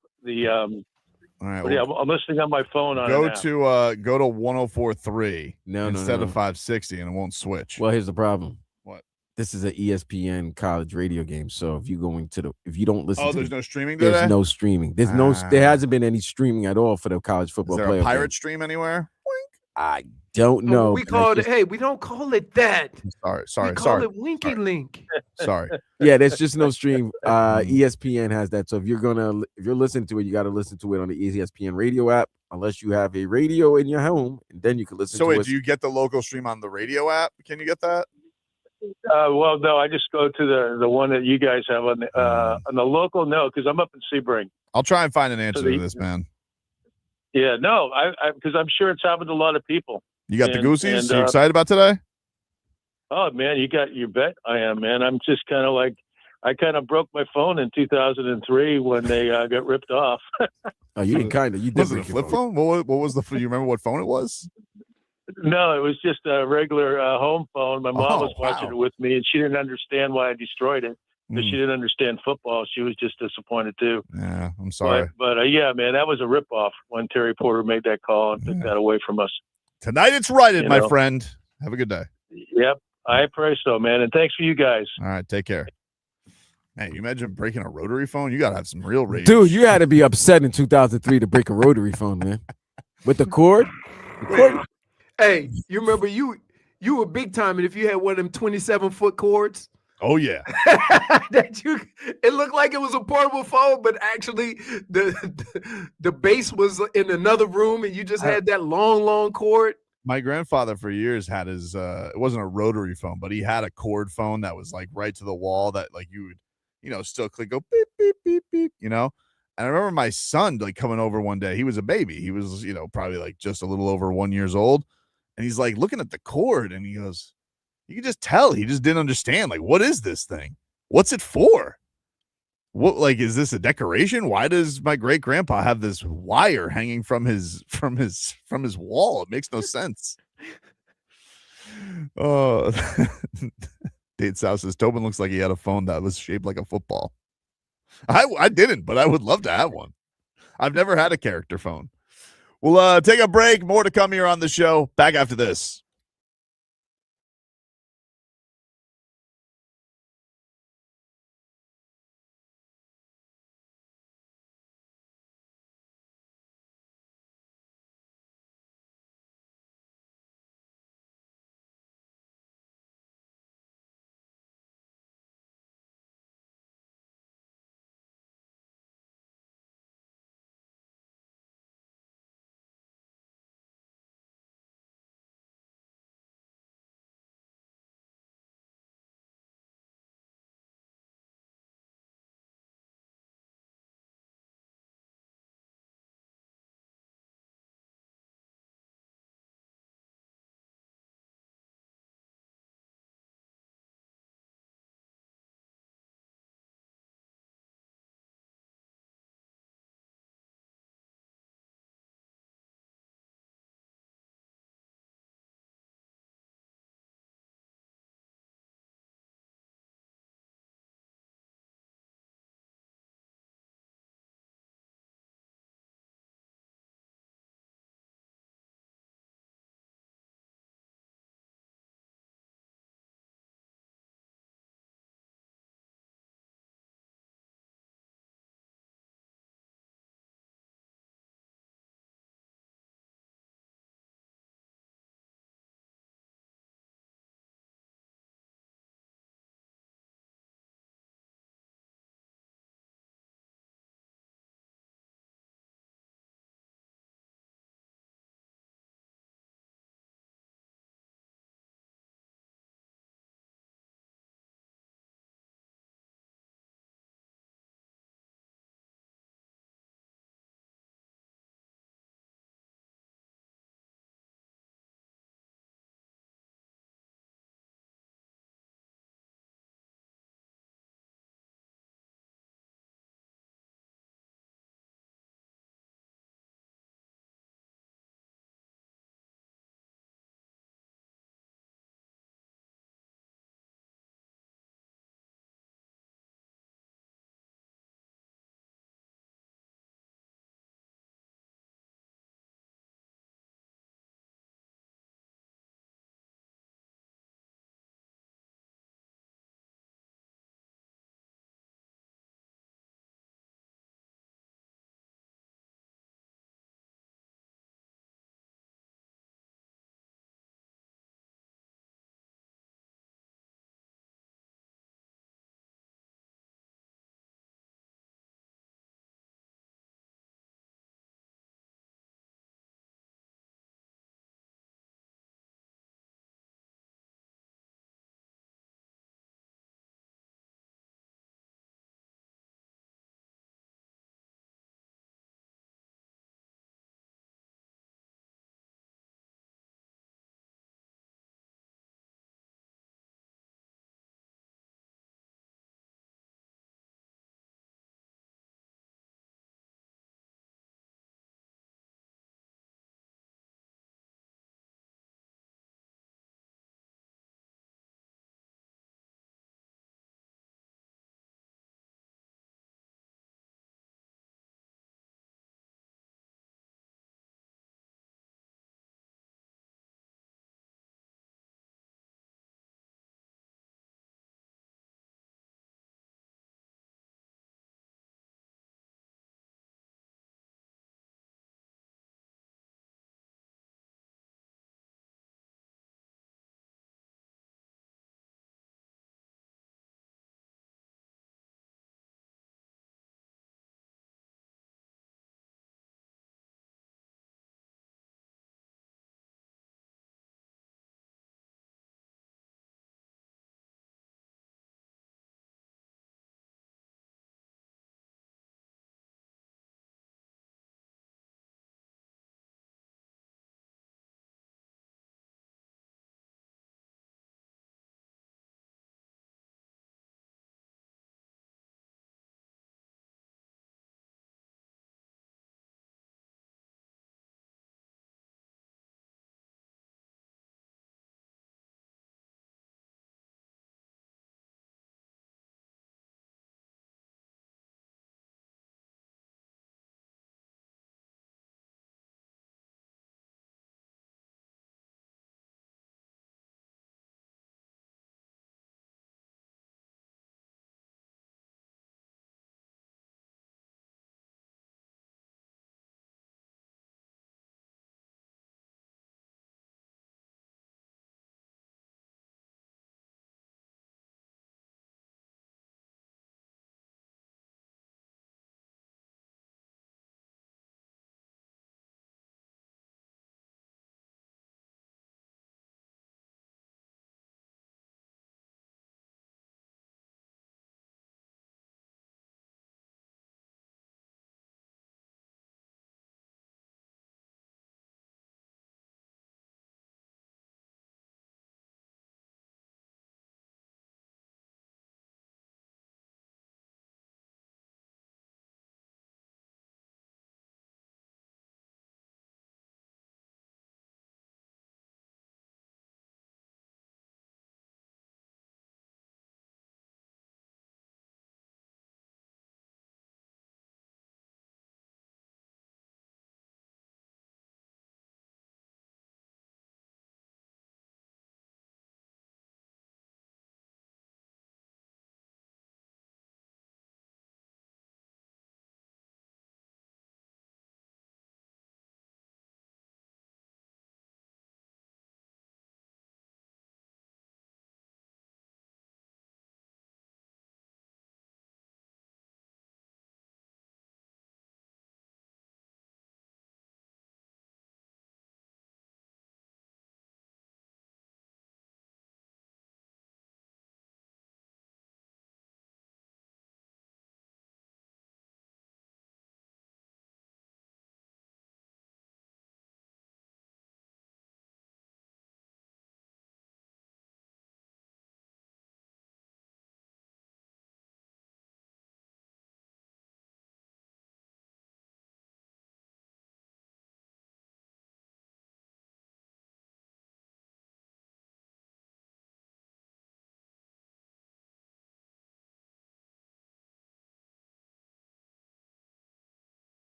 All right, I'm listening on my phone. Go to 104.3 instead of 560, and it won't switch. Well, here's the problem. What? This is an ESPN college radio game, so if you don't listen, there's no streaming today? There's no streaming. There hasn't been any streaming at all for the college football Is there playoff a pirate game. stream anywhere? I don't know. We call it. Hey, we don't call it that. Sorry. We call it Winky Link. Sorry. Yeah, there's just no stream. ESPN has that. So if you're listening to it, you got to listen to it on the ESPN radio app, unless you have a radio in your home, and then you can listen to it. So wait, do you get the local stream on the radio app? Can you get that? Well, no, I just go to the one that you guys have on the local. No, because I'm up in Sebring. I'll try and find an answer to this, man. Yeah, no, because I'm sure it's happened to a lot of people. You got the Goosies? You excited about today? Oh man, you bet I am, man. I'm just kind of like, I kind of broke my phone in 2003 when they got ripped off. Oh, you didn't kind of. You was it a flip phone? What was the? You remember what phone it was? No, it was just a regular home phone. My mom was watching it with me, and she didn't understand why I destroyed it. Because she didn't understand football. She was just disappointed too. Yeah, I'm sorry. But yeah, man, that was a ripoff when Terry Porter made that call and took that away from us. Tonight it's righted, my friend. Have a good day. Yep, I pray so, man. And thanks for you guys. All right, take care. Man, you imagine breaking a rotary phone? You gotta have some real rage. Dude, you had to be upset in 2003 to break a rotary phone, man. With the cord? Hey, you remember you were big time, and if you had one of them 27-foot cords, oh yeah, it looked like it was a portable phone, but actually the base was in another room, and you just had that long cord. My grandfather for years had his it wasn't a rotary phone, but he had a cord phone that was like right to the wall that like you would, still click, go beep, beep, beep, beep, And I remember my son like coming over one day. He was a baby. He was, probably like just a little over 1 year old. And he's like looking at the cord and he goes, you can just tell he just didn't understand. Like, what is this thing? What's it for? What, like, is this a decoration? Why does my great grandpa have this wire hanging from his wall? It makes no sense. Oh, Date South says Tobin looks like he had a phone that was shaped like a football. I didn't, but I would love to have one. I've never had a character phone. We'll take a break. More to come here on the show. Back after this.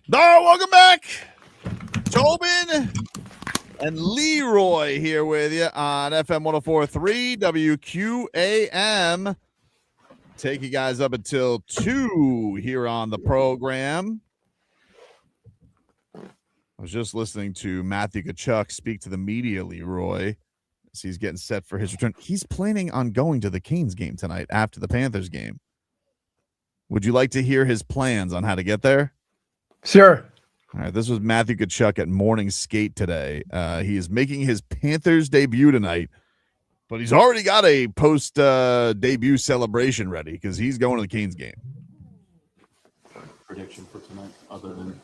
Welcome back. Tobin and Leroy here with you on FM 104.3 WQAM. Take you guys up until 2 here on the program. I was just listening to Matthew Tkachuk speak to the media, Leroy, as he's getting set for his return. He's planning on going to the Canes game tonight after the Panthers game. Would you like to hear his plans on how to get there? Sure. All right, this was Matthew Tkachuk at morning skate today. He is making his Panthers debut tonight, but he's already got a post debut celebration ready because he's going to the Canes game. Prediction for tonight, other than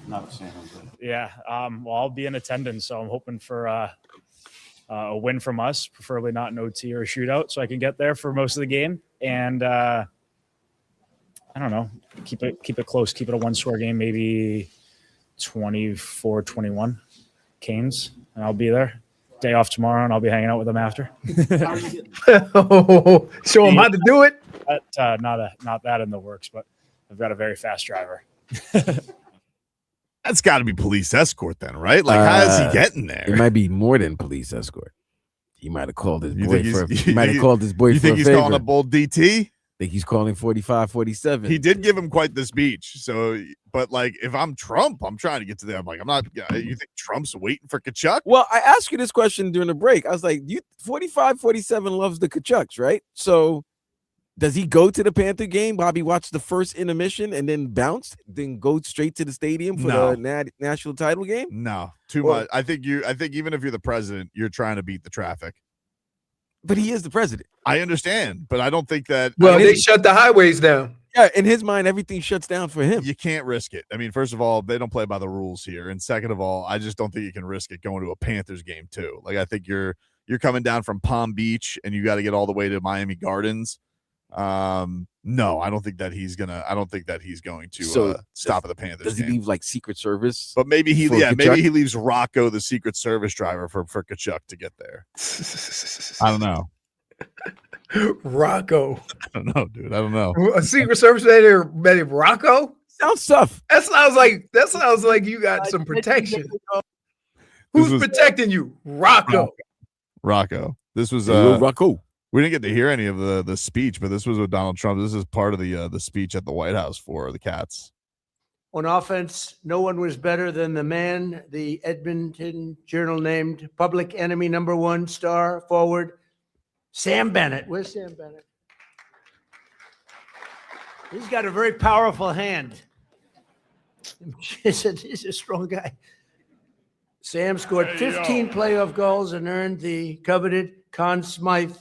not San Jose. Yeah, well, I'll be in attendance, so I'm hoping for a win from us, preferably not an OT or a shootout, so I can get there for most of the game. And I don't know, keep it close, keep it a one-score game, maybe 24-21 Canes, and I'll be there. Day off tomorrow, and I'll be hanging out with them after. Show them how to do it. Not that in the works, but I've got a very fast driver. That's got to be police escort then, right? Like, how is he getting there? It might be more than police escort. He might have called his boy You for think a he's favor. calling a bold DT? I think he's calling 45, 47. He did give him quite the speech. So, but like, if I'm Trump, I'm trying to get to there. I'm like, I'm not. You think Trump's waiting for Tkachuk? Well, I asked you this question during the break. I was like, 45, 47 loves the Tkachuks, right? So does he go to the Panther game? Bobby watch the first intermission and then bounce, then go straight to the stadium for the national title game? No, too much. I think even if you're the president, you're trying to beat the traffic. But he is the president. I understand, but I don't think that. Well, they shut the highways down. Yeah, in his mind, everything shuts down for him. You can't risk it. I mean, first of all, they don't play by the rules here, and second of all, I just don't think you can risk it going to a Panthers game too. Like, I think you're coming down from Palm Beach and you got to get all the way to Miami Gardens. No, I don't think that he's going to stop at the Panthers. Does he game. leave like Secret Service? But maybe he leaves Rocco, the Secret Service driver, for Tkachuk to get there. I don't know. Rocco. I don't know, dude. I don't know. A Secret Service named Rocco? Sounds tough. That sounds like you got some protection. Who's protecting you? Rocco. Rocco. This was Rocco. We didn't get to hear any of the speech, but this was with Donald Trump. This is part of the speech at the White House for the Cats. On offense, no one was better than the man the Edmonton Journal named public enemy #1 star forward, Sam Bennett. Where's Sam Bennett? He's got a very powerful hand. He's a strong guy. Sam scored 15 playoff goals and earned the coveted Conn Smythe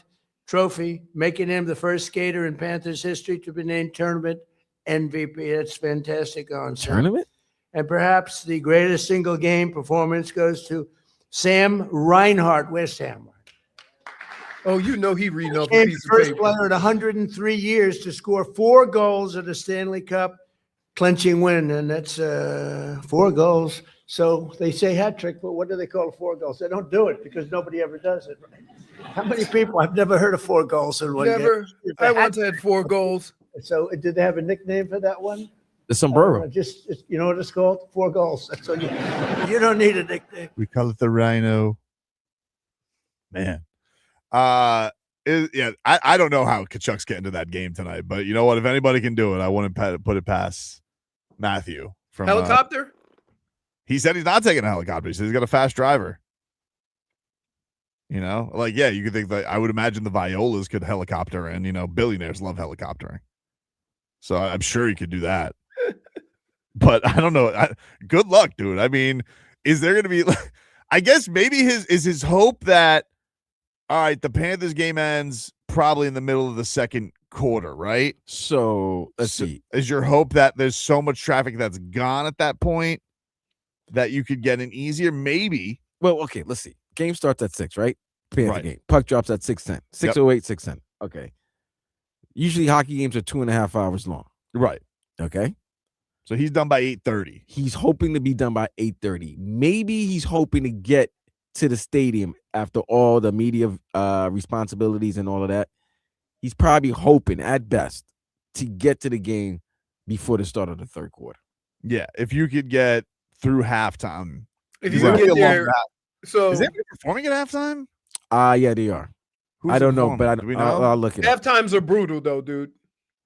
Trophy, making him the first skater in Panthers history to be named tournament MVP. That's fantastic on tournament. And perhaps the greatest single game performance goes to Sam Reinhart. Where's Sam? Oh, you know he reading off a Became piece the of first paper. player in 103 years to score 4 goals at a Stanley Cup clinching win, and that's 4 goals. So they say hat trick, but what do they call 4 goals? They don't do it because nobody ever does it. Right? How many people? I've never heard of 4 goals in one Never. game. I once had 4 goals. So did they have a nickname for that one? The sombrero. You know what it's called? 4 goals. That's all you don't need a nickname. We call it the Rhino. Man. I don't know how Tkachuk's getting to that game tonight, but you know what? If anybody can do it, I wouldn't put it past Matthew. From Helicopter? He said he's not taking a helicopter. He said he's got a fast driver. You know, like, yeah, you could think that I would imagine the Violas could helicopter, and, you know, billionaires love helicoptering. So I'm sure he could do that. But I don't know. Good luck, dude. I mean, is there going to be, I guess maybe his hope that, all right, the Panthers game ends probably in the middle of the second quarter, right? So let's see. Is your hope that there's so much traffic that's gone at that point that you could get an easier, maybe? Well, okay, let's see. Game starts at 6, right? Panther Right. game. Puck drops at 6:10. 6:08, 6:10. Okay. Usually hockey games are 2.5 hours long. Right. Okay. So he's done by 8:30. He's hoping to be done by 8:30. Maybe he's hoping to get to the stadium after all the media responsibilities and all of that. He's probably hoping at best to get to the game before the start of the third quarter. Yeah, if you could get through halftime. If Is you that get a long there, half- so is anybody performing at halftime? Yeah, they are. Who's I don't know, performing? but Do we know? I'll look it up. half times are brutal though, dude.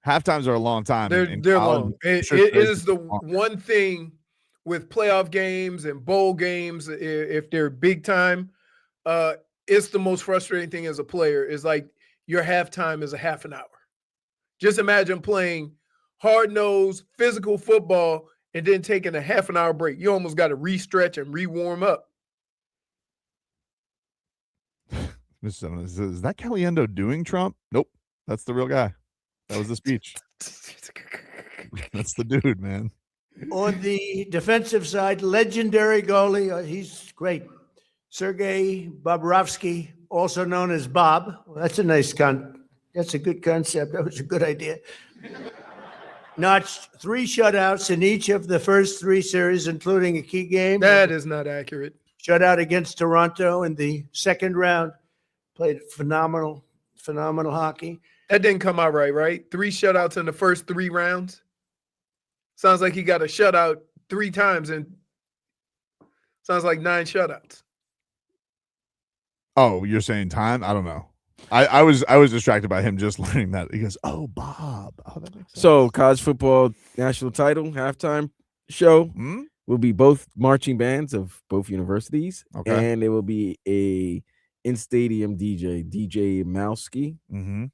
Half times are a long time. They're in they're college. long. I'm It sure it there's is the long. one thing with playoff games and bowl games, if they're big time, it's the most frustrating thing as a player is like your halftime is a half an hour. Just imagine playing hard-nosed physical football and then taking a half an hour break. You almost got to re-stretch and re-warm up. Is that Caliendo doing Trump? Nope. That's the real guy. That was the speech. That's the dude, man. On the defensive side, legendary goalie, he's great. Sergei Bobrovsky, also known as Bob. Well, that's a that's a good concept. That was a good idea. Notched 3 shutouts in each of the first 3 series, including a key game. That is not accurate. Shutout against Toronto in the second round. Played phenomenal hockey. That didn't come out right? 3 shutouts in the first 3 rounds. Sounds like he got a shutout 3 times and sounds like 9 shutouts. Oh, you're saying time? I don't know. I was distracted by him just learning that. He goes, "Oh, Bob." Oh, that makes sense. So, college football national title halftime show will be both marching bands of both universities, Okay. and there will be a in-stadium DJ Mowski,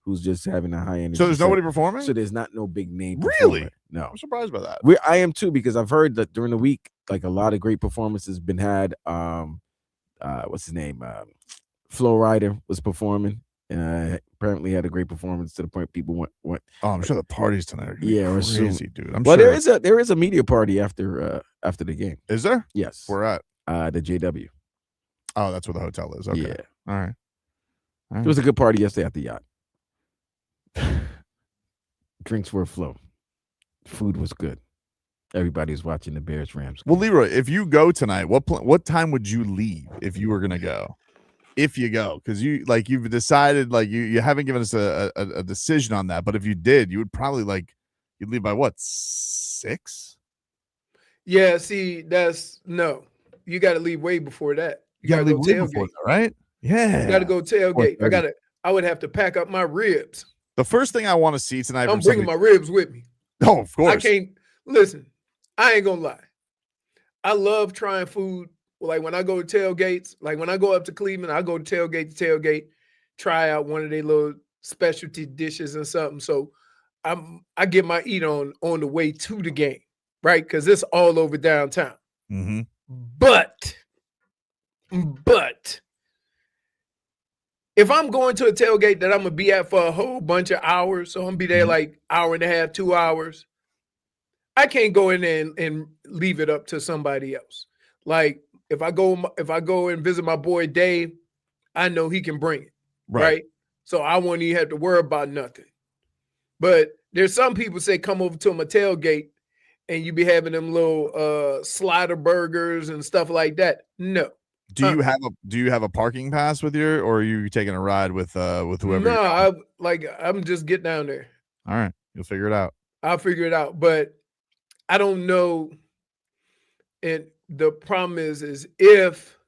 who's just having a high energy. So there's nobody set. performing? So there's not no big name. Really? performer. No. I'm surprised by that. I am too, because I've heard that during the week, like a lot of great performances been had. What's his name? Flo Rida was performing. Apparently had a great performance to the point people went. Oh, I'm sure the parties tonight are gonna be crazy, dude. I'm well, sure. there is a media party after the game. Is there? Yes. Where at? The JW. Oh, that's where the hotel is. Okay. Yeah. All right. It was a good party yesterday at the yacht. Drinks were afloat. Food was good. Everybody was watching the Bears Rams. Well, Leroy, if you go tonight, what time would you leave if you were gonna go? If you go, because you've decided, you haven't given us a decision on that. But if you did, you would probably you'd leave by what, 6? Yeah, see, no. You got to leave way before that. You got to leave go way tailgate, before that, right? Yeah. You got to go tailgate. 4:30. I would have to pack up my ribs. The first thing I want to see tonight. I'm from bringing my ribs with me. Oh, of course. I can't listen. I ain't gonna lie. I love trying food. Like when I go to tailgates, like when I go up to Cleveland, I go to tailgate, try out one of their little specialty dishes and something. So I get my eat on the way to the game, right? Because it's all over downtown. Mm-hmm. But if I'm going to a tailgate that I'm gonna be at for a whole bunch of hours, so I'm gonna be there like hour and a half, 2 hours, I can't go in there and leave it up to somebody else. Like if I go and visit my boy Dave, I know he can bring it, right? So I won't even have to worry about nothing. But there's some people say come over to my tailgate and you be having them little slider burgers and stuff like that. No. Do you have a parking pass with or are you taking a ride with whoever? No, I'm just get down there. All right, you'll figure it out. I'll figure it out, but I don't know. And the problem is if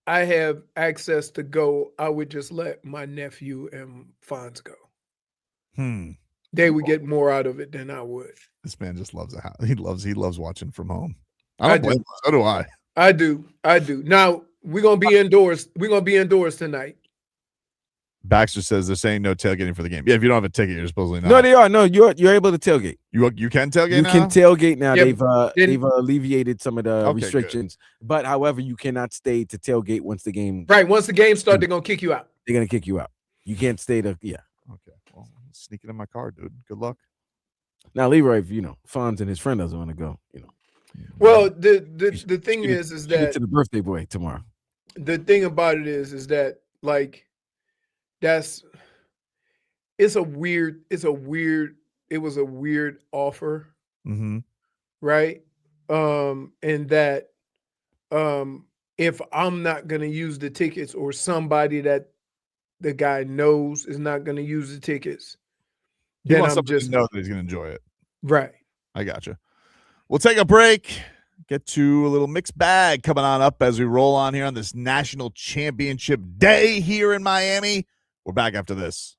I have access to go, I would just let my nephew and Fonz go. They would get more out of it than I would. This man just loves it. He loves watching from home. I do. So do I. I do. Now we're gonna be indoors. We're gonna be indoors tonight. Baxter says they're saying no tailgating for the game. Yeah, if you don't have a ticket, you're supposedly not. No, they are. No, you're able to tailgate. You can tailgate. You now? can tailgate now. Yeah, They've alleviated some of the Okay, restrictions, but however, you cannot stay to tailgate once the game. Right. Once the game starts, they're gonna kick you out. They're gonna kick you out. You can't stay to Okay. Well, sneak it in my car, dude. Good luck. Now, Leroy, if Fonz and his friend doesn't want to go, Well, the thing is get that to the birthday boy tomorrow. the thing about it is that it was a weird offer, Mm-hmm. right? And that if I'm not gonna use the tickets or somebody that the guy knows is not gonna use the tickets, He then wants I'm somebody just to know that he's gonna enjoy it. right. I gotcha. We'll take a break. Get to a little mixed bag coming on up as we roll on here on this national championship day here in Miami. We're back after this.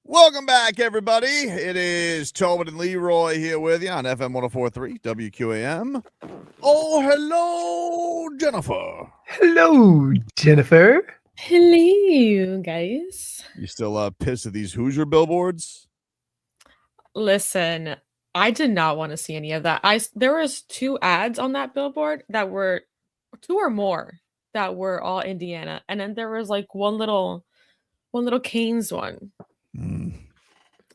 Welcome back, everybody. It is Tobin and Leroy here with you on FM 104.3 WQAM. Oh, hello, Jennifer. Hello, Jennifer. Hello, guys. You still pissed at these Hoosier billboards? Listen, I did not want to see any of that. There was 2 ads on that billboard that were 2 or more that were all Indiana, and then there was like one little Canes one.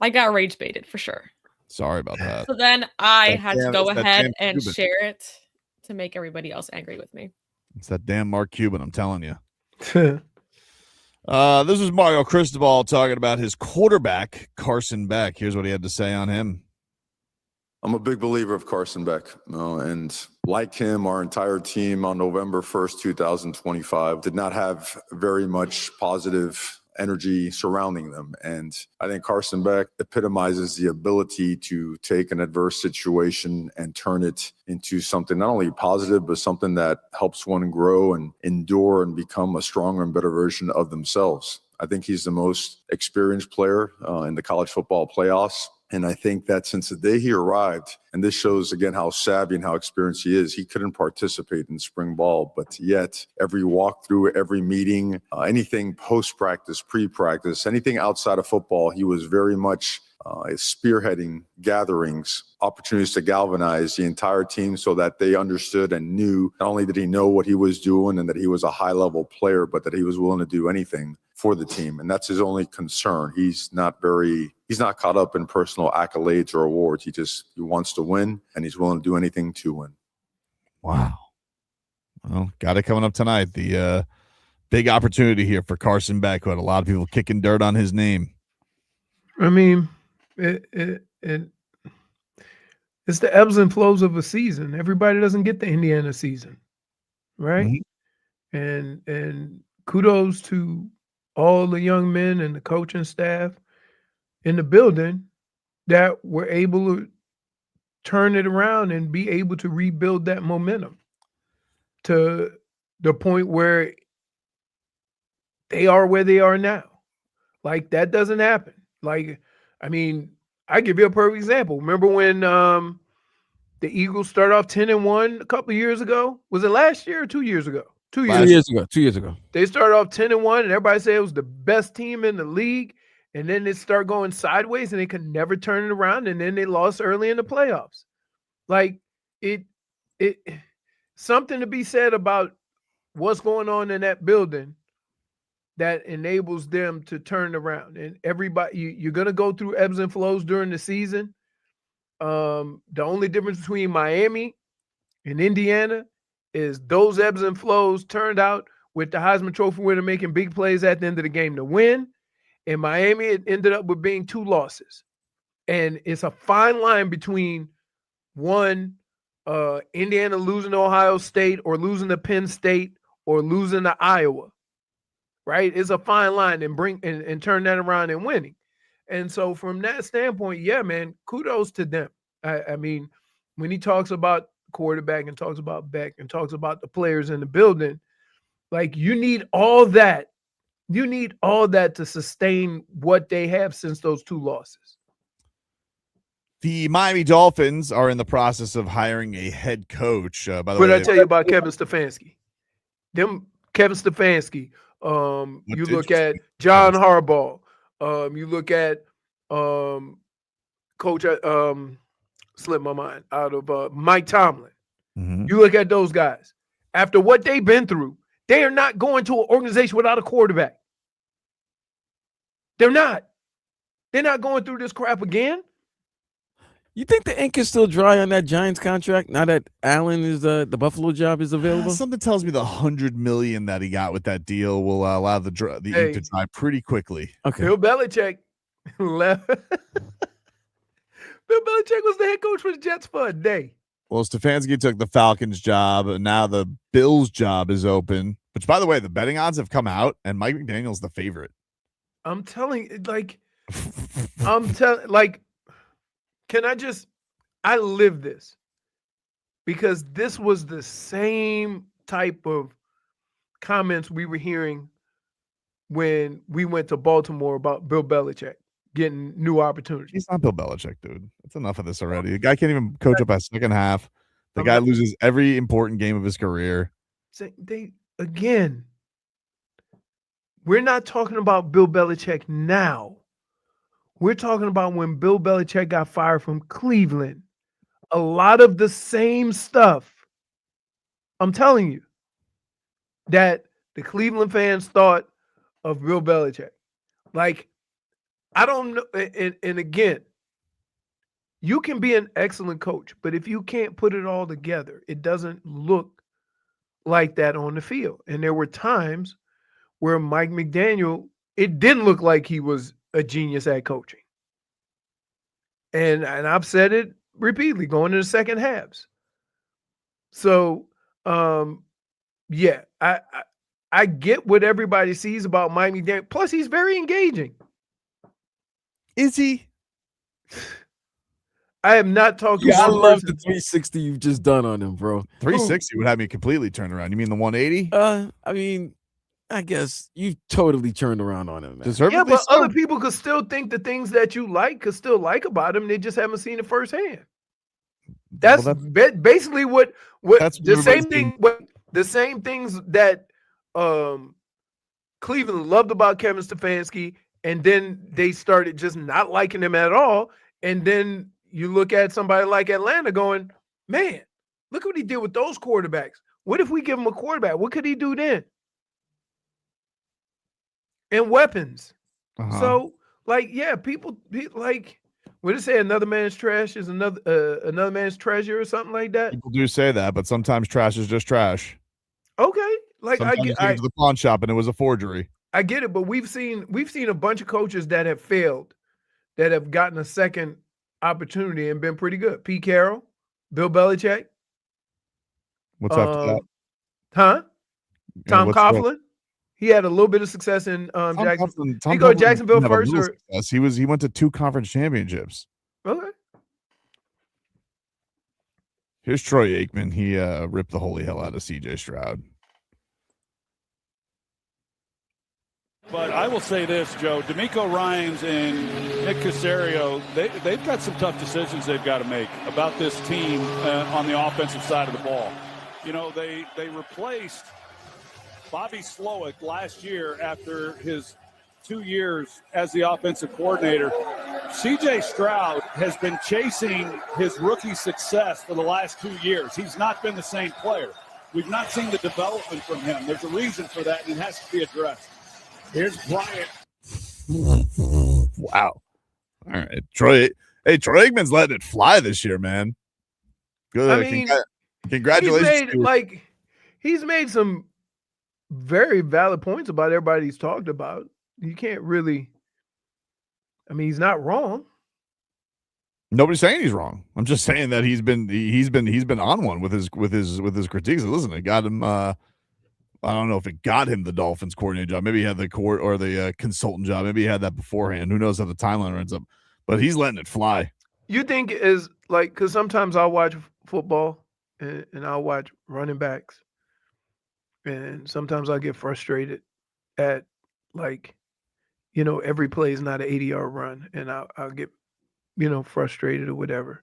I got rage baited for sure. Sorry about that. So then I That had to damn- go it's that ahead damn and Cuban. share it to make everybody else angry with me. It's that damn Mark Cuban, I'm telling you. This is Mario Cristobal talking about his quarterback, Carson Beck. Here's what he had to say on him. I'm a big believer of Carson Beck, and like him, our entire team on November 1st, 2025 did not have very much positive energy surrounding them. And I think Carson Beck epitomizes the ability to take an adverse situation and turn it into something not only positive, but something that helps one grow and endure and become a stronger and better version of themselves. I think he's the most experienced player in the college football playoffs. And I think that since the day he arrived, and this shows again how savvy and how experienced he is, he couldn't participate in spring ball, but yet every walkthrough, every meeting, anything post-practice, pre-practice, anything outside of football, he was very much spearheading gatherings, opportunities to galvanize the entire team so that they understood and knew not only did he know what he was doing and that he was a high-level player, but that he was willing to do anything for the team. And that's his only concern. He's not caught up in personal accolades or awards. He wants to win, and he's willing to do anything to win. Wow. Well, got it coming up tonight. The big opportunity here for Carson Beck, who had a lot of people kicking dirt on his name. I mean, it's the ebbs and flows of a season. Everybody doesn't get the Indiana season, right? And kudos to all the young men and the coaching staff in the building that were able to turn it around and be able to rebuild that momentum to the point where they are where they are now. Like, that doesn't happen. Like, I mean, I give you a perfect example. Remember when the Eagles started off 10-1 a couple of years ago? Was it last year or 2 years ago? 2 years. 2 years ago. They started off 10-1, and everybody said it was the best team in the league. And then they start going sideways, and they could never turn it around. And then they lost early in the playoffs. Like, it something to be said about what's going on in that building that enables them to turn around. And everybody, you're going to go through ebbs and flows during the season. The only difference between Miami and Indiana is those ebbs and flows turned out with the Heisman Trophy winner making big plays at the end of the game to win. In Miami, it ended up with being 2 losses. And it's a fine line between one, Indiana losing to Ohio State or losing to Penn State or losing to Iowa, right? It's a fine line and turn that around and winning. And so from that standpoint, yeah, man, kudos to them. I mean, when he talks about quarterback and talks about Beck and talks about the players in the building, like, you need all that. You need all that to sustain what they have since those 2 losses. The Miami Dolphins are in the process of hiring a head coach. By the way, What did I tell you about Kevin Stefanski? Kevin Stefanski. You look at John Harbaugh. You look at Coach. Slipped my mind out of Mike Tomlin. You look at those guys. After what they've been through, they are not going to an organization without a quarterback. They're not. They're not going through this crap again. You think the ink is still dry on that Giants contract now that Allen is the Buffalo job is available? Something tells me the $100 million that he got with that deal will allow the ink to dry pretty quickly. Okay. Bill Belichick left. Bill Belichick was the head coach for the Jets for a day. Well, Stefanski took the Falcons job, and now the Bills job is open. Which, by the way, the betting odds have come out, and Mike McDaniel's the favorite. I'm telling, I live this because this was the same type of comments we were hearing when we went to Baltimore about Bill Belichick. getting new opportunities. He's not Bill Belichick, dude. That's enough of this already. The guy can't even coach up a second half. The guy loses every important game of his career. We're not talking about Bill Belichick now. We're talking about when Bill Belichick got fired from Cleveland. A lot of the same stuff, I'm telling you, that the Cleveland fans thought of Bill Belichick. Like, I don't know. And again, you can be an excellent coach, but if you can't put it all together, it doesn't look like that on the field. And there were times where Mike McDaniel, it didn't look like he was a genius at coaching. And I've said it repeatedly going into the second halves. So, yeah, I get what everybody sees about Mike McDaniel. Plus, he's very engaging. Is he? I am not talking. Yeah, I love the 360 you've just done on him, bro. 360 would have me completely turned around. You mean the 180? I mean, I guess you totally turned around on him, man. Yeah, but other people could still think the things that you could still like about him. They just haven't seen it firsthand. That's basically what the same thing. The same things that Cleveland loved about Kevin Stefanski, and then they started just not liking him at all. And then you look at somebody like Atlanta going, man, look what he did with those quarterbacks. What if we give him a quarterback? What could he do then? And weapons. So, like, yeah, people like, what did it say? Another man's trash is another man's treasure or something like that. People do say that, but sometimes trash is just trash. Okay, like sometimes you take it to the pawn shop and it was a forgery. I get it, but we've seen a bunch of coaches that have failed, that have gotten a second opportunity and been pretty good. Pete Carroll, Bill Belichick. What's after that? Huh? Tom Coughlin. He had a little bit of success in Jacksonville. Did he go to Jacksonville first? Or? He went to 2 conference championships. Okay. Here's Troy Aikman. He ripped the holy hell out of CJ Stroud. But I will say this, Joe, D'Amico Ryans and Nick Caserio, they've got some tough decisions they've got to make about this team on the offensive side of the ball. You know, they replaced Bobby Slowick last year after his 2 years as the offensive coordinator. CJ Stroud has been chasing his rookie success for the last 2 years. He's not been the same player. We've not seen the development from him. There's a reason for that, and it has to be addressed. Here's Bryant. Wow. All right. Troy Aikman's letting it fly this year, man. Good. I mean, congratulations. He's made some very valid points about everybody he's talked about. You can't really, I mean, he's not wrong. Nobody's saying he's wrong. I'm just saying that he's been on one with his critiques. Listen, it got him I don't know if it got him the Dolphins coordinator job. Maybe he had the consultant job. Maybe he had that beforehand. Who knows how the timeline runs up? But he's letting it fly. You think is like, because sometimes I'll watch football and I'll watch running backs, and sometimes I get frustrated at, like, you know, every play is not an 80-yard run, and I'll get, you know, frustrated or whatever.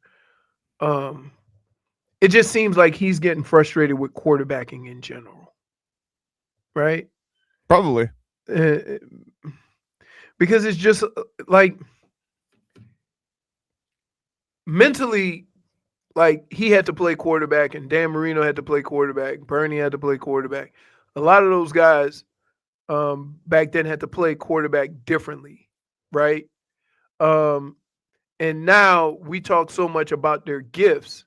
It just seems like he's getting frustrated with quarterbacking in general. Right? Probably. Because it's just like mentally, like, he had to play quarterback and Dan Marino had to play quarterback. Bernie had to play quarterback. A lot of those guys back then had to play quarterback differently. Right? And now we talk so much about their gifts,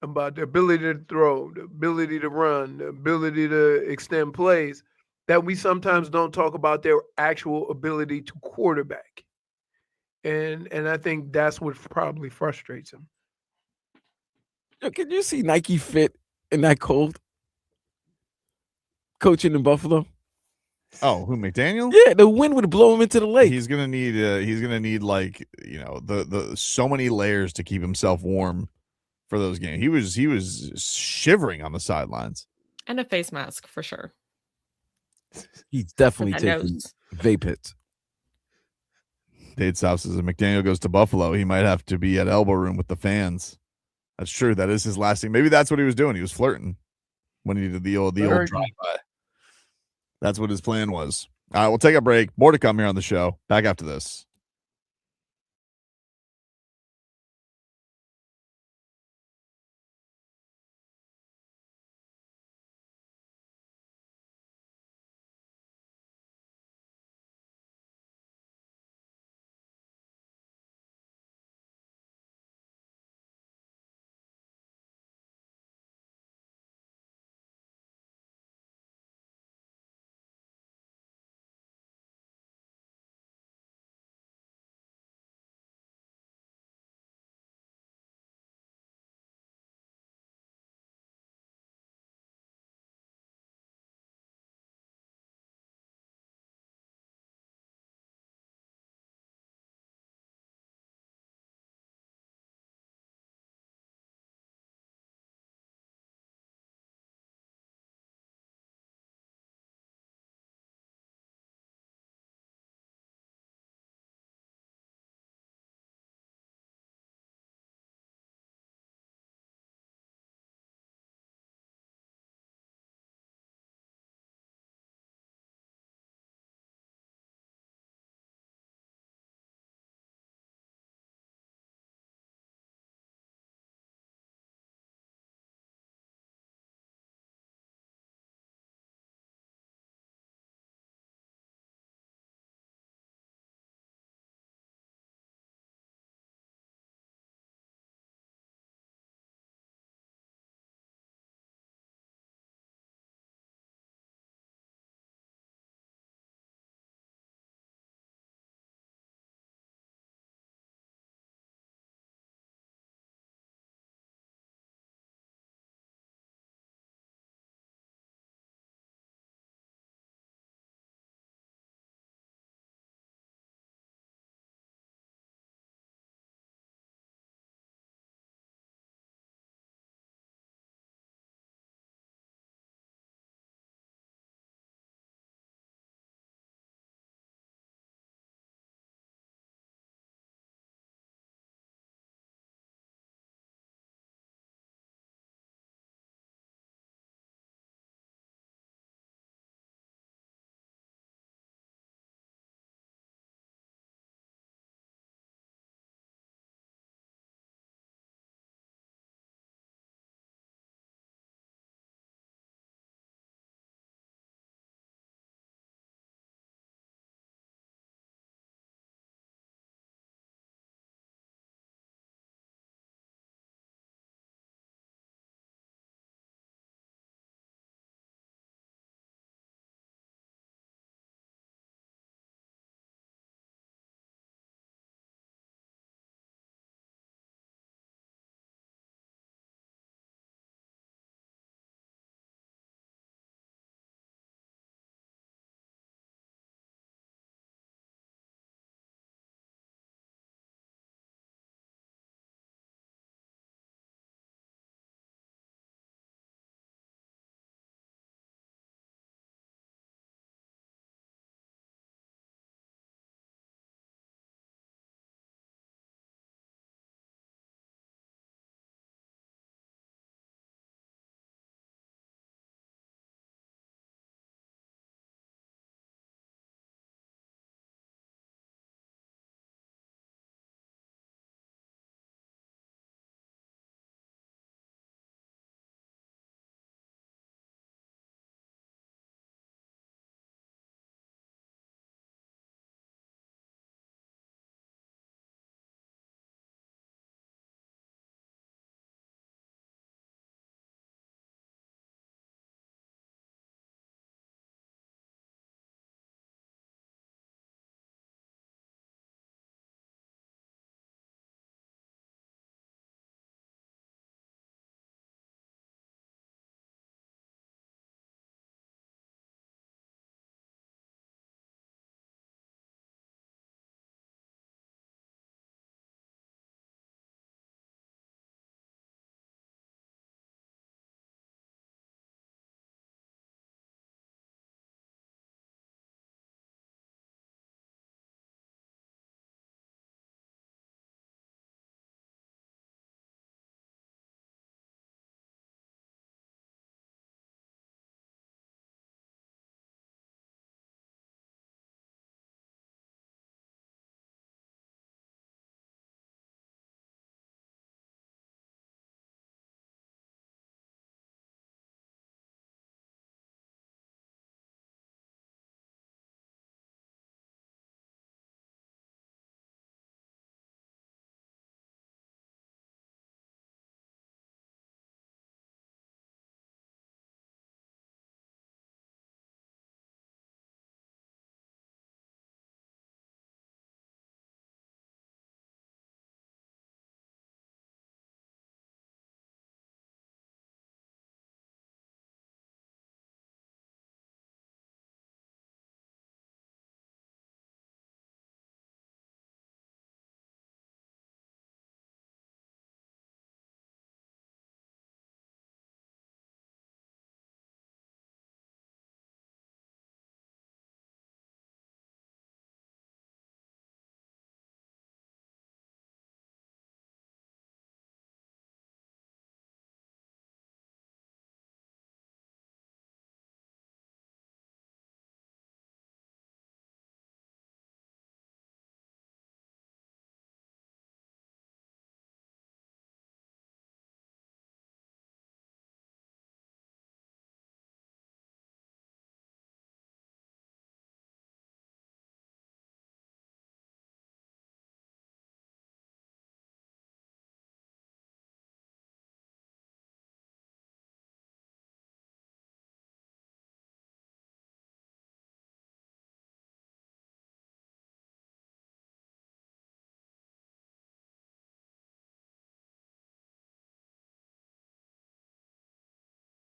about the ability to throw, the ability to run, the ability to extend plays, that we sometimes don't talk about their actual ability to quarterback. And I think that's what probably frustrates him. Yo, can you see Nike fit in that cold? Coaching in Buffalo? Oh, who, McDaniel? Yeah, the wind would blow him into the lake. He's gonna need like, you know, the so many layers to keep himself warm for those games. He was shivering on the sidelines. And a face mask for sure. He's definitely taking vape hits. Dade South says if McDaniel goes to Buffalo, he might have to be at elbow room with the fans. That's true. That is his last thing. Maybe that's what he was doing. He was flirting when he did the old drive-by. That's what his plan was. All right, we'll take a break. More to come here on the show. Back after this.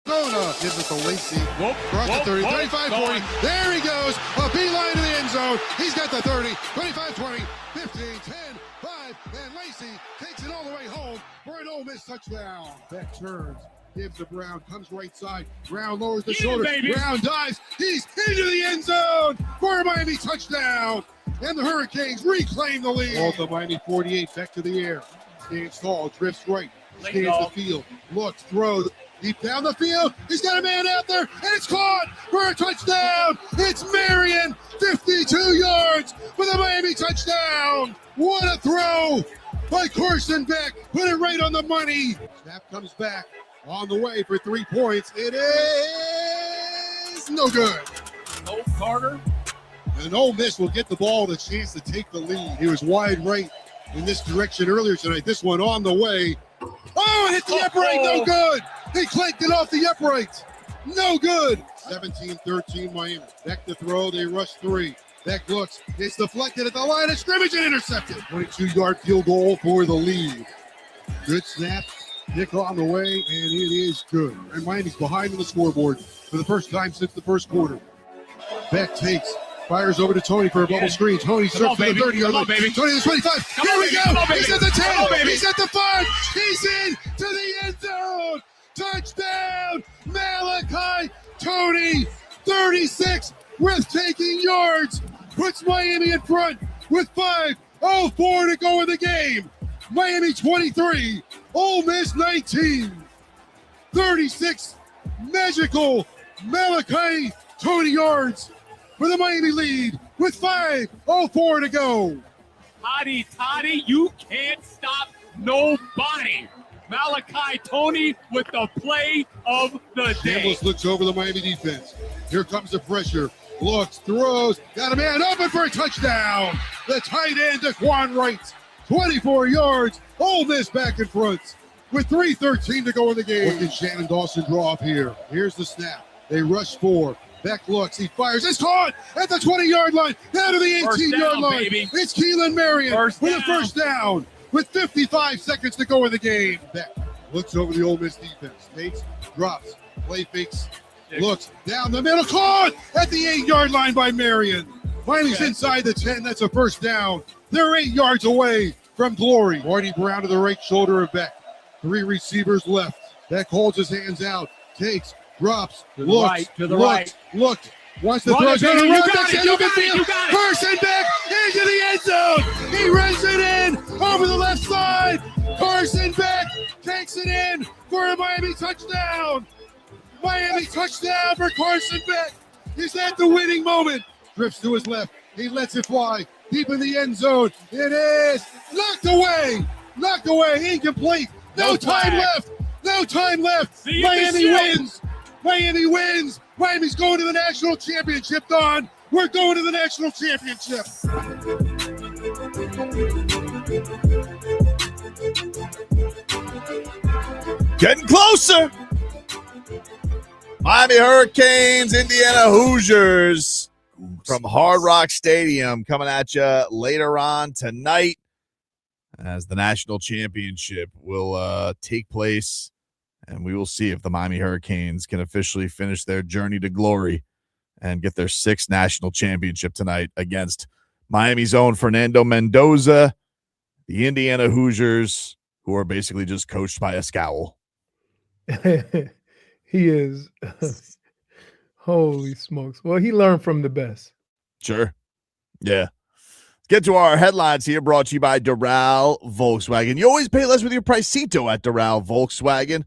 Gives it to Lacey. Across the 30, 25, 40. There he goes. A beeline to the end zone. He's got the 30, 25, 20, 15, 10, 5. And Lacey takes it all the way home for an Ole Miss touchdown. Beck turns. Gives to Brown. Comes right side. Brown lowers the shoulder. Brown dives. He's into the end zone for a Miami touchdown. And the Hurricanes reclaim the lead. All the Miami 48. Back to the air. Stands tall. Drifts right. Scans the field. Looks. Throws. Deep down the field, he's got a man out there, and it's caught for a touchdown. It's Marion, 52 yards for the Miami touchdown. What a throw by Carson Beck. Put it right on the money. Snap comes back on the way for 3 points. It is no good. No Carter. And Ole Miss will get the ball, the chance to take the lead. He was wide right in this direction earlier tonight. This one on the way. Oh, it hit the upright, no good. He clanked it off the upright. No good. 17-13 Miami. Beck to throw. They rush 3. Beck looks. It's deflected at the line of scrimmage and intercepted. 22-yard field goal for the lead. Good snap. Nick on the way, and it is good. And Miami's behind on the scoreboard for the first time since the first quarter. Beck takes. Fires over to Tony for a bubble screen. Tony surfs to the 30-yard line. Tony to the 25. Here we go. He's at the 10. He's at the 5. He's in to the end zone. Touchdown, Malachi Tony, 36 breathtaking yards, puts Miami in front with 5:04 to go in the game. Miami 23, Ole Miss 19. 36 magical Malachi Tony yards for the Miami lead with 5:04 to go. Toddy, you can't stop nobody. Malachi Tony with the play of the day. Campbell looks over the Miami defense. Here comes the pressure. Looks, throws, got a man open for a touchdown. The tight end, Daquan Wright, 24 yards. Ole Miss back in front with 3:13 to go in the game. Look at Shannon Dawson draw up here. Here's the snap. They rush 4. Beck looks, he fires. It's caught at the 20-yard line, down to the 18-yard line. Baby. It's Keelan Marion with a first down. With 55 seconds to go in the game. Beck looks over the Ole Miss defense. Takes, drops, play fakes, looks down the middle. Caught at the 8-yard line by Marion. Miami's inside the 10. That's a first down. They're 8 yards away from glory. Marty Brown to the right shoulder of Beck. 3 receivers left. Beck holds his hands out. Takes, drops, looks, looks. Wants to throw. Going to run. That's it. Open field. Carson Beck into the end zone. He runs it in over the left side. Carson Beck takes it in for a Miami touchdown. Miami touchdown for Carson Beck. Is that the winning moment? Drifts to his left. He lets it fly deep in the end zone. It is knocked away. Knocked away. Incomplete. No time left. No time left. Miami wins. Miami wins. Miami's going to the national championship, Don. We're going to the national championship. Getting closer. Miami Hurricanes, Indiana Hoosiers from Hard Rock Stadium coming at you later on tonight as the national championship will take place. And we will see if the Miami Hurricanes can officially finish their journey to glory and get their 6th national championship tonight against Miami's own Fernando Mendoza, the Indiana Hoosiers, who are basically just coached by a scowl. He is. Holy smokes. Well, he learned from the best. Sure. Yeah. Let's get to our headlines here, brought to you by Doral Volkswagen. You always pay less with your Pricito at Doral Volkswagen.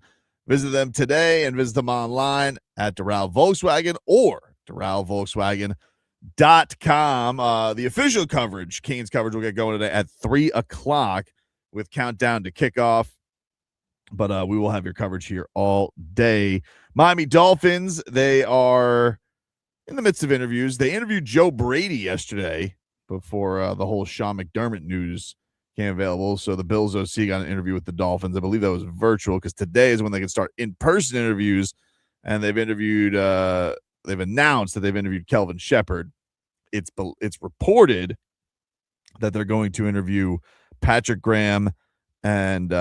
Visit them today and visit them online at Doral Volkswagen or DoralVolkswagen.com. The official coverage, Canes coverage, will get going today at 3 o'clock with countdown to kickoff. But we will have your coverage here all day. Miami Dolphins, they are in the midst of interviews. They interviewed Joe Brady yesterday before the whole Sean McDermott news came available. So the Bills OC got an interview with the Dolphins. I believe that was virtual because today is when they can start in-person interviews. And they've interviewed, they've announced that they've interviewed Kelvin Shepard. It's reported that they're going to interview Patrick Graham and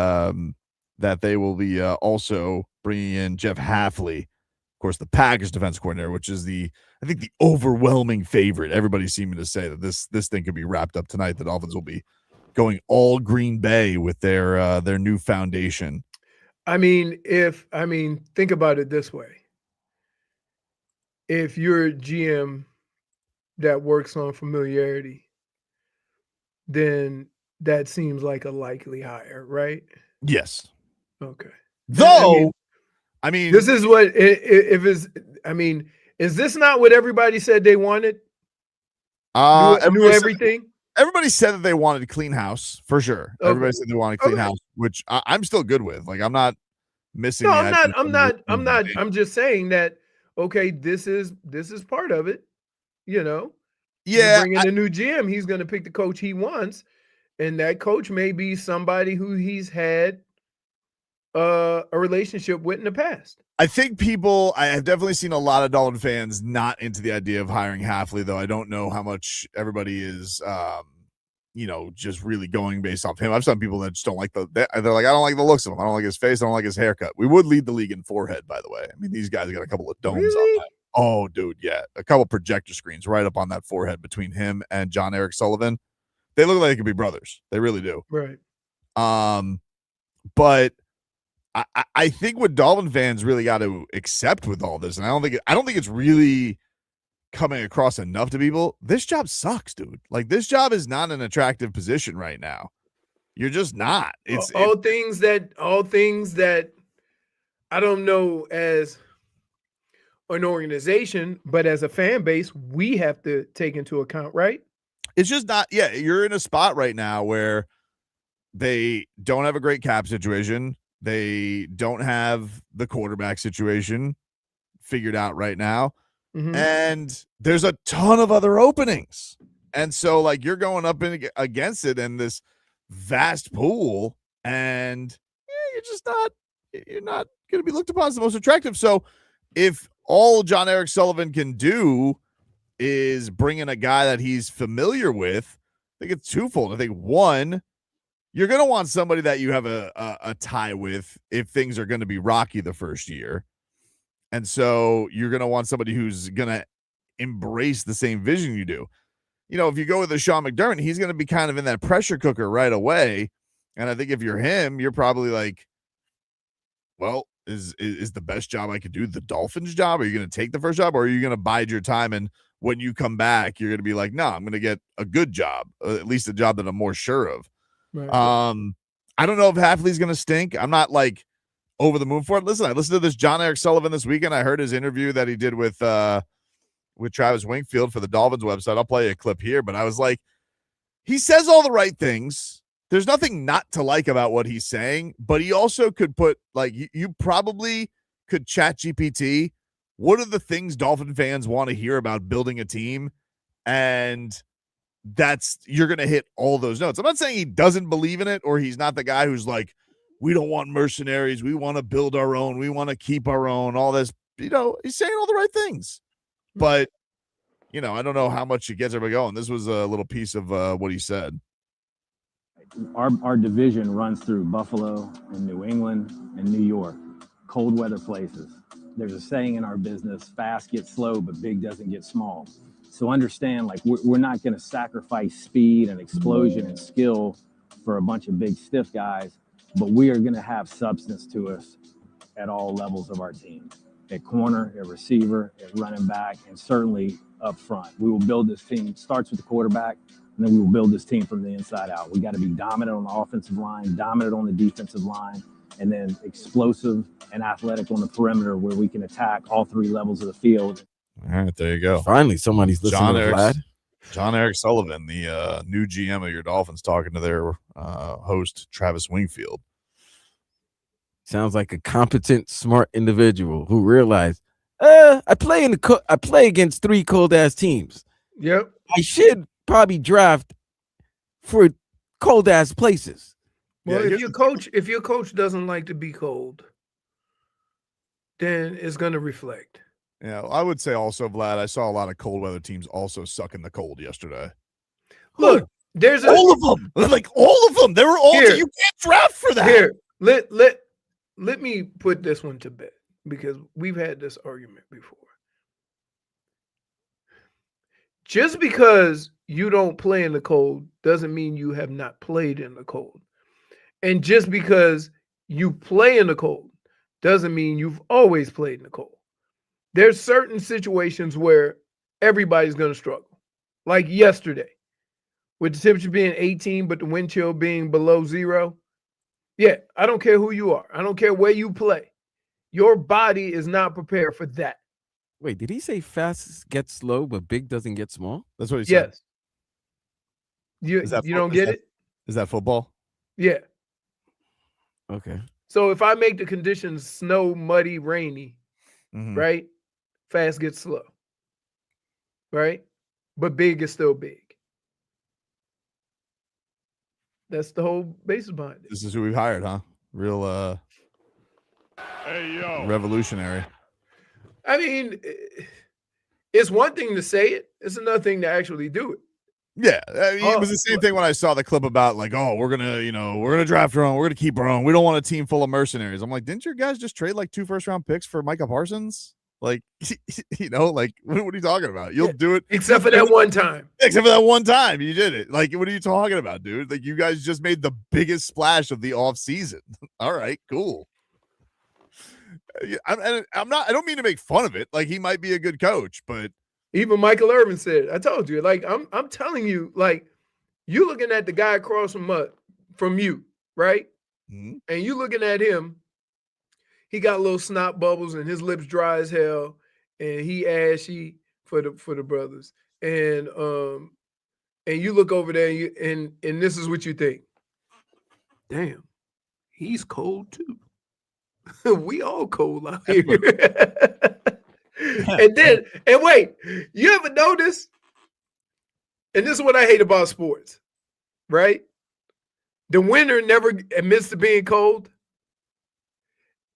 that they will be also bringing in Jeff Hafley, of course, the Packers defense coordinator, which is I think the overwhelming favorite. Everybody's seeming to say that this thing could be wrapped up tonight. The Dolphins will be going all Green Bay with their new foundation. Think about it this way. If you're a GM that works on familiarity, then that seems like a likely hire, right? Yes. Okay. Though, I mean this is what if is. I mean, is this not what everybody said they wanted? Knew everything. Everybody said that they wanted clean house for sure. Okay. Everybody said they wanted clean house, which I'm still good with. Like, I'm not missing. No, the I'm not. I'm just saying that. Okay, this is part of it. You know. Yeah. Bring in a new GM. He's going to pick the coach he wants, and that coach may be somebody who he's had a relationship with in the past. I think I have definitely seen a lot of Dolphin fans not into the idea of hiring Hafley, though. I don't know how much everybody is, just really going based off him. I've some people that just don't like they're like, I don't like the looks of him. I don't like his face. I don't like his haircut. We would lead the league in forehead, by the way. I mean, these guys got a couple of domes on that. Oh, dude, yeah. A couple projector screens right up on that forehead between him and John Erik Sullivan. They look like they could be brothers. They really do. Right. But I think what Dolphin fans really got to accept with all this, and I don't think it's really coming across enough to people. This job sucks, dude. Like, this job is not an attractive position right now. You're just not. It's all things that I don't know as an organization, but as a fan base, we have to take into account, right? It's just not. Yeah, you're in a spot right now where they don't have a great cap situation. They don't have the quarterback situation figured out right now. Mm-hmm. And there's a ton of other openings. And so, like, you're going up against it in this vast pool, and you're not going to be looked upon as the most attractive. So if all John Erik Sullivan can do is bring in a guy that he's familiar with, I think it's twofold. I think, one, you're going to want somebody that you have a tie with if things are going to be rocky the first year. And so you're going to want somebody who's going to embrace the same vision you do. You know, if you go with a Sean McDermott, he's going to be kind of in that pressure cooker right away. And I think if you're him, you're probably like, well, is the best job I could do the Dolphins job? Are you going to take the first job, or are you going to bide your time? And when you come back, you're going to be like, no, I'm going to get a good job, at least a job that I'm more sure of. Right. I don't know if Hafley's going to stink. I'm not like over the moon for it. Listen, I listened to this John Erik Sullivan this weekend. I heard his interview that he did with Travis Wingfield for the Dolphins website. I'll play a clip here, but I was like, he says all the right things. There's nothing not to like about what he's saying, but he also could put, like, you probably could chat GPT. What are the things Dolphin fans want to hear about building a team? And you're going to hit all those notes. I'm not saying he doesn't believe in it, or he's not the guy who's like, we don't want mercenaries. We want to build our own. We want to keep our own, all this, he's saying all the right things, but I don't know how much it gets everybody going. This was a little piece of what he said. Our division runs through Buffalo and New England and New York, cold weather places. There's a saying in our business, fast gets slow, but big doesn't get small. So understand, like, we're not going to sacrifice speed and explosion and skill for a bunch of big stiff guys, but we are going to have substance to us at all levels of our team, at corner, at receiver, at running back, and certainly up front. We will build this team. It starts with the quarterback, and then we will build this team from the inside out. We got to be dominant on the offensive line, dominant on the defensive line, and then explosive and athletic on the perimeter where we can attack all three levels of the field. All right, there you go. Finally, somebody's listening to Vlad. John Erik Sullivan, the new GM of your Dolphins, talking to their host, Travis Wingfield. Sounds like a competent, smart individual who realized, I play against three cold ass teams. Yep. I should probably draft for cold ass places. Well, if your coach doesn't like to be cold, then it's going to reflect. Yeah, I would say also, Vlad, I saw a lot of cold weather teams also suck in the cold yesterday. Look, there's all of them. Like, all of them. They were all. You can't draft for that. Here, let me put this one to bed because we've had this argument before. Just because you don't play in the cold doesn't mean you have not played in the cold. And just because you play in the cold doesn't mean you've always played in the cold. There's certain situations where everybody's going to struggle. Like yesterday, with the temperature being 18, but the wind chill being below 0. Yeah, I don't care who you are. I don't care where you play. Your body is not prepared for that. Wait, did he say fast gets slow, but big doesn't get small? That's what he said. Yes. You don't get it? Is that football? Yeah. Okay. So if I make the conditions snow, muddy, rainy, right? Fast gets slow. Right? But big is still big. That's the whole basis behind it. This is who we've hired, huh? Real revolutionary. I mean, it's one thing to say it. It's another thing to actually do it. Yeah, I mean, it was the same thing when I saw the clip about like, oh, we're gonna draft our own, we're gonna keep our own. We don't want a team full of mercenaries. I'm like, didn't your guys just trade like 2 first-round picks for Micah Parsons? Like, like what are you talking about? You'll do it except for that one time. Except for that one time, you did it. Like, what are you talking about, dude? Like, you guys just made the biggest splash of the off season. All right, cool. I don't mean to make fun of it. Like, he might be a good coach, but even Michael Irvin said, I told you, like, I'm telling you, like, you looking at the guy across from you, right? And you looking at him, he got little snot bubbles and his lips dry as hell, and he ashy for the brothers. And you look over there and this is what you think. Damn, he's cold too. We all cold out here. and wait, you ever notice? And this is what I hate about sports, right? The winner never admits to being cold.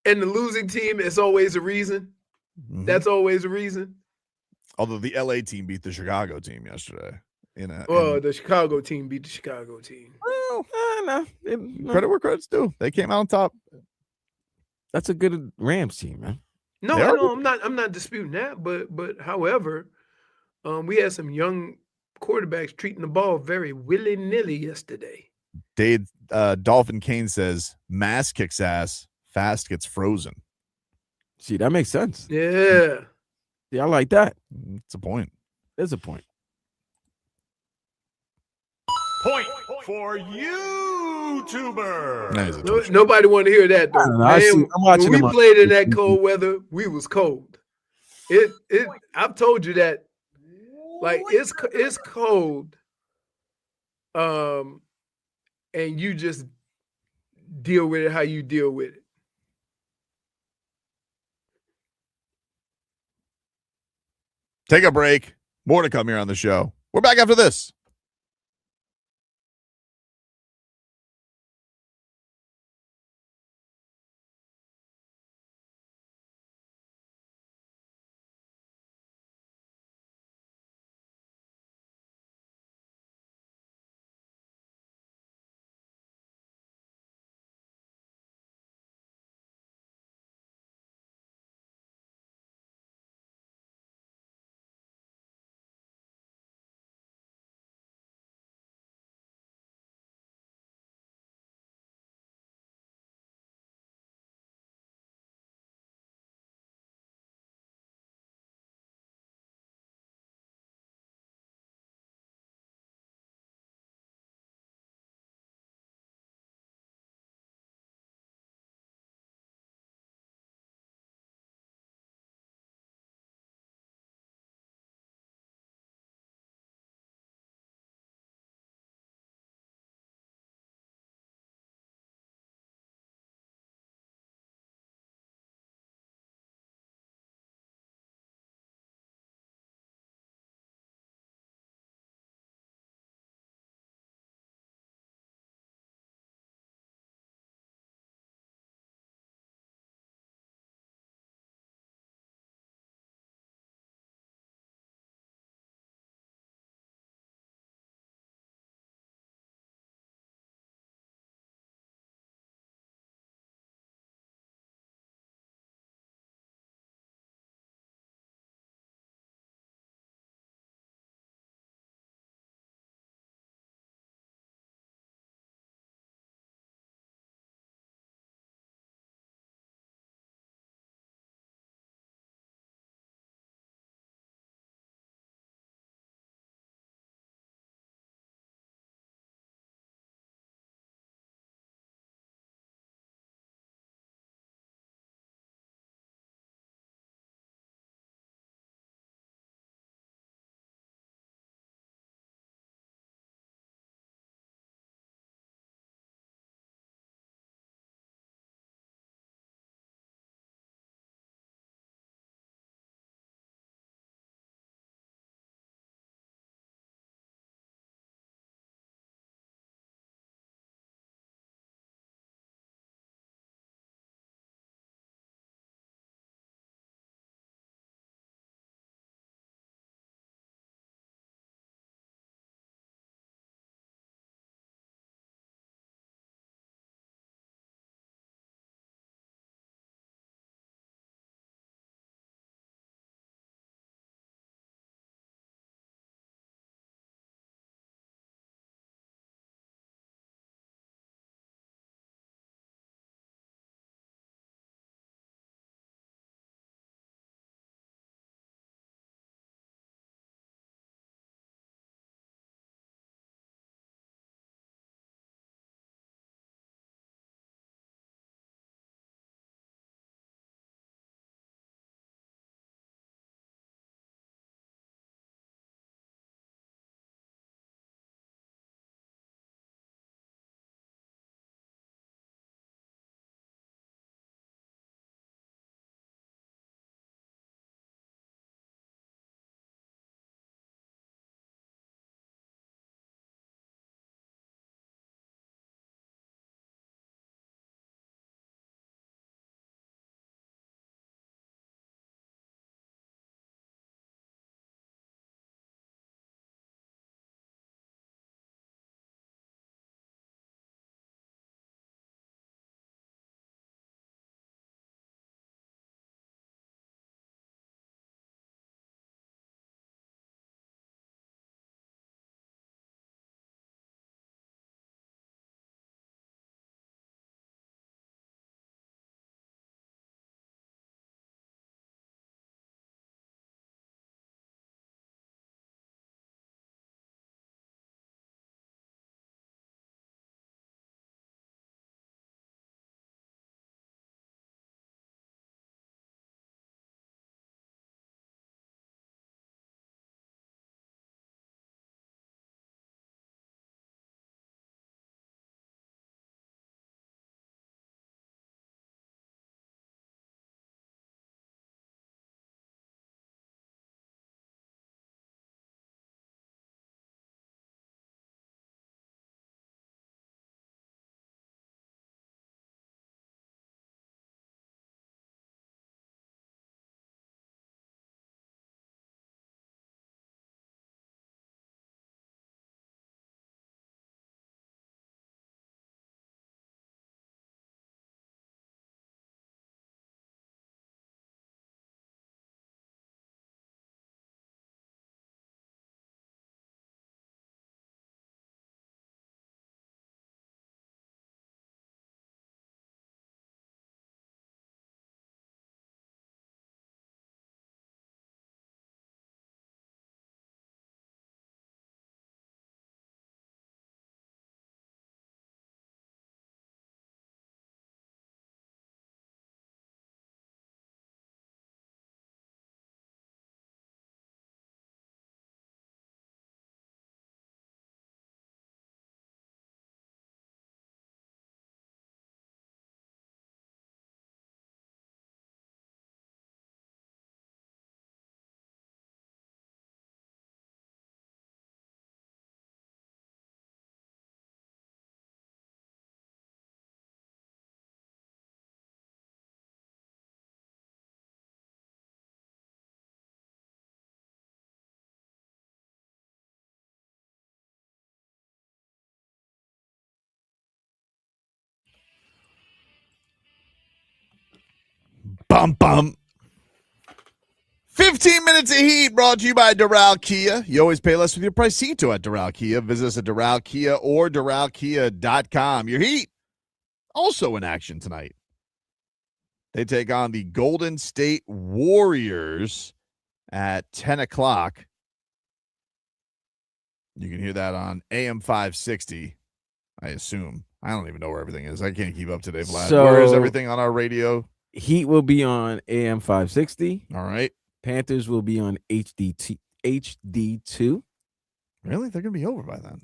And the losing team is always a reason. That's always a reason. Although the LA team beat the Chicago team yesterday. The Chicago team beat the Chicago team. Well, no. Credit where credit's due. They came out on top. That's a good Rams team, man. No, I know. I'm not disputing that, but however, we had some young quarterbacks treating the ball very willy-nilly yesterday. Dave Dolphin Kane says, mass kicks ass, fast gets frozen. See, that makes sense. Yeah. Yeah, I like that. It's a point. There's a point. Point for YouTuber. Nobody want to hear that, though. Man, when we played in that cold weather, we was cold. I've told you that. Like, it's cold. And you just deal with it how you deal with it. Take a break. More to come here on the show. We're back after this. Bum, bum. 15 minutes of heat brought to you by Doral Kia. You always pay less with your Pricito at Doral Kia. Visit us at Doral Kia or DoralKia.com. Your heat also in action tonight. They take on the Golden State Warriors at 10 o'clock. You can hear that on AM 560, I assume. I don't even know where everything is. I can't keep up today, Vlad. So, where is everything on our radio? Heat will be on AM 560. All right. Panthers will be on HD2. Really? They're going to be over by then.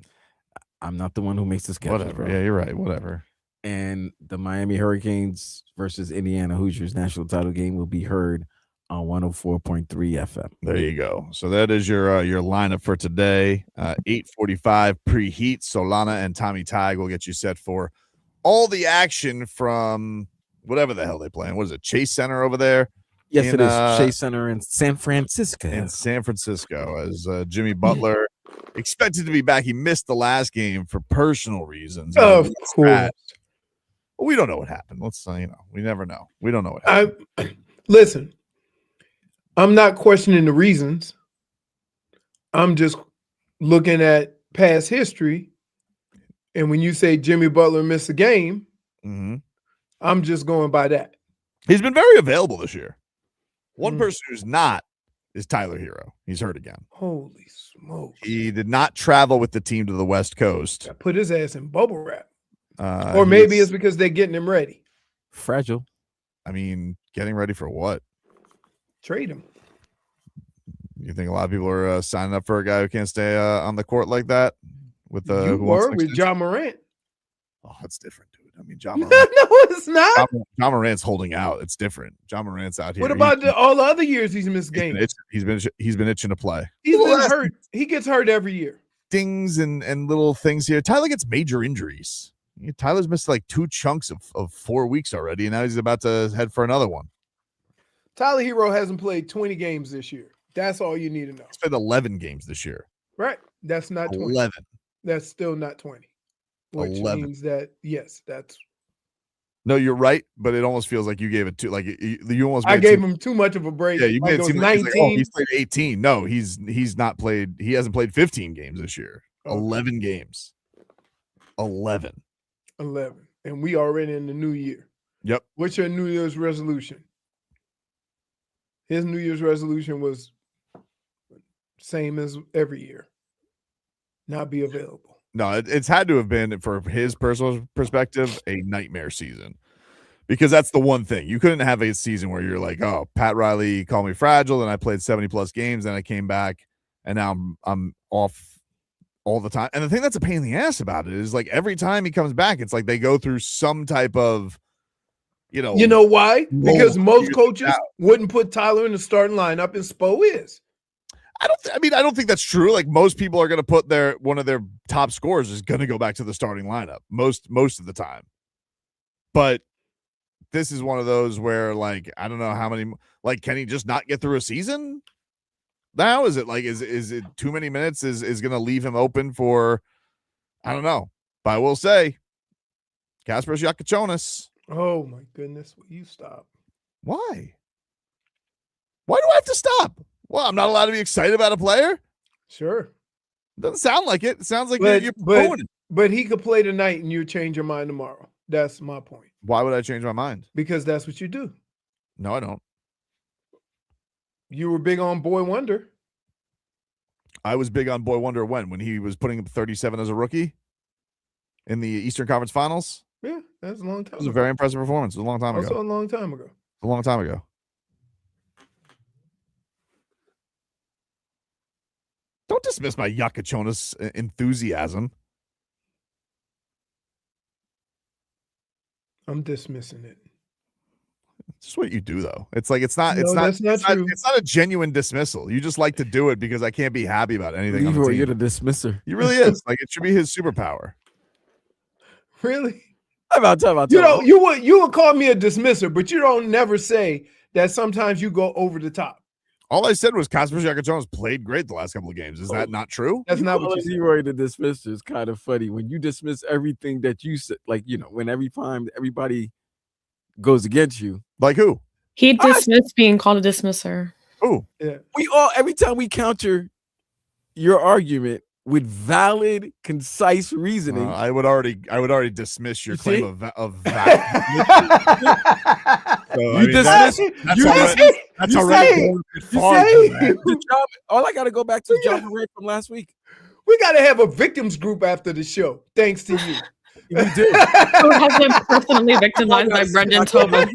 I'm not the one who makes the schedule. Whatever. Bro. Yeah, you're right. Whatever. And the Miami Hurricanes versus Indiana Hoosiers national title game will be heard on 104.3 FM. There you go. So that is your lineup for today. 8:45 preheat. Solana and Tommy Tig will get you set for all the action from whatever the hell they play. What is it? Chase Center over there? Yes, it is. Chase Center in San Francisco. In San Francisco, as Jimmy Butler expected to be back. He missed the last game for personal reasons. Of course. We don't know what happened. Let's say, we never know. We don't know what happened. Listen, I'm not questioning the reasons. I'm just looking at past history. And when you say Jimmy Butler missed a game, I'm just going by that. He's been very available this year. One person who's not is Tyler Herro. He's hurt again. Holy smoke. He did not travel with the team to the West Coast. Put his ass in bubble wrap. Or maybe it's because they're getting him ready. Fragile. I mean, getting ready for what? Trade him. You think a lot of people are signing up for a guy who can't stay on the court like that? With the You were with John Morant. Oh, that's different, dude. I mean, John No, Morant. it's not. John Morant's holding out. It's different. John Morant's out here. What about all the other years he's missed games? He's been itching to play. He's been hurt. He gets hurt every year. Dings and little things here. Tyler gets major injuries. Tyler's missed like 2 chunks of 4 weeks already, and now he's about to head for another one. Tyler Herro hasn't played 20 games this year. That's all you need to know. He's played 11 games this year. Right. That's not 20. 11. That's still not 20. Which 11. means that, yes, that's. No, you're right, but it almost feels like you gave it too. Like you almost. I gave him too much of a break. Yeah, you like made it seem 19. like he's played 18. No, he's not played. He hasn't played 15 games this year. 11 games. 11. And we already in the new year. Yep. What's your New Year's resolution? His New Year's resolution was same as every year. Not be available. No, it's had to have been, for his personal perspective, a nightmare season. Because that's the one thing. You couldn't have a season where you're like, oh, Pat Riley called me fragile, and I played 70-plus games, and I came back, and now I'm off all the time. And the thing that's a pain in the ass about it is, like, every time he comes back, it's like they go through some type of, You know why? Because most coaches wouldn't put Tyler in the starting lineup, and Spo is. I don't think that's true. Like, most people are going to put one of their top scorers is going to go back to the starting lineup most of the time. But this is one of those where, like, I don't know how many, like, can he just not get through a season? Now is it like is it too many minutes is going to leave him open for, I don't know. But I will say, Kasparas Giacochonis. Oh my goodness, will you stop? Why? Why do I have to stop? Well, I'm not allowed to be excited about a player? Sure. Doesn't sound like it. It sounds like you're promoting it. But he could play tonight and you change your mind tomorrow. That's my point. Why would I change my mind? Because that's what you do. No, I don't. You were big on Boy Wonder. I was big on Boy Wonder when he was putting up 37 as a rookie in the Eastern Conference Finals. Yeah, that's a long time. It was a very impressive performance. It was a long time ago. Also a long time ago. A long time ago. Don't dismiss my Giacochonis enthusiasm. I'm dismissing it. It's just what you do, though. It's like it's not true. It's not a genuine dismissal. You just like to do it because I can't be happy about anything. Leroy, you're the dismisser. He really is. Like, it should be his superpower. Really? You would call me a dismisser, but you don't never say that sometimes you go over the top. All I said was Kasparas Giacochonis played great the last couple of games. Is that not true? That's not what you said. Leroy the dismisser is kind of funny when you dismiss everything that you said. Like, when every time everybody goes against you. Like who? He dismissed being called a dismisser. Oh, Yeah. We all every time we counter your argument with valid, concise reasoning. I would already dismiss your You claim see? of that. You dismiss. That's already going a bit far. All I got to go back to John Morant from last week. We got to have a victims group after the show, thanks to you. We do. Who has been personally victimized by Brendan Tobin?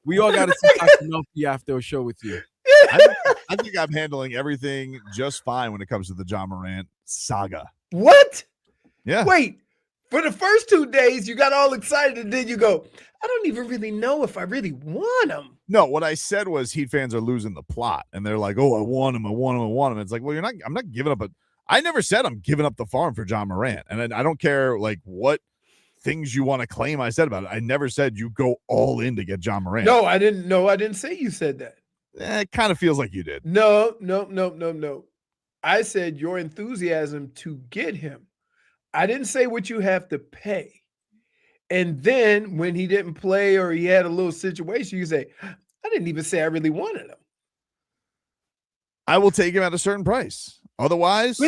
We all got to see Dr. Melfi after a show with you. I think I'm handling everything just fine when it comes to the John Morant saga. What? Yeah. Wait, for the first 2 days, you got all excited, and then you go, I don't even really know if I really want him. No, what I said was Heat fans are losing the plot, and they're like, "Oh, I want him." It's like, well, I'm not giving up. I never said I'm giving up the farm for John Morant, and I don't care like what things you want to claim I said about it. I never said you go all in to get John Morant. No, I didn't. No, I didn't say you said that. It kind of feels like you did. No. I said your enthusiasm to get him. I didn't say what you have to pay. And then when he didn't play or he had a little situation, you say, I didn't even say I really wanted him. I will take him at a certain price. Otherwise,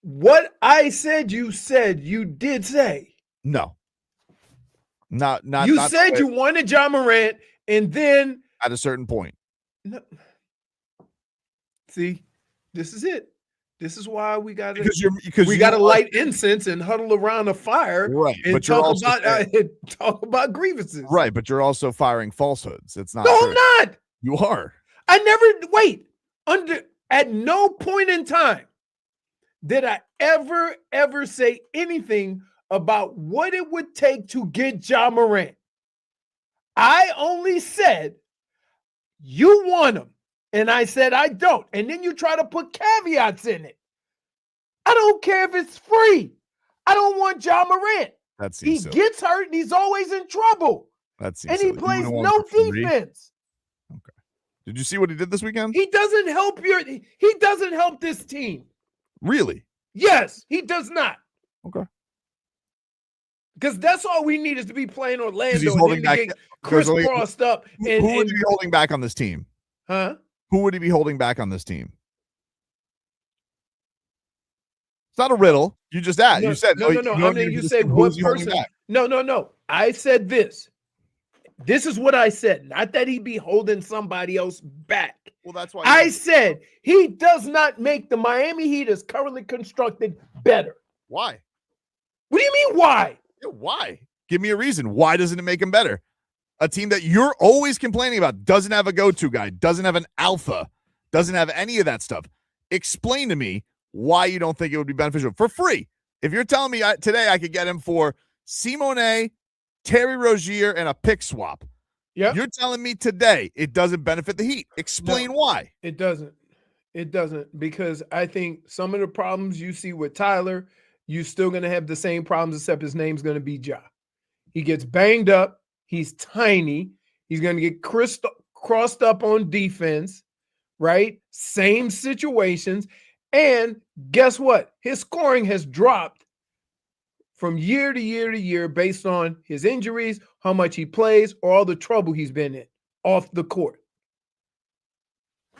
what I said, you did say. No. Not you said you wanted John Morant, and then at a certain point. No. See, this is it. This is why we got to light incense and huddle around a fire, right? And but talk about grievances, right? But you're also firing falsehoods. It's not. No, true. I'm not. You are. I never at no point in time did I ever say anything about what it would take to get John Morant. I only said you want him. And I said, I don't. And then you try to put caveats in it. I don't care if it's free. I don't want John Morant. He gets hurt and he's always in trouble. And he plays no defense. Okay. Did you see what he did this weekend? He doesn't help this team. Really? Yes, he does not. Okay. Because that's all we need is to be playing Orlando. He's holding back. Chris crossed up. Who would he be holding back on this team? Huh? Who would he be holding back on this team? It's not a riddle. You just asked. No, you said no. I mean, you say one person. No. I said this. This is what I said. Not that he'd be holding somebody else back. Well, that's why I said he does not make the Miami Heat as currently constructed better. Why? What do you mean why? Yeah, why? Give me a reason. Why doesn't it make him better? A team that you're always complaining about doesn't have a go-to guy, doesn't have an alpha, doesn't have any of that stuff. Explain to me why you don't think it would be beneficial for free. If you're telling me today I could get him for Simone, Terry Rozier, and a pick swap. Yeah. You're telling me today it doesn't benefit the Heat. Explain why. It doesn't. It doesn't, because I think some of the problems you see with Tyler, you're still going to have the same problems, except his name's going to be Ja. He gets banged up. He's tiny. He's going to get crossed up on defense, right? Same situations. And guess what? His scoring has dropped from year to year to year based on his injuries, how much he plays, or all the trouble he's been in off the court.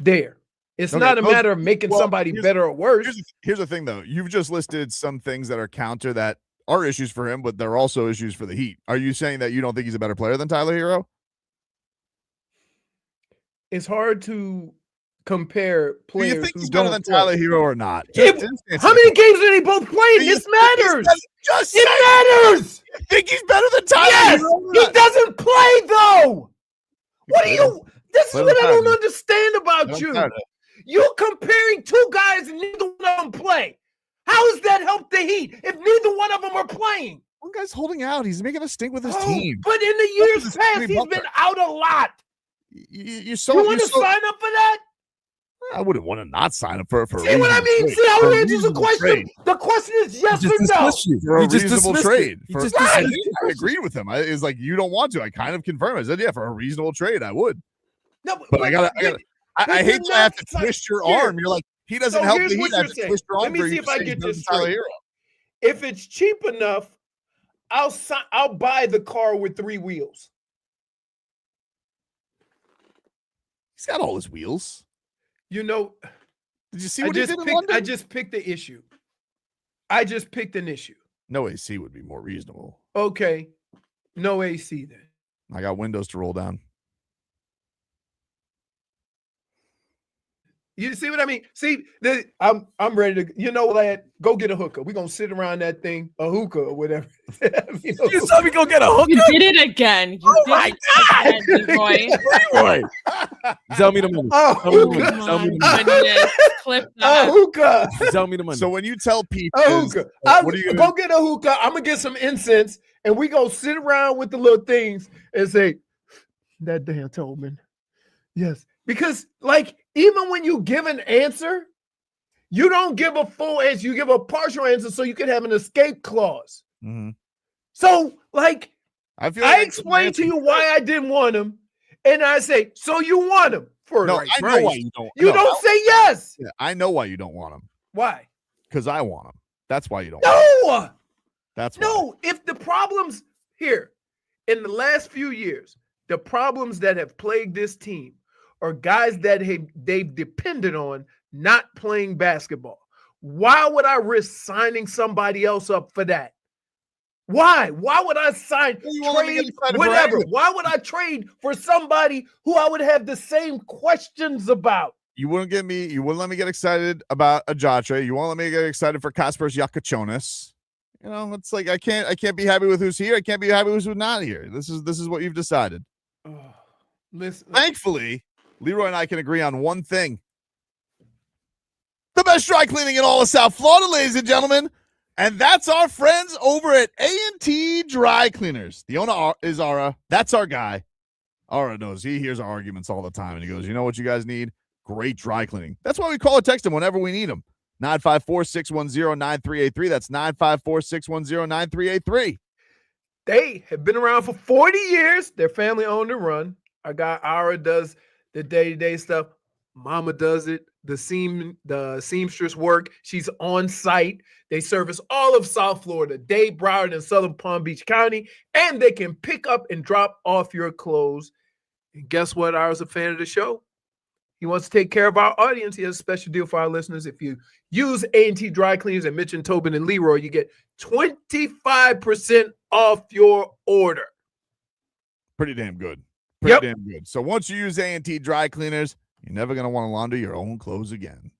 There. It's not a matter of making somebody better or worse. Here's the thing, though. You've just listed some things that are counter that are issues for him, but they're also issues for the Heat. Are you saying that you don't think he's a better player than Tyler Herro? It's hard to compare players. Do you think he's better than Tyler Herro or not? How many games did they both play? This matters. It matters. You think he's better than Tyler Yes, Herro? he doesn't play though. What do you? This is what I don't understand about you. You're comparing two guys and neither one of them play. How does that help the Heat if neither one of them are playing? One guy's holding out. He's making a stink with his team. But in the years past, he's been out a lot. You want to sign up for that? I wouldn't want to not sign up for See what I mean? See how it answers the question? The question is yes or no. For a reasonable trade. Right. I agreed with him. It's like, you don't want to. I kind of confirmed. I said, yeah, for a reasonable trade, I would. No, but I hate to have to twist your arm. You're like, he doesn't help the Heat. I have to twist your arm. Let me see if I get this straight. If it's cheap enough, I'll buy the car with 3 wheels. He's got all his wheels. You know, did you see what he did in London? I just picked the issue. I just picked an issue. No AC would be more reasonable. Okay, no AC then. I got windows to roll down. You see what I mean? See, I'm ready to. You know, lad, go get a hookah. We're gonna sit around that thing, a hookah or whatever. You told me go get a hookah. You did it again. Oh my God, Leroy. Leroy. Tell me the money. Tell me the money. Clip a hookah. Tell me the money. So when you tell Peaches, A hookah. what are you go get a hookah? I'm gonna get some incense, and we gonna sit around with the little things and say, "That damn Tobin." Yes, because like even when you give an answer, you don't give a full answer. You give a partial answer so you can have an escape clause. Mm-hmm. So like I explained to you why I didn't want him, and I say, "So you want him for No, right I know price." why you don't. You don't say yes. Yeah, I know why you don't want him. Why? Because I want him. That's why you don't. Want him. No. That's why. No. If the problems here in the last few years, the problems that have plagued this team are guys that they've depended on not playing basketball. Why would I risk signing somebody else up for that? Why? Why would I sign trade whatever? Why would I trade for somebody who I would have the same questions about? You wouldn't let me get excited about Ajatre. You won't let me get excited for Kaspers Yakachonis. You know, it's like I can't be happy with who's here. I can't be happy with who's not here. This is what you've decided. Listen. Thankfully, Leroy and I can agree on one thing. The best dry cleaning in all of South Florida, ladies and gentlemen. And that's our friends over at A&T Dry Cleaners. The owner is Ara. That's our guy. Ara knows. He hears our arguments all the time. And he goes, you know what you guys need? Great dry cleaning. That's why we call or text him whenever we need him. 954-610-9383. That's 954-610-9383. They have been around for 40 years. They're family owned and run. Our guy Ara does the day-to-day stuff. Mama does it. The seamstress work. She's on site. They service all of South Florida, Dade, Broward, and Southern Palm Beach County, and they can pick up and drop off your clothes. And guess what? Ara's a fan of the show. He wants to take care of our audience. He has a special deal for our listeners. If you use A&T Dry Cleaners and mention Tobin and Leroy, you get 25% off your order. Pretty damn good. Pretty damn good. So once you use A&T Dry Cleaners, you're never going to want to launder your own clothes again.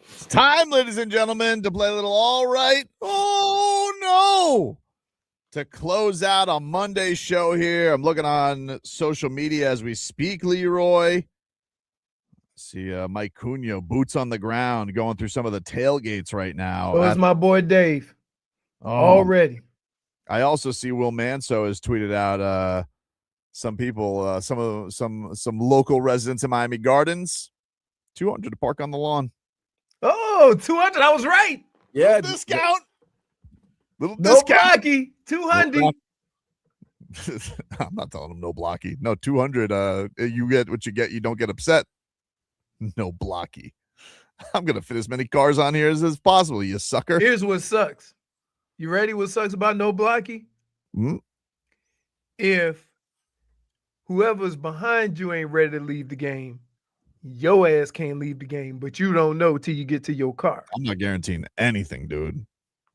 It's time, ladies and gentlemen, to play a little all right. Oh, no. To close out on Monday's show here. I'm looking on social media as we speak, Leroy. See Mike Cunha, boots on the ground, going through some of the tailgates right now. Oh, it's my boy Dave. Already. I also see Will Manso has tweeted out some people, some local residents in Miami Gardens, $200 to park on the lawn. Oh, 200. I was right. Yeah. Discount. Little No discount. blocky. 200. I'm not telling them no blocky. No, 200. You get what you get. You don't get upset. No blocky. I'm going to fit as many cars on here as possible, you sucker. Here's what sucks. You ready? What sucks about no blocky? If whoever's behind you ain't ready to leave the game, your ass can't leave the game, but you don't know till you get to your car. I'm not guaranteeing anything, dude.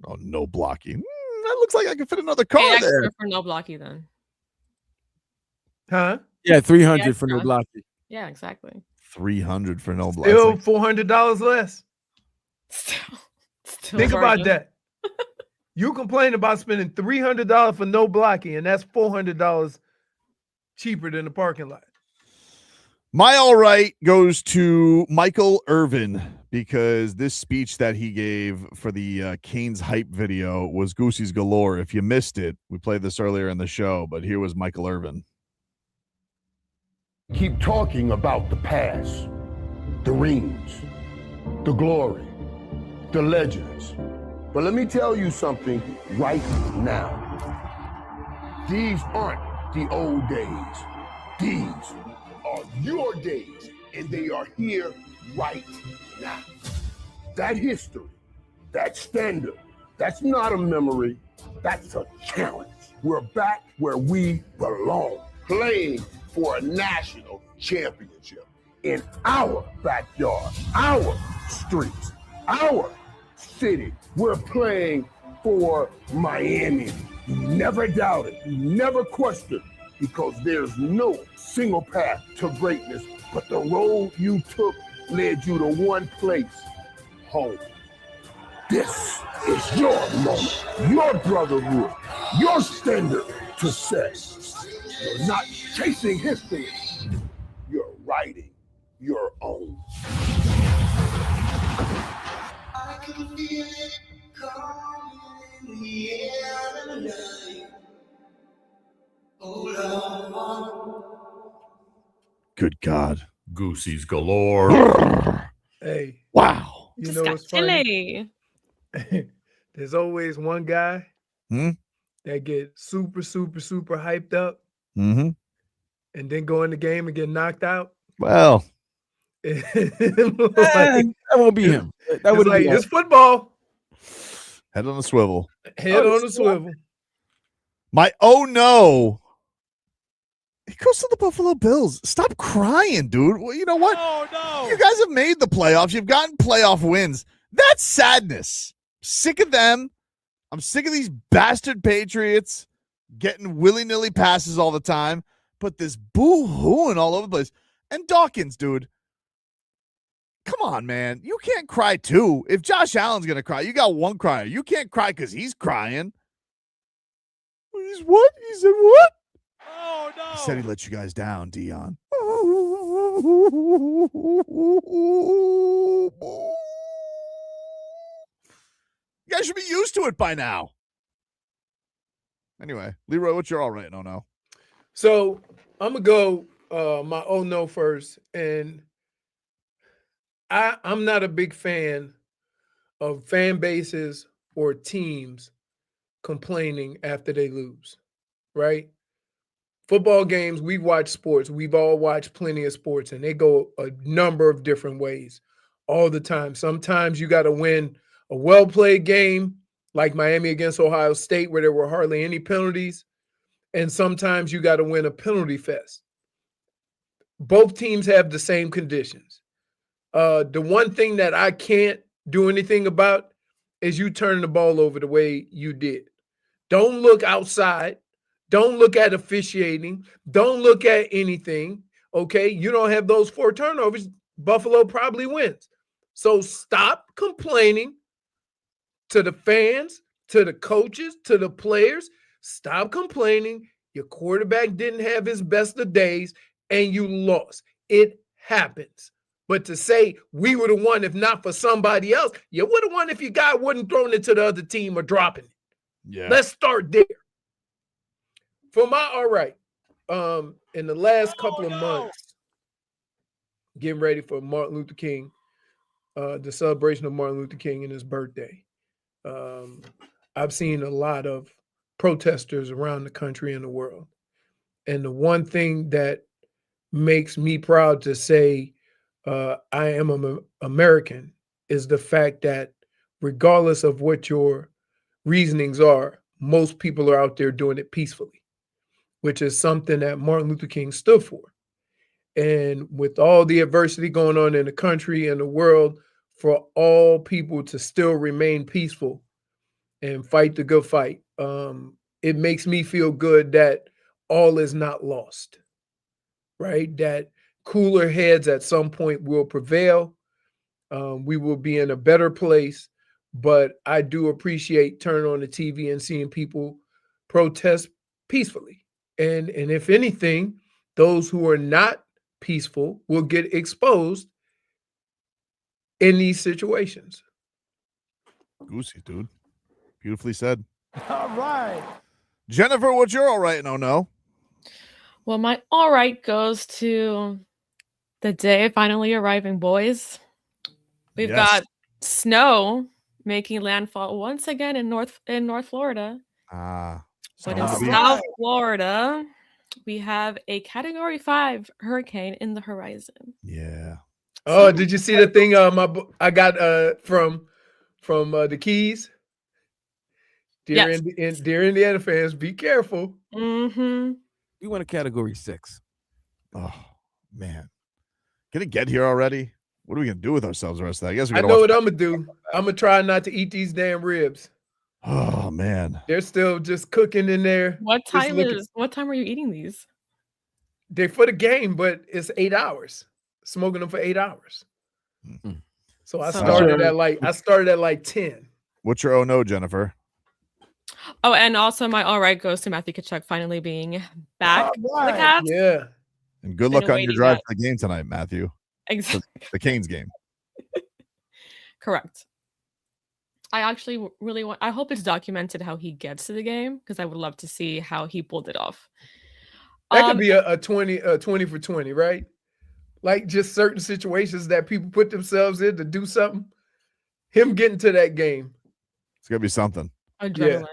Oh, no blocky. That looks like I can fit another car Pay there. extra for no blocky then. Huh? Yeah, 300 Yeah, for no extra. blocky. Yeah, exactly. 300 for no blocky. Still $400 less. Still Think about bargain. that. You complain about spending $300 for no blocky, and that's $400 cheaper than the parking lot. My all right goes to Michael Irvin because this speech that he gave for the Canes hype video was Goosies galore. If you missed it, we played this earlier in the show, but here was Michael Irvin. Keep talking about the past, the rings, the glory, the legends. But let me tell you something right now. These aren't the old days. These are your days, and they are here right now. That history, that standard, that's not a memory, that's a challenge. We're back where we belong, playing for a national championship in our backyard, our streets, our city. We're playing for Miami. You never doubted, you never questioned, because there's no single path to greatness, but the road you took led you to one place, home. This is your moment, your brotherhood, your standard to set. You're not chasing history, you're writing your own. I can feel it coming in the air tonight. Hold on. Good God. Goosies galore. Hey. Wow. You know what's funny? Silly. There's always one guy that gets super hyped up Mm-hmm. and then go in the game and get knocked out. Well, That won't be him. That It's would like, be it's football. head on a swivel. Head on the swivel. My oh no. He goes to the Buffalo Bills. Stop crying, dude. Well, you know what? Oh, no. You guys have made the playoffs. You've gotten playoff wins. That's sadness. Sick of them. I'm sick of these bastard Patriots getting willy-nilly passes all the time. But this boo-hooing all over the place. And Dawkins, dude. Come on, man. You can't cry too. If Josh Allen's going to cry, you got one crier. You can't cry because he's crying. He's what? He said what? Oh, no. He said he let you guys down, Dion. You guys should be used to it by now. Anyway, Leroy, what's your all right? No. So I'm going to go my oh no first. And I'm not a big fan of fan bases or teams complaining after they lose, right? Football games, we watch sports. We've all watched plenty of sports, and they go a number of different ways all the time. Sometimes you got to win a well-played game, like Miami against Ohio State, where there were hardly any penalties. And sometimes you got to win a penalty fest. Both teams have the same conditions. The one thing that I can't do anything about is you turning the ball over the way you did. Don't look outside. Don't look at officiating. Don't look at anything. Okay, you don't have those 4 turnovers, Buffalo probably wins. So stop complaining to the fans, to the coaches, to the players. Stop complaining. Your quarterback didn't have his best of days and you lost. It happens. But to say we would have won if not for somebody else, you would have won if your guy wasn't throwing it to the other team or dropping it. Yeah. Let's start there. For my all right, in the last couple of months, getting ready for Martin Luther King, the celebration of Martin Luther King and his birthday. I've seen a lot of protesters around the country and the world. And the one thing that makes me proud to say I am an American is the fact that regardless of what your reasonings are, most people are out there doing it peacefully, which is something that Martin Luther King stood for. And with all the adversity going on in the country and the world, for all people to still remain peaceful and fight the good fight, it makes me feel good that all is not lost, right? That cooler heads at some point will prevail. We will be in a better place, but I do appreciate turning on the TV and seeing people protest peacefully. And if anything, those who are not peaceful will get exposed in these situations. Goosey, dude. Beautifully said. All right. Jennifer, what's your all right? No. Well, my all right goes to the day finally arriving, boys. We've got snow making landfall once again in North Florida. But in South Florida, we have a Category 5 hurricane in the horizon. Yeah. Oh, did you see the thing I got from the Keys? Dear Indiana fans, be careful. Mm-hmm. We want a Category 6. Oh, man. Can it get here already? What are we going to do with ourselves the rest of that? I guess we I gotta know watch what I'm going to do. I'm going to try not to eat these damn ribs. Oh, man. They're still just cooking in there. What time are you eating these? They're for the game, but it's 8 hours. Smoking them for 8 hours. So I started at like 10. What's your oh no, Jennifer? Oh, and also my all right goes to Matthew Tkachuk finally being back for the Cats. Yeah. And good luck on your drive to the game tonight, Matthew. Exactly. The Canes game. Correct. I actually really I hope it's documented how he gets to the game because I would love to see how he pulled it off. That could be a 20 for 20, right? Like just certain situations that people put themselves in to do something. Him getting to that game. It's going to be something. Adrenaline.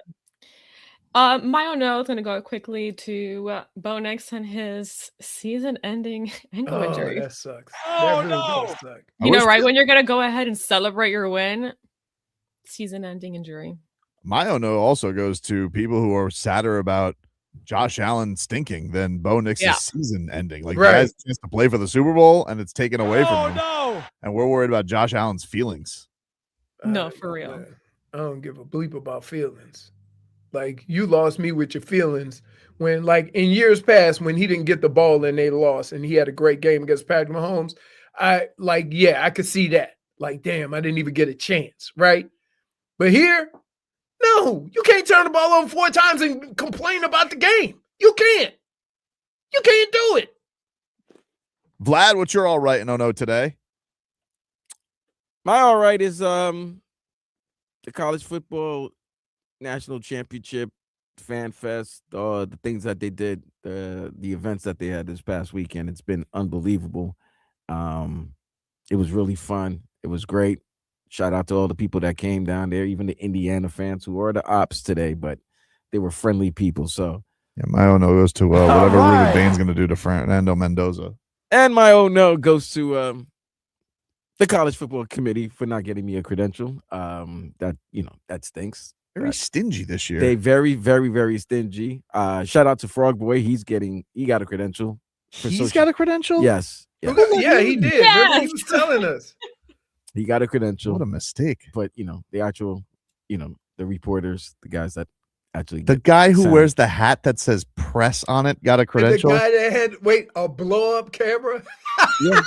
Yeah. My oh no is going to go quickly to Bo Nix and his season-ending ankle injury. That sucks. Oh, that really does suck. You know, right when you're going to go ahead and celebrate your win, season-ending injury. My oh no also goes to people who are sadder about Josh Allen stinking than Bo Nix's season ending. Like, he has a chance to play for the Super Bowl, and it's taken away from him. And we're worried about Josh Allen's feelings. No, for real. Man. I don't give a bleep about feelings. Like, you lost me with your feelings when, like, in years past, when he didn't get the ball and they lost and he had a great game against Patrick Mahomes, I could see that. Like, damn, I didn't even get a chance, right? But here, no, you can't turn the ball over 4 times and complain about the game. You can't. You can't do it. Vlad, what's your all right and oh no today? My all right is the college football national championship fan fest, the things that they did, the events that they had this past weekend. It's been unbelievable. It was really fun. It was great. Shout out to all the people that came down there, even the Indiana fans who are the ops today, but they were friendly people. So yeah, my oh no goes to whatever Rueben Bain's going to do to Fernando Mendoza. And my oh no goes to the college football committee for not getting me a credential. That stinks. Very stingy this year. They very, very, very stingy. Shout out to Frog Boy. He got a credential. He's got a credential? Yes. Yeah, he did. Yes. He was telling us. He got a credential. What a mistake. But, the actual, the reporters, the guys that actually. The guy who wears the hat that says press on it got a And the credential. guy that had a blow up camera. Yeah,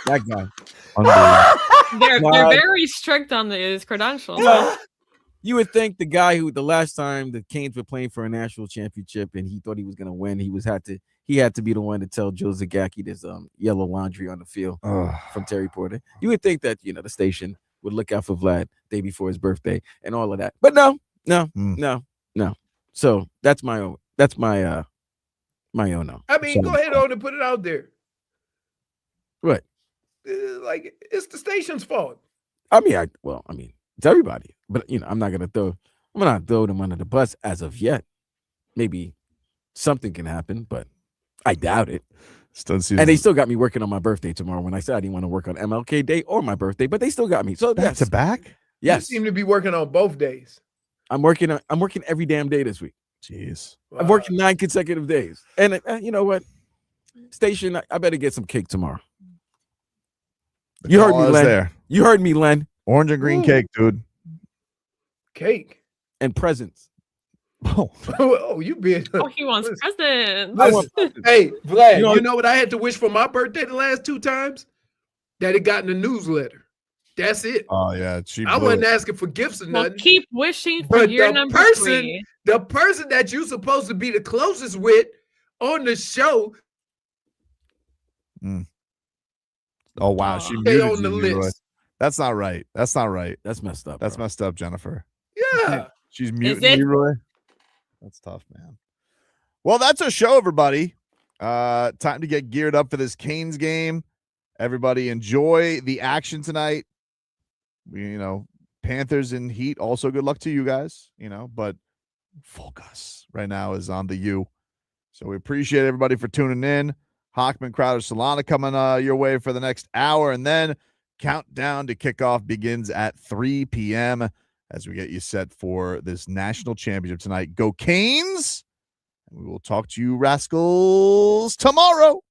that guy. They're God. very strict on his credentials. Well, you would think the guy who the last time the Canes were playing for a national championship and he thought he was going to win, he had to be the one to tell Joe Zagacki there's yellow laundry on the field from Terry Porter. You would think that the station would look out for Vlad day before his birthday and all of that, but no. So that's my own. That's my own. I mean, go ahead on and put it out there. What? Like it's the station's fault. I mean, it's everybody, but I'm not gonna throw them under the bus as of yet. Maybe something can happen, but I doubt it. And they still got me working on my birthday tomorrow when I said I didn't want to work on MLK Day or my birthday, but they still got me. So back to back? Yes. You seem to be working on both days. I'm working every damn day this week. Jeez. I'm working 9 consecutive days. And you know what? Station, I better get some cake tomorrow. You heard me, Len. There. You heard me, Len. Orange and green cake, dude. Cake. And presents. Oh, you being. Oh, he wants presents. Hey, Vlad, you know what I had to wish for my birthday the last 2 times? That it got in the newsletter. That's it. Oh, yeah. I wasn't asking for gifts or Well, nothing. keep wishing for But year the number person, 3. the person that you're supposed to be the closest with on the show. Oh, wow. She Stay muted on the you, Leroy. list. That's not right. That's not right. That's messed up. That's messed up, Jennifer. Yeah. She's it? muting Leroy. That's tough, man. Well, that's our show, everybody. Time to get geared up for this Canes game. Everybody enjoy the action tonight. Panthers and Heat, also good luck to you guys, but focus right now is on the U. So we appreciate everybody for tuning in. Hockman, Crowder, Solana coming your way for the next hour, and then countdown to kickoff begins at 3 p.m. as we get you set for this national championship tonight. Go Canes! And we will talk to you rascals tomorrow.